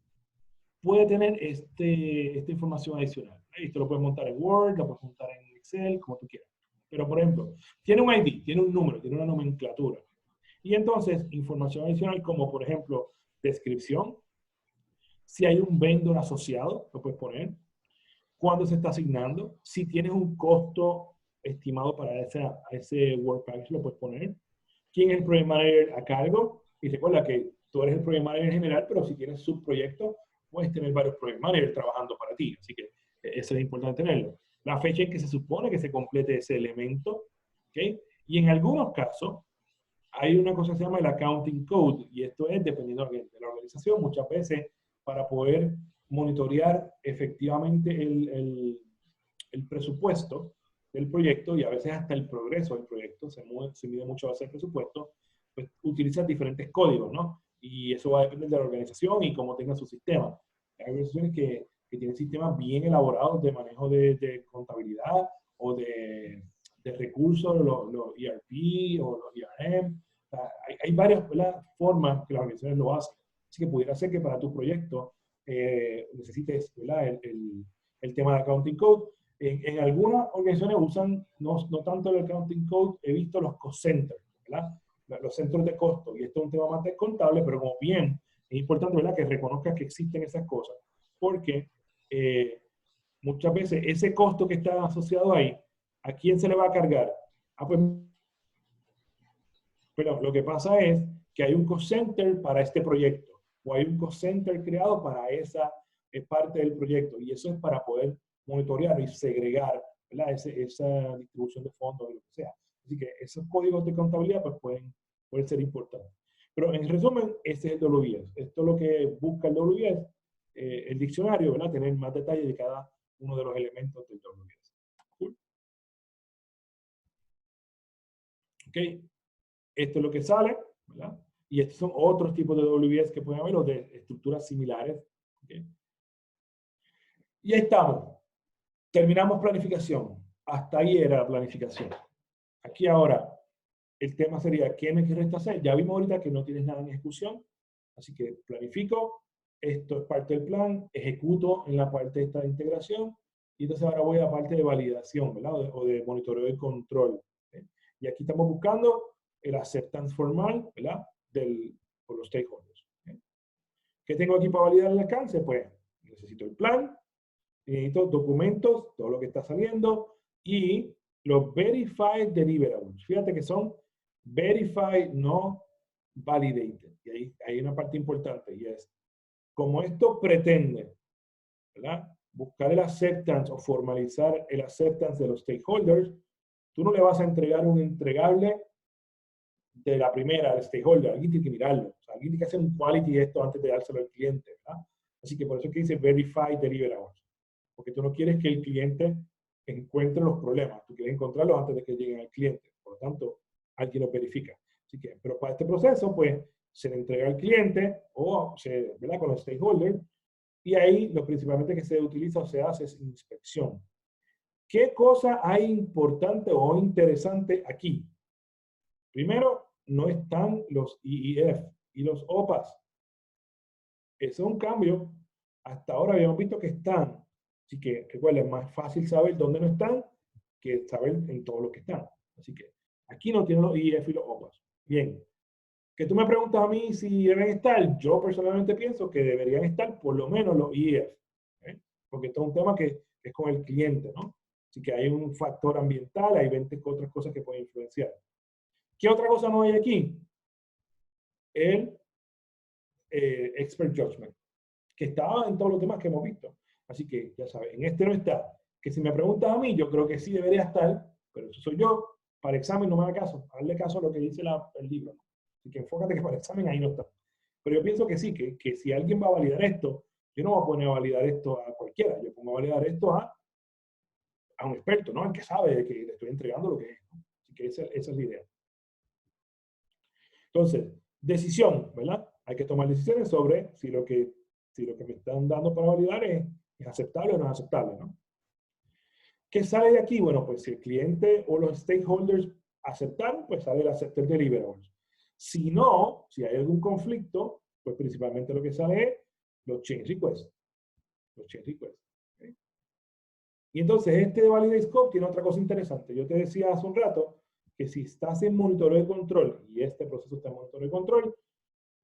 puede tener esta información adicional. Esto lo puedes montar en Word, lo puedes montar en Excel, como tú quieras. Pero, por ejemplo, tiene un ID, tiene un número, tiene una nomenclatura. Y entonces, información adicional como, por ejemplo, descripción. Si hay un vendor asociado, lo puedes poner. Cuándo se está asignando. Si tienes un costo estimado para ese work package, lo puedes poner. ¿Quién es el project manager a cargo? Y recuerda que tú eres el project manager general, pero si tienes subproyectos, puedes tener varios project managers trabajando para ti. Así que eso es importante tenerlo. La fecha en que se supone que se complete ese elemento. ¿Okay? Y en algunos casos, hay una cosa que se llama el accounting code, y esto es dependiendo de la organización, muchas veces para poder monitorear efectivamente el presupuesto del proyecto y a veces hasta el progreso del proyecto, se mide mucho a veces el presupuesto, pues utilizas diferentes códigos, ¿no? Y eso va a depender de la organización y cómo tenga su sistema. Hay organizaciones que tienen sistemas bien elaborados de manejo de contabilidad o de recursos, los ERP o los ERM. O sea, hay varias, ¿verdad?, formas que las organizaciones lo hacen. Así que pudiera ser que para tu proyecto necesites, ¿verdad?, el tema de accounting code. En algunas organizaciones usan no tanto el accounting code, he visto los cost centers, ¿verdad?, los centros de costo, y esto es un tema más descontable, pero como bien, es importante, ¿verdad?, que reconozcas que existen esas cosas, porque muchas veces ese costo que está asociado ahí, ¿a quién se le va a cargar? Ah, pues, pero lo que pasa es que hay un cost center para este proyecto, o hay un cost center creado para esa parte del proyecto, y eso es para poder monitorear y segregar ¿verdad? Esa distribución de fondos, lo que sea. Así que esos códigos de contabilidad pues, pueden ser importantes. Pero en resumen, ese es el WBS. Esto es lo que busca el WBS, el diccionario, ¿verdad? Tener más detalles de cada uno de los elementos del WBS. Cool. Ok. Esto es lo que sale, ¿verdad? Y estos son otros tipos de WBS que pueden haber o de estructuras similares. ¿Okay? Y ahí estamos. Terminamos planificación. Hasta ahí era la planificación. Aquí ahora, el tema sería, ¿qué me resta hacer? Ya vimos ahorita que no tienes nada en ejecución. Así que planifico. Esto es parte del plan. Ejecuto en la parte esta de integración. Y entonces ahora voy a la parte de validación, ¿verdad? O de monitoreo y control. ¿Okay? Y aquí estamos buscando el acceptance formal, ¿verdad? Por los stakeholders. ¿Okay? ¿Qué tengo aquí para validar el alcance? Pues necesito el plan, necesito documentos, todo lo que está saliendo, y los verified deliverables. Fíjate que son verified, no validated. Y ahí hay una parte importante, y es, como esto pretende, ¿verdad? Buscar el acceptance o formalizar el acceptance de los stakeholders, tú no le vas a entregar un entregable de la primera, al stakeholder. Alguien tiene que mirarlo. O sea, alguien tiene que hacer un quality de esto antes de dárselo al cliente, ¿verdad? Así que por eso es que dice Verify Deliverables. Porque tú no quieres que el cliente encuentre los problemas. Tú quieres encontrarlos antes de que lleguen al cliente. Por lo tanto, alguien los verifica. Así que, pero para este proceso, pues, se le entrega al cliente o ¿verdad? Con los stakeholders. Y ahí lo principalmente que se utiliza o se hace es inspección. ¿Qué cosa hay importante o interesante aquí? Primero, no están los IEF y los OPAs. Eso es un cambio. Hasta ahora habíamos visto que están. Así que, recuerden, es más fácil saber dónde no están que saber en todo lo que están. Así que, aquí no tienen los IEF y los OPAs. Bien. Que tú me preguntas a mí si deben estar. Yo personalmente pienso que deberían estar por lo menos los IEF. ¿Eh? Porque esto es un tema que es con el cliente, ¿no? Así que hay un factor ambiental, hay 20 otras cosas que pueden influenciar. ¿Qué otra cosa no hay aquí? El expert judgment, que estaba en todos los temas que hemos visto. Así que, ya sabes, en este no está. Que si me preguntas a mí, yo creo que sí debería estar, pero eso soy yo. Para examen no me haga caso. Hazle caso a lo que dice el libro. Así que enfócate que para examen ahí no está. Pero yo pienso que sí, que si alguien va a validar esto, yo no voy a poner a validar esto a cualquiera. Yo pongo a validar esto a un experto, ¿no? El que sabe de que le estoy entregando lo que es. ¿No? Así que esa es la idea. Entonces, decisión, ¿verdad? Hay que tomar decisiones sobre si lo que me están dando para validar es aceptable o no es aceptable, ¿no? ¿Qué sale de aquí? Bueno, pues si el cliente o los stakeholders aceptaron, pues sale el accepted deliverables. Si no, si hay algún conflicto, pues principalmente lo que sale es los change requests. Los change requests. ¿Okay? Y entonces este de Validate Scope tiene otra cosa interesante. Yo te decía hace un rato que si estás en monitoreo de control, y este proceso está en monitoreo de control,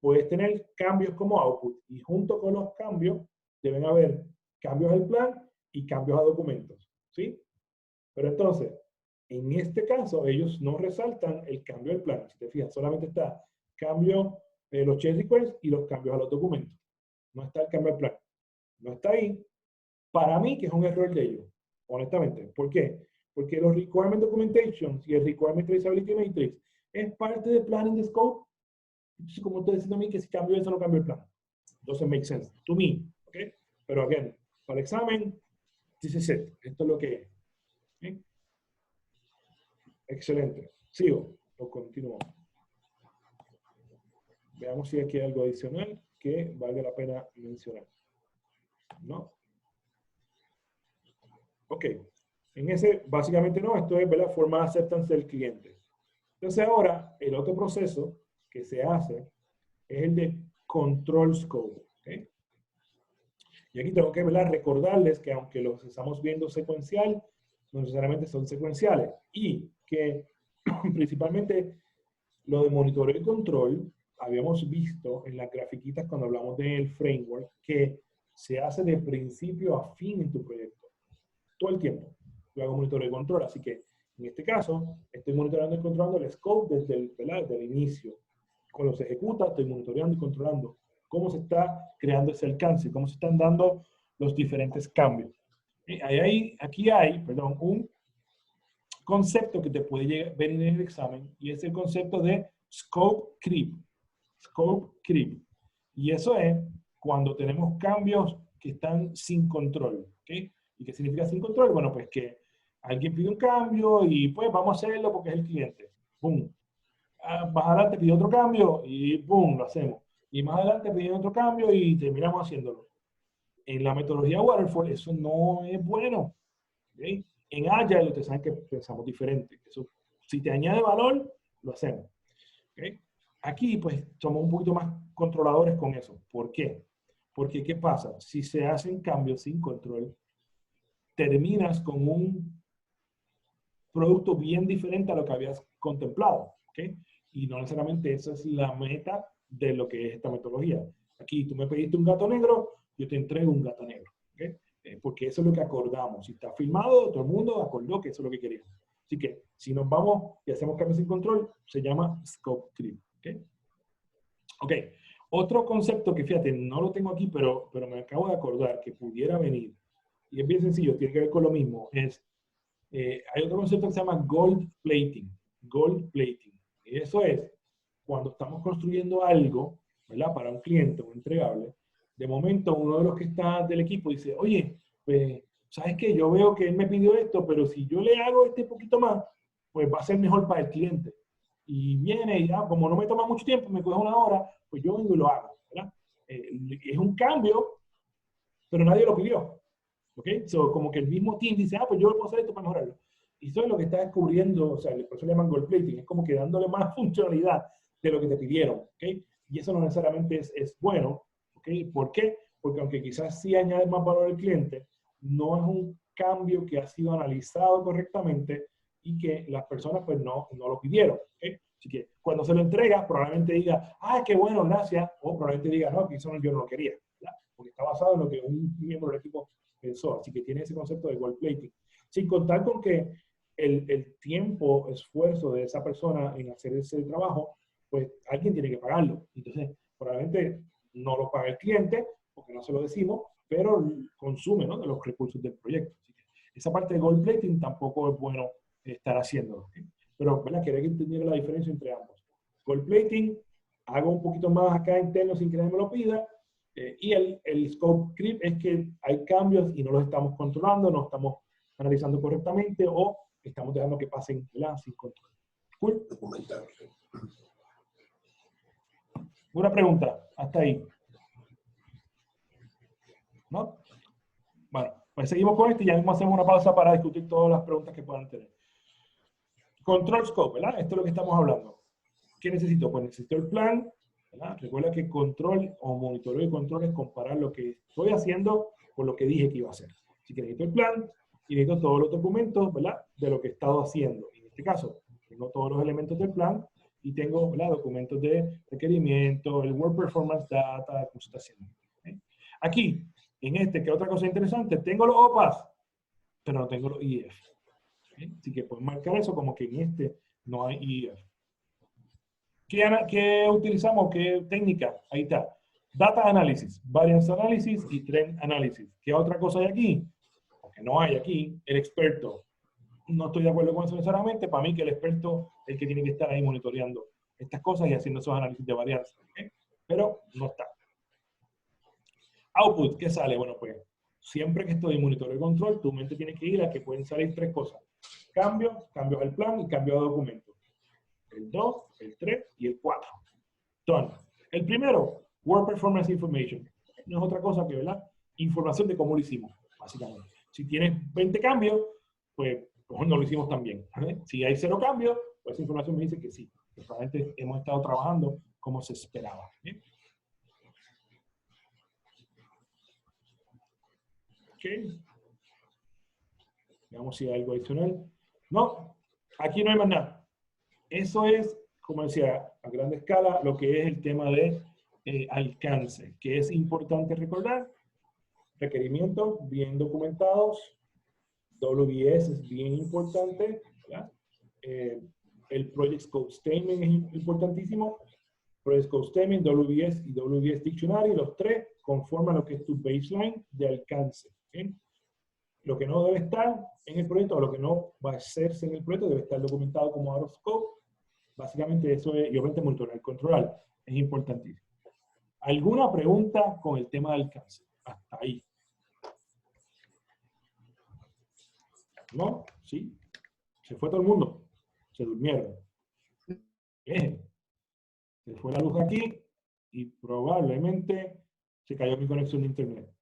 puedes tener cambios como output, y junto con los cambios deben haber cambios al plan y cambios a documentos, ¿sí? Pero entonces, en este caso, ellos no resaltan el cambio del plan. Si te fijas, solamente está cambio de los change requests y los cambios a los documentos. No está el cambio al plan. No está ahí. Para mí, que es un error de ellos, honestamente. ¿Por qué? Porque los requirement documentations y el requirement traceability matrix es parte del planning de scope. Entonces, como estoy diciendo a mí que si cambio eso, no cambio el plan. Doesn't make sense to me. ¿Okay? Pero, again, para el examen, this is it. Esto es lo que es. ¿Okay? Excelente. ¿Sigo o continúo? Veamos si aquí hay algo adicional que valga la pena mencionar. ¿No? Ok. En ese, básicamente no, esto es, ¿verdad? Forma de acceptance del cliente. Entonces ahora, el otro proceso que se hace es el de control scope. ¿Okay? Y aquí tengo que, ¿verdad? Recordarles que aunque los estamos viendo secuencial, no necesariamente son secuenciales. Y que principalmente lo de monitoreo y control, habíamos visto en las grafiquitas cuando hablamos del framework, que se hace de principio a fin en tu proyecto. Todo el tiempo. Yo hago monitoreo y control. Así que, en este caso, estoy monitoreando y controlando el scope desde el inicio. Cuando se ejecuta, estoy monitoreando y controlando cómo se está creando ese alcance, cómo se están dando los diferentes cambios. Aquí hay un concepto que te puede venir en el examen y es el concepto de scope creep. Scope creep. Y eso es cuando tenemos cambios que están sin control. ¿Okay? ¿Y qué significa sin control? Bueno, pues que alguien pide un cambio y pues vamos a hacerlo porque es el cliente. ¡Pum! Más adelante pide otro cambio y ¡pum! Lo hacemos. Y más adelante pide otro cambio y terminamos haciéndolo. En la metodología Waterfall eso no es bueno. ¿Okay? En Agile ustedes saben que pensamos diferente. Eso, si te añade valor, lo hacemos. ¿Okay? Aquí pues somos un poquito más controladores con eso. ¿Por qué? Porque ¿qué pasa? Si se hacen cambios sin control, terminas con un producto bien diferente a lo que habías contemplado. ¿Okay? Y no necesariamente esa es la meta de lo que es esta metodología. Aquí tú me pediste un gato negro, yo te entrego un gato negro. ¿Okay? Porque eso es lo que acordamos. Si está filmado, todo el mundo acordó que eso es lo que queríamos. Así que si nos vamos y hacemos cambios sin control, se llama scope creep. ¿Okay? Ok. Otro concepto que fíjate, no lo tengo aquí, pero me acabo de acordar que pudiera venir, y es bien sencillo, tiene que ver con lo mismo, es, hay otro concepto que se llama gold plating. Gold plating. Y eso es cuando estamos construyendo algo, ¿verdad? Para un cliente, un entregable, de momento uno de los que está del equipo dice, oye, pues, ¿sabes qué? Yo veo que él me pidió esto, pero si yo le hago este poquito más, pues va a ser mejor para el cliente. Y viene y ya, como no me toma mucho tiempo, me coge una hora, pues yo vengo y lo hago, ¿verdad? Es un cambio, pero nadie lo pidió. ¿Ok? So, como que el mismo team dice, pues yo puedo hacer esto para mejorarlo. Y eso es lo que está descubriendo, o sea, por eso le llaman gold plating, es como que dándole más funcionalidad de lo que te pidieron. ¿Ok? Y eso no necesariamente es bueno. ¿Ok? ¿Por qué? Porque aunque quizás sí añade más valor al cliente, no es un cambio que ha sido analizado correctamente y que las personas pues no lo pidieron. ¿Okay? Así que cuando se lo entrega, probablemente diga, qué bueno, gracias, o probablemente diga, no, que eso yo no lo quería, ¿verdad? Porque está basado en lo que un miembro del equipo pensó. Así que tiene ese concepto de gold plating. Sin contar con que el tiempo, esfuerzo de esa persona en hacer ese trabajo, pues alguien tiene que pagarlo. Entonces, probablemente no lo paga el cliente, porque no se lo decimos, pero consume, ¿no?, de los recursos del proyecto. Así que esa parte de gold plating tampoco es bueno estar haciéndolo. ¿Okay? Pero, ¿verdad? Quería que entendiera la diferencia entre ambos. Gold plating, hago un poquito más acá interno sin que nadie me lo pida, y el scope creep es que hay cambios y no los estamos controlando, no estamos analizando correctamente o estamos dejando que pasen, ¿verdad?, sin control. Cool. Una pregunta, hasta ahí. ¿No? Bueno, pues seguimos con esto y ya mismo hacemos una pausa para discutir todas las preguntas que puedan tener. Control scope, ¿verdad? Esto es lo que estamos hablando. ¿Qué necesito? Pues necesito el plan, ¿verdad? Recuerda que control o monitoreo y control es comparar lo que estoy haciendo con lo que dije que iba a hacer. Así que necesito el plan y necesito todos los documentos, ¿verdad?, de lo que he estado haciendo. En este caso, tengo todos los elementos del plan y tengo, ¿verdad?, documentos de requerimiento, el Work Performance Data, cómo se está haciendo. ¿Okay? Aquí, en este, que otra cosa interesante, tengo los OPAs, pero no tengo los IEF. ¿Okay? Así que pueden marcar eso como que en este no hay IEF. ¿Qué utilizamos? ¿Qué técnica? Ahí está. Data Analysis, Variance Analysis y Trend Analysis. ¿Qué otra cosa hay aquí? Porque no hay aquí el experto. No estoy de acuerdo con eso necesariamente. Para mí que el experto es el que tiene que estar ahí monitoreando estas cosas y haciendo esos análisis de varianza. ¿Okay? Pero no está. Output, ¿qué sale? Bueno, pues siempre que estoy en monitoreo y control, tu mente tiene que ir a que pueden salir tres cosas. Cambios al plan y cambio de documento. El 2, el 3 y el 4. Done. El primero, Work Performance Information. No es otra cosa que, ¿verdad?, información de cómo lo hicimos, básicamente. Si tienes 20 cambios, pues no lo hicimos tan bien. ¿Vale? Si hay 0 cambios, pues esa información me dice que sí. Que probablemente hemos estado trabajando como se esperaba. ¿Bien? Ok. Veamos si hay algo adicional. No, aquí no hay más nada. Eso es, como decía, a gran escala, lo que es el tema de alcance, que es importante recordar. Requerimientos bien documentados. WBS es bien importante. El Project Scope Statement es importantísimo. Project Scope Statement, WBS y WBS Dictionary, los tres conforman lo que es tu baseline de alcance. ¿Okay? lo que no debe estar en el proyecto, o lo que no va a hacerse en el proyecto, debe estar documentado como out of scope. Básicamente eso es, y obviamente monitorear y controlar, es importantísimo. ¿Alguna pregunta con el tema del cáncer? Hasta ahí. ¿No? ¿Sí? Se fue todo el mundo. Se durmieron. Bien. Se fue la luz aquí y probablemente se cayó mi conexión de internet.